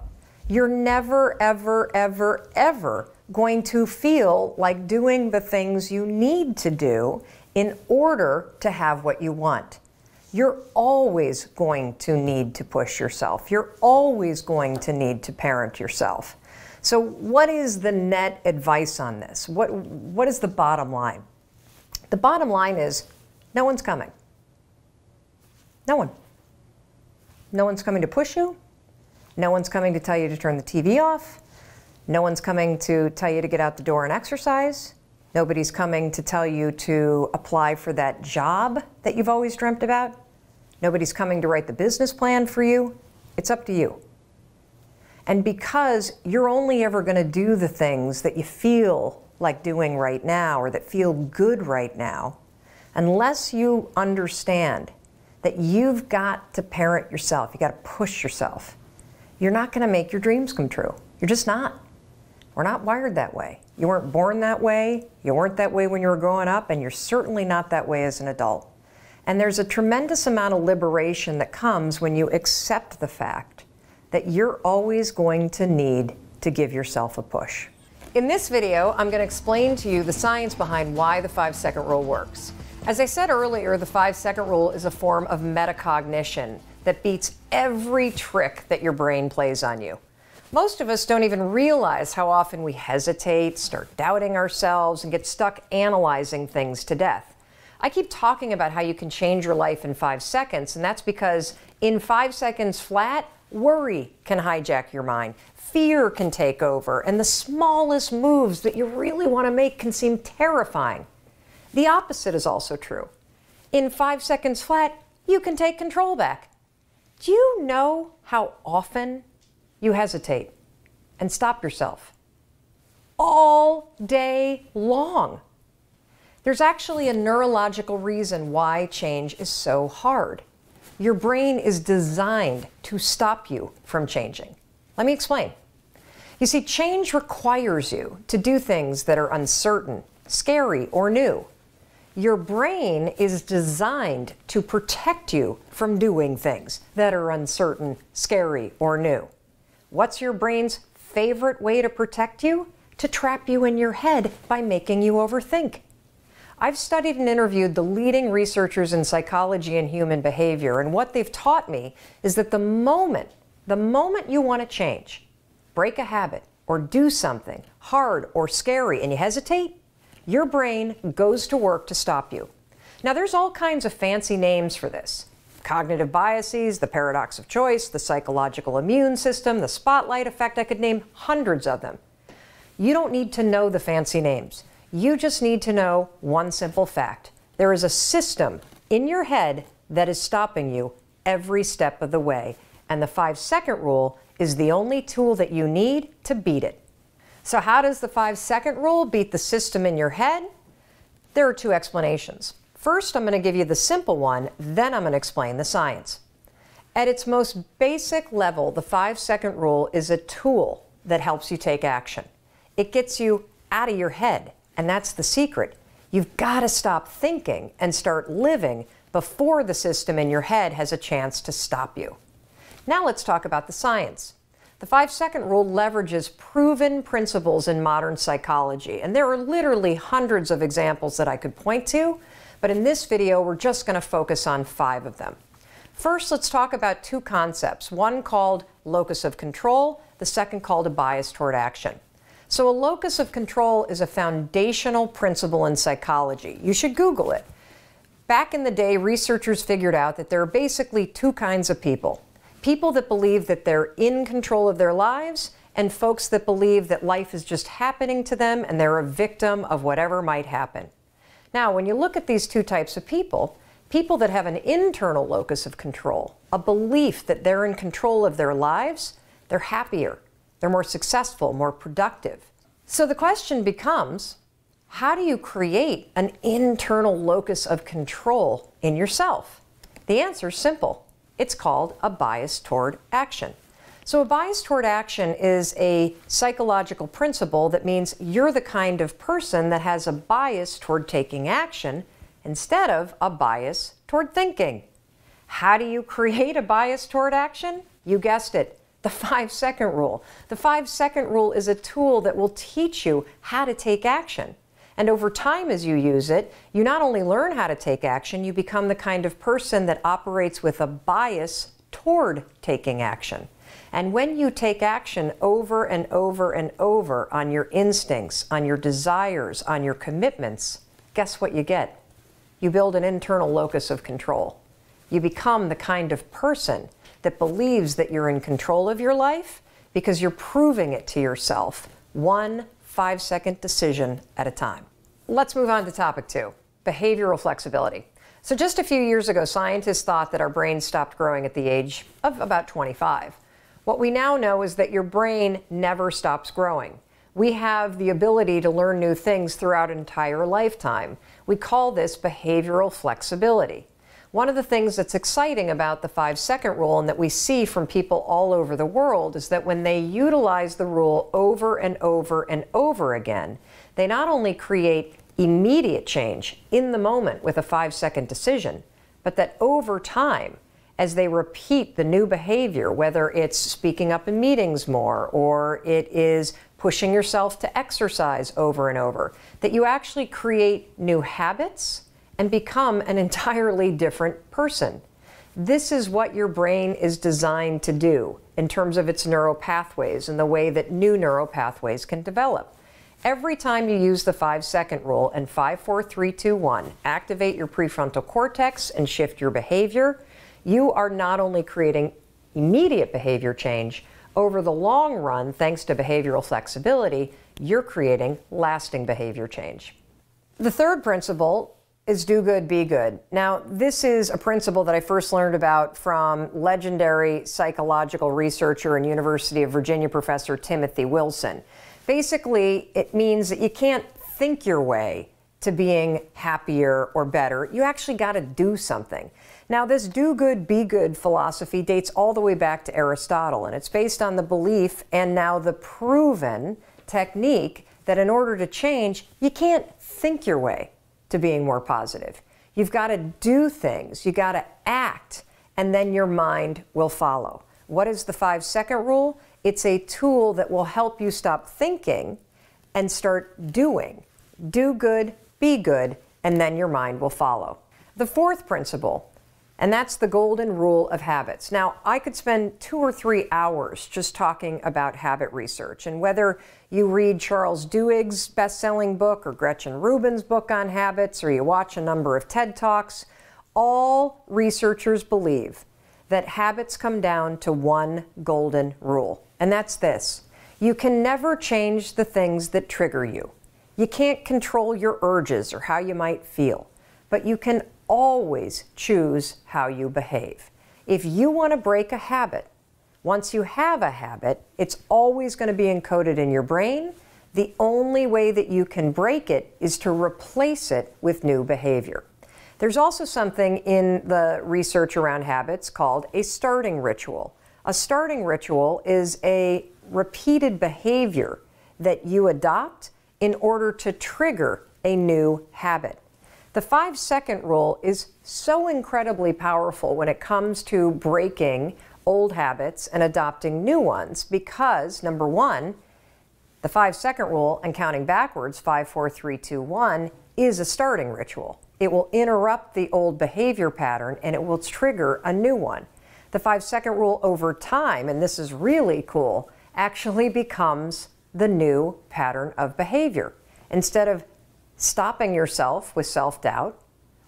you're never, ever, ever, ever going to feel like doing the things you need to do in order to have what you want. You're always going to need to push yourself. You're always going to need to parent yourself. So what is the net advice on this? What is the bottom line? The bottom line is no one's coming. No one. No one's coming to push you. No one's coming to tell you to turn the TV off. No one's coming to tell you to get out the door and exercise. Nobody's coming to tell you to apply for that job that you've always dreamt about. Nobody's coming to write the business plan for you. It's up to you. And because you're only ever going to do the things that you feel like doing right now or that feel good right now, unless you understand that you've got to parent yourself, you got to push yourself, you're not going to make your dreams come true. You're just not. We're not wired that way. You weren't born that way, you weren't that way when you were growing up, and you're certainly not that way as an adult. And there's a tremendous amount of liberation that comes when you accept the fact that you're always going to need to give yourself a push. In this video, I'm going to explain to you the science behind why the 5-second rule works. As I said earlier, the 5-second rule is a form of metacognition that beats every trick that your brain plays on you. Most of us don't even realize how often we hesitate, start doubting ourselves, and get stuck analyzing things to death. I keep talking about how you can change your life in 5 seconds, and that's because in 5 seconds flat, worry can hijack your mind, fear can take over, and the smallest moves that you really want to make can seem terrifying. The opposite is also true. In 5 seconds flat, you can take control back. Do you know how often you hesitate and stop yourself? All day long. There's actually a neurological reason why change is so hard. Your brain is designed to stop you from changing. Let me explain. You see, change requires you to do things that are uncertain, scary, or new. Your brain is designed to protect you from doing things that are uncertain, scary, or new. What's your brain's favorite way to protect you? To trap you in your head by making you overthink. I've studied and interviewed the leading researchers in psychology and human behavior, and what they've taught me is that the moment you want to change, break a habit, or do something hard or scary, and you hesitate, your brain goes to work to stop you. Now, there's all kinds of fancy names for this. Cognitive biases, the paradox of choice, the psychological immune system, the spotlight effect. I could name hundreds of them. You don't need to know the fancy names. You just need to know one simple fact. There is a system in your head that is stopping you every step of the way, and the 5-second rule is the only tool that you need to beat it. So how does the 5-second rule beat the system in your head? There are two explanations. First, I'm going to give you the simple one, then I'm going to explain the science. At its most basic level, the 5-second rule is a tool that helps you take action. It gets you out of your head, and that's the secret. You've got to stop thinking and start living before the system in your head has a chance to stop you. Now let's talk about the science. The 5-second rule leverages proven principles in modern psychology, and there are literally hundreds of examples that I could point to, but in this video we're just going to focus on 5 of them. First, let's talk about 2 concepts, one called locus of control, the second called a bias toward action. So a locus of control is a foundational principle in psychology. You should Google it. Back in the day, researchers figured out that there are basically 2 kinds of people. People that believe that they're in control of their lives, and folks that believe that life is just happening to them and they're a victim of whatever might happen. Now, when you look at these 2 types of people, people that have an internal locus of control, a belief that they're in control of their lives, they're happier, they're more successful, more productive. So the question becomes, how do you create an internal locus of control in yourself? The answer is simple. It's called a bias toward action. So a bias toward action is a psychological principle that means you're the kind of person that has a bias toward taking action instead of a bias toward thinking. How do you create a bias toward action? You guessed it. The 5-second rule. The 5-second rule is a tool that will teach you how to take action. And over time, as you use it, you not only learn how to take action, you become the kind of person that operates with a bias toward taking action. And when you take action over and over and over on your instincts, on your desires, on your commitments, guess what you get? You build an internal locus of control. You become the kind of person that believes that you're in control of your life because you're proving it to yourself, one 5-second decision at a time. Let's move on to topic 2, behavioral flexibility. So just a few years ago, scientists thought that our brains stopped growing at the age of about 25. What we now know is that your brain never stops growing. We have the ability to learn new things throughout an entire lifetime. We call this behavioral flexibility. One of the things that's exciting about the 5-second rule and that we see from people all over the world is that when they utilize the rule over and over and over again, they not only create immediate change in the moment with a 5-second decision, but that over time, as they repeat the new behavior, whether it's speaking up in meetings more or it is pushing yourself to exercise over and over, that you actually create new habits and become an entirely different person. This is what your brain is designed to do in terms of its neural pathways and the way that new neural pathways can develop. Every time you use the 5-second rule and 5, 4, 3, 2, 1, activate your prefrontal cortex and shift your behavior, you are not only creating immediate behavior change, over the long run, thanks to behavioral flexibility, you're creating lasting behavior change. The third principle is do good, be good. Now, this is a principle that I first learned about from legendary psychological researcher and University of Virginia professor Timothy Wilson. Basically, it means that you can't think your way to being happier or better. You actually got to do something. Now, this do good, be good philosophy dates all the way back to Aristotle, and it's based on the belief and now the proven technique that in order to change, you can't think your way to being more positive. You've got to do things, you got to act, and then your mind will follow. What is the 5-second rule? It's a tool that will help you stop thinking and start doing. Do good, be good, and then your mind will follow. The fourth principle, and that's the golden rule of habits. Now, I could spend 2 or 3 hours just talking about habit research, and whether you read Charles Duhigg's best-selling book or Gretchen Rubin's book on habits, or you watch a number of TED Talks, all researchers believe that habits come down to one golden rule, and that's this. You can never change the things that trigger you. You can't control your urges or how you might feel, but you can always choose how you behave. If you want to break a habit, once you have a habit, it's always going to be encoded in your brain. The only way that you can break it is to replace it with new behavior. There's also something in the research around habits called a starting ritual. A starting ritual is a repeated behavior that you adopt in order to trigger a new habit. The 5-second rule is so incredibly powerful when it comes to breaking old habits and adopting new ones because, number one, the 5-second rule and counting backwards, 5, 4, 3, 2, 1, is a starting ritual. It will interrupt the old behavior pattern and it will trigger a new one. The 5-second rule over time, and this is really cool, actually becomes the new pattern of behavior. Instead of stopping yourself with self-doubt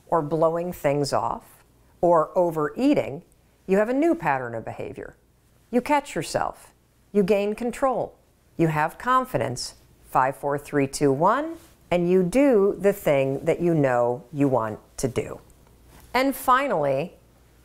or blowing things off or overeating, you have a new pattern of behavior. You catch yourself. You gain control. You have confidence. 5, 4, 3, 2, 1, and you do the thing that you know you want to do. And finally,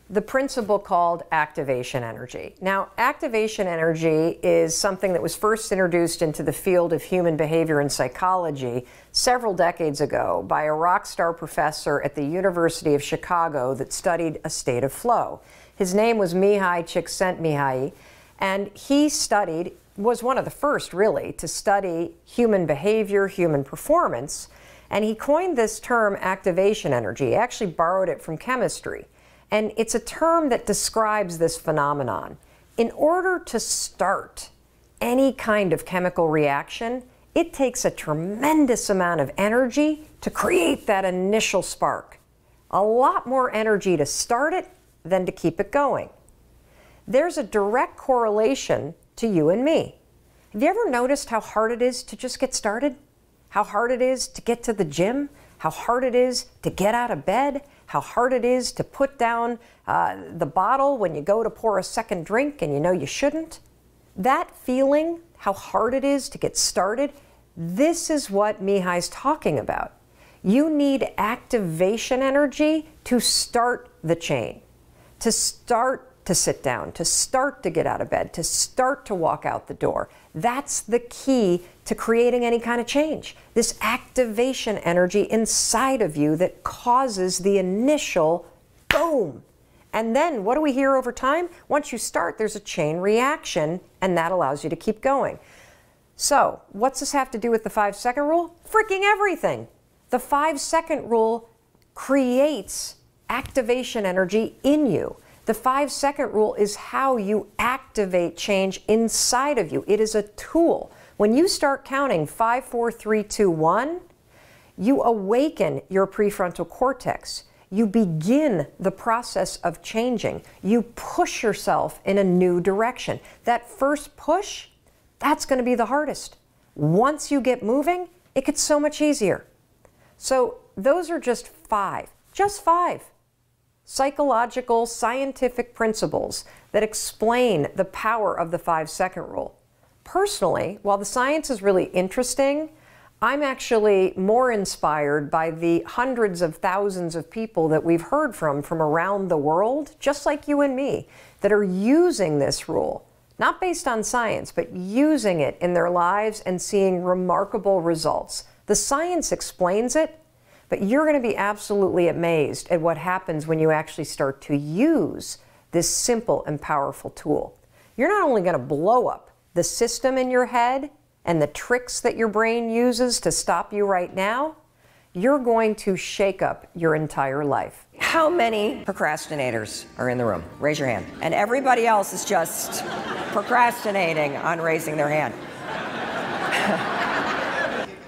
the principle called activation energy. Now, activation energy is something that was first introduced into the field of human behavior and psychology several decades ago by a rock star professor at the University of Chicago that studied a state of flow. His name was Mihai Csikszentmihalyi, and he was one of the first really to study human behavior, human performance, and he coined this term activation energy. He actually borrowed it from chemistry. And it's a term that describes this phenomenon. In order to start any kind of chemical reaction, it takes a tremendous amount of energy to create that initial spark. A lot more energy to start it than to keep it going. There's a direct correlation to you and me. Have you ever noticed how hard it is to just get started? How hard it is to get to the gym? How hard it is to get out of bed? How hard it is to put down the bottle when you go to pour a second drink and you know you shouldn't? That feeling, how hard it is to get started, this is what Mihai's talking about. You need activation energy to start the chain, to start to sit down, to start to get out of bed, to start to walk out the door. That's the key to creating any kind of change. This activation energy inside of you that causes the initial boom. And then what do we hear over time? Once you start, there's a chain reaction, and that allows you to keep going. So what's this have to do with the 5-second rule? Freaking everything. The 5-second rule creates activation energy in you. The 5-second rule is how you activate change inside of you. It is a tool. When you start counting 5, 4, 3, 2, 1, you awaken your prefrontal cortex. You begin the process of changing. You push yourself in a new direction. That first push, that's going to be the hardest. Once you get moving, it gets so much easier. So those are just 5 psychological, scientific principles that explain the power of the 5-second rule. Personally, while the science is really interesting, I'm actually more inspired by the hundreds of thousands of people that we've heard from around the world, just like you and me, that are using this rule, not based on science, but using it in their lives and seeing remarkable results. The science explains it, but you're going to be absolutely amazed at what happens when you actually start to use this simple and powerful tool. You're not only going to blow up the system in your head and the tricks that your brain uses to stop you right now, you're going to shake up your entire life. How many procrastinators are in the room? Raise your hand. And everybody else is just procrastinating on raising their hand.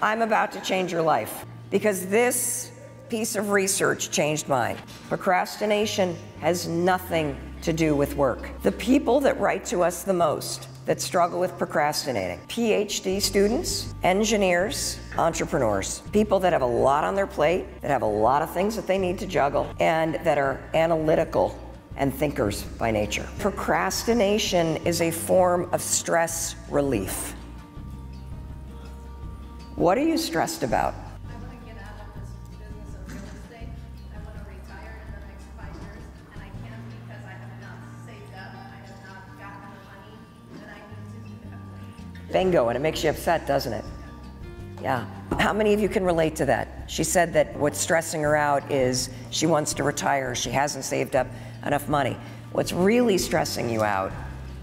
I'm about to change your life, because this piece of research changed mine. Procrastination has nothing to do with work. The people that write to us the most that struggle with procrastinating: PhD students, engineers, entrepreneurs, people that have a lot on their plate, that have a lot of things that they need to juggle, and that are analytical and thinkers by nature. Procrastination is a form of stress relief. What are you stressed about? Bingo, and it makes you upset, doesn't it? Yeah. How many of you can relate to that? She said that what's stressing her out is she wants to retire. She hasn't saved up enough money. What's really stressing you out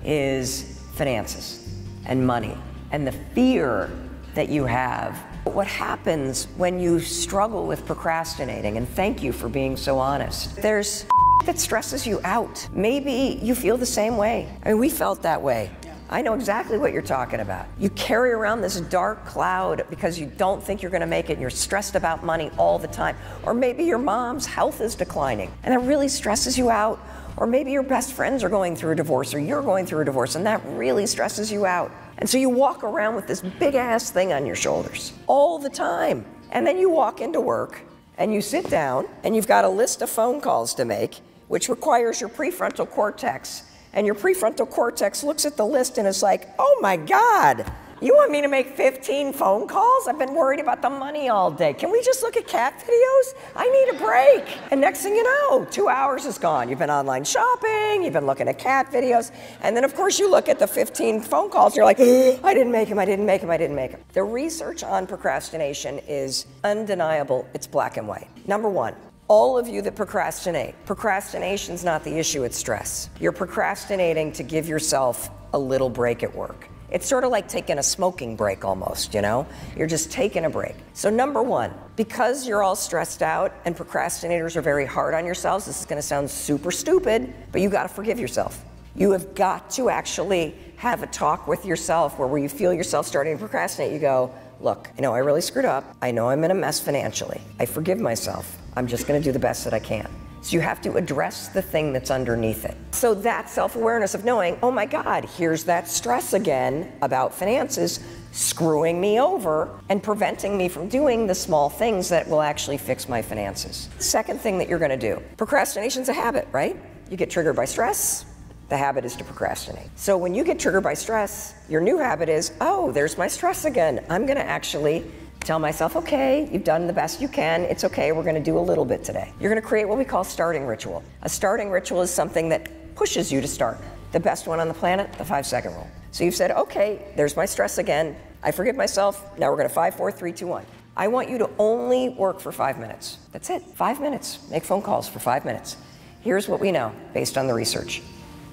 is finances and money and the fear that you have. What happens when you struggle with procrastinating, and thank you for being so honest, there's that stresses you out. Maybe you feel the same way. I mean, we felt that way. I know exactly what you're talking about. You carry around this dark cloud because you don't think you're going to make it, and you're stressed about money all the time. Or maybe your mom's health is declining, and that really stresses you out. Or maybe your best friends are going through a divorce, or you're going through a divorce, and that really stresses you out. And so you walk around with this big-ass thing on your shoulders all the time. And then you walk into work, and you sit down, and you've got a list of phone calls to make, which requires your prefrontal cortex. And your prefrontal cortex looks at the list and is like, oh my God, you want me to make 15 phone calls? I've been worried about the money all day. Can we just look at cat videos? I need a break. And next thing you know, 2 hours is gone. You've been online shopping, you've been looking at cat videos, and then of course you look at the 15 phone calls, and you're like, I didn't make them, I didn't make them, I didn't make them. The research on procrastination is undeniable. It's black and white. Number one, all of you that procrastinate, procrastination's not the issue, it's stress. You're procrastinating to give yourself a little break at work. It's sort of like taking a smoking break almost, you know? You're just taking a break. So number one, because you're all stressed out and procrastinators are very hard on yourselves, this is gonna sound super stupid, but you gotta forgive yourself. You have got to actually have a talk with yourself where you feel yourself starting to procrastinate. You go, look, I know I really screwed up. I know I'm in a mess financially. I forgive myself. I'm just going to do the best that I can. So you have to address the thing that's underneath it. So that self-awareness of knowing, oh my God, here's that stress again about finances screwing me over and preventing me from doing the small things that will actually fix my finances. Second thing that you're going to do, procrastination's a habit, right? You get triggered by stress. The habit is to procrastinate. So when you get triggered by stress, your new habit is, oh, there's my stress again. I'm going to actually tell myself, okay, you've done the best you can. It's okay, we're going to do a little bit today. You're going to create what we call starting ritual. A starting ritual is something that pushes you to start. The best one on the planet, the 5-second rule. So you've said, okay, there's my stress again. I forgive myself. Now we're going to 5, 4, 3, 2, 1. I want you to only work for 5 minutes. That's it, 5 minutes. Make phone calls for 5 minutes. Here's what we know based on the research.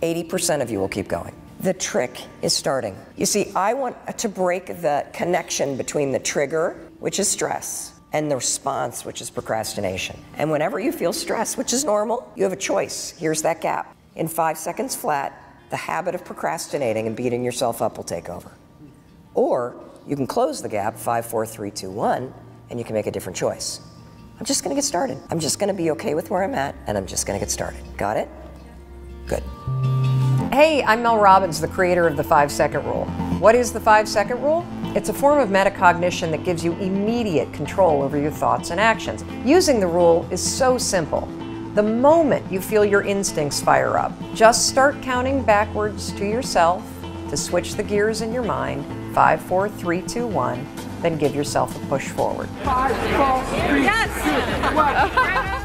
80% of you will keep going. The trick is starting. You see, I want to break the connection between the trigger, which is stress, and the response, which is procrastination. And whenever you feel stress, which is normal, you have a choice. Here's that gap. In 5 seconds flat, the habit of procrastinating and beating yourself up will take over. Or you can close the gap, 5, 4, 3, 2, 1, and you can make a different choice. I'm just going to get started. I'm just going to be okay with where I'm at, and I'm just going to get started. Got it? Good. Hey, I'm Mel Robbins, the creator of the 5-second rule. What is the 5-second rule? It's a form of metacognition that gives you immediate control over your thoughts and actions. Using the rule is so simple. The moment you feel your instincts fire up, just start counting backwards to yourself to switch the gears in your mind. 5, 4, 3, 2, 1. Then give yourself a push forward. 5, 4, 3, yes. 2,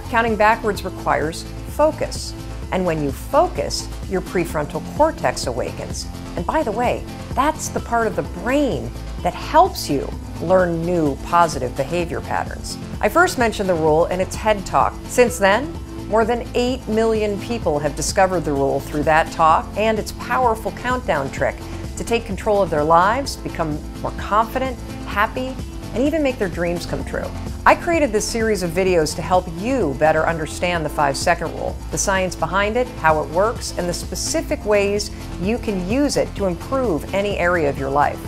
1. Counting backwards requires focus. And when you focus, your prefrontal cortex awakens. And by the way, that's the part of the brain that helps you learn new positive behavior patterns. I first mentioned the rule in a TED Talk. Since then, more than 8 million people have discovered the rule through that talk and its powerful countdown trick to take control of their lives, become more confident, happy, and even make their dreams come true. I created this series of videos to help you better understand the 5-second rule, the science behind it, how it works, and the specific ways you can use it to improve any area of your life.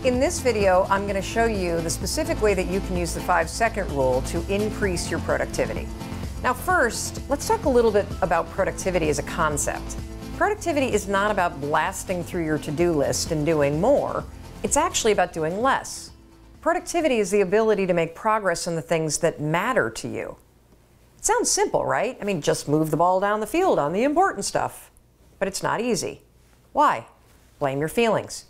In this video, I'm going to show you the specific way that you can use the 5-second rule to increase your productivity. Now first, let's talk a little bit about productivity as a concept. Productivity is not about blasting through your to-do list and doing more. It's actually about doing less. Productivity is the ability to make progress on the things that matter to you. It sounds simple, right? I mean, just move the ball down the field on the important stuff. But it's not easy. Why? Blame your feelings.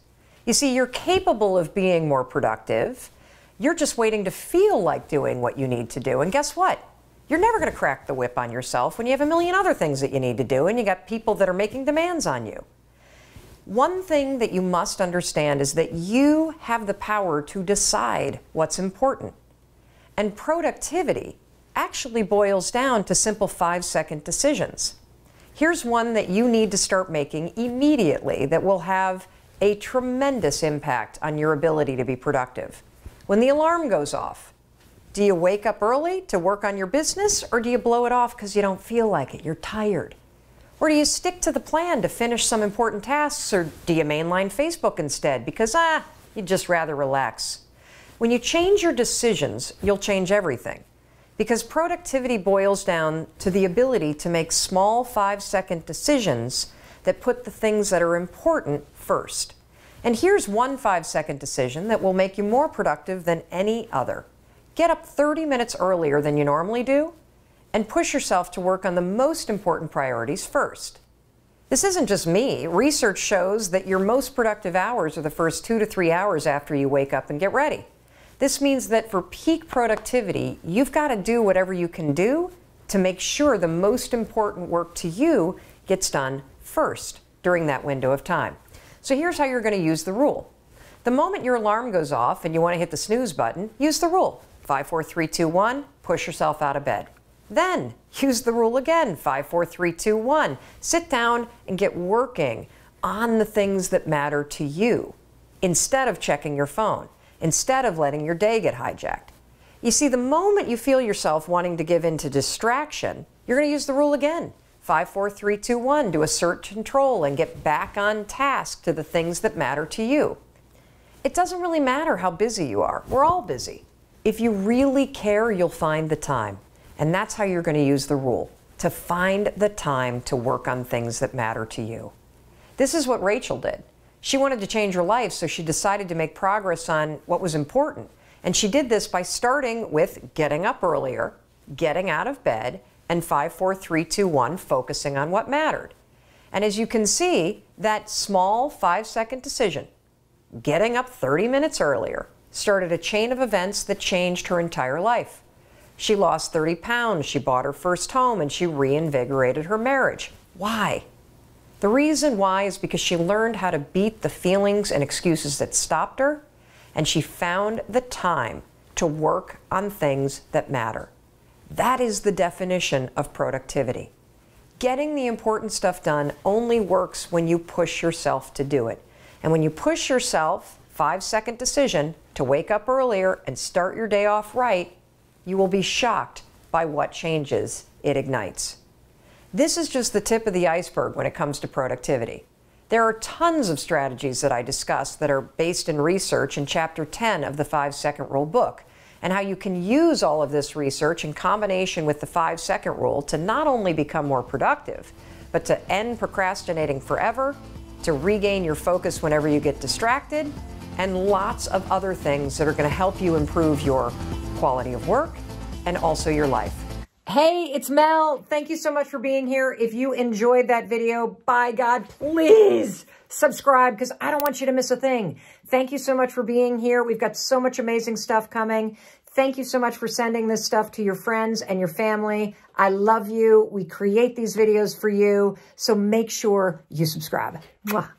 You see, you're capable of being more productive. You're just waiting to feel like doing what you need to do. And guess what? You're never going to crack the whip on yourself when you have a million other things that you need to do and you got people that are making demands on you. One thing that you must understand is that you have the power to decide what's important. And productivity actually boils down to simple 5-second decisions. Here's one that you need to start making immediately that will have a tremendous impact on your ability to be productive. When the alarm goes off, do you wake up early to work on your business, or do you blow it off because you don't feel like it, you're tired? Or do you stick to the plan to finish some important tasks, or do you mainline Facebook instead because, you'd just rather relax? When you change your decisions, you'll change everything. Because productivity boils down to the ability to make small 5-second decisions that put the things that are important first. And here's one 5-second decision that will make you more productive than any other. Get up 30 minutes earlier than you normally do and push yourself to work on the most important priorities first. This isn't just me. Research shows that your most productive hours are the first 2 to 3 hours after you wake up and get ready. This means that for peak productivity, you've got to do whatever you can do to make sure the most important work to you gets done first during that window of time. So here's how you're going to use the rule. The moment your alarm goes off and you want to hit the snooze button, use the rule. 5, 4, 3, 2, 1, push yourself out of bed. Then use the rule again, 5, 4, 3, 2, 1. Sit down and get working on the things that matter to you instead of checking your phone, instead of letting your day get hijacked. You see, the moment you feel yourself wanting to give in to distraction, you're going to use the rule again. 5, 4, 3, 2, 1 to assert control and get back on task to the things that matter to you. It doesn't really matter how busy you are. We're all busy. If you really care, you'll find the time. And that's how you're going to use the rule, to find the time to work on things that matter to you. This is what Rachel did. She wanted to change her life, so she decided to make progress on what was important. And she did this by starting with getting up earlier, getting out of bed, and 5, 4, 3, 2, 1, focusing on what mattered. And as you can see, that small 5-second decision, getting up 30 minutes earlier, started a chain of events that changed her entire life. She lost 30 pounds, she bought her first home, and she reinvigorated her marriage. Why? The reason why is because she learned how to beat the feelings and excuses that stopped her, and she found the time to work on things that matter. That is the definition of productivity. Getting the important stuff done only works when you push yourself to do it. And when you push yourself, 5-second decision, to wake up earlier and start your day off right, you will be shocked by what changes it ignites. This is just the tip of the iceberg when it comes to productivity. There are tons of strategies that I discuss that are based in research in Chapter 10 of the 5-Second Rule book, and how you can use all of this research in combination with the 5-second rule to not only become more productive, but to end procrastinating forever, to regain your focus whenever you get distracted, and lots of other things that are going to help you improve your quality of work and also your life. Hey, it's Mel. Thank you so much for being here. If you enjoyed that video, by God, please subscribe, because I don't want you to miss a thing. Thank you so much for being here. We've got so much amazing stuff coming. Thank you so much for sending this stuff to your friends and your family. I love you. We create these videos for you, so make sure you subscribe. Mwah.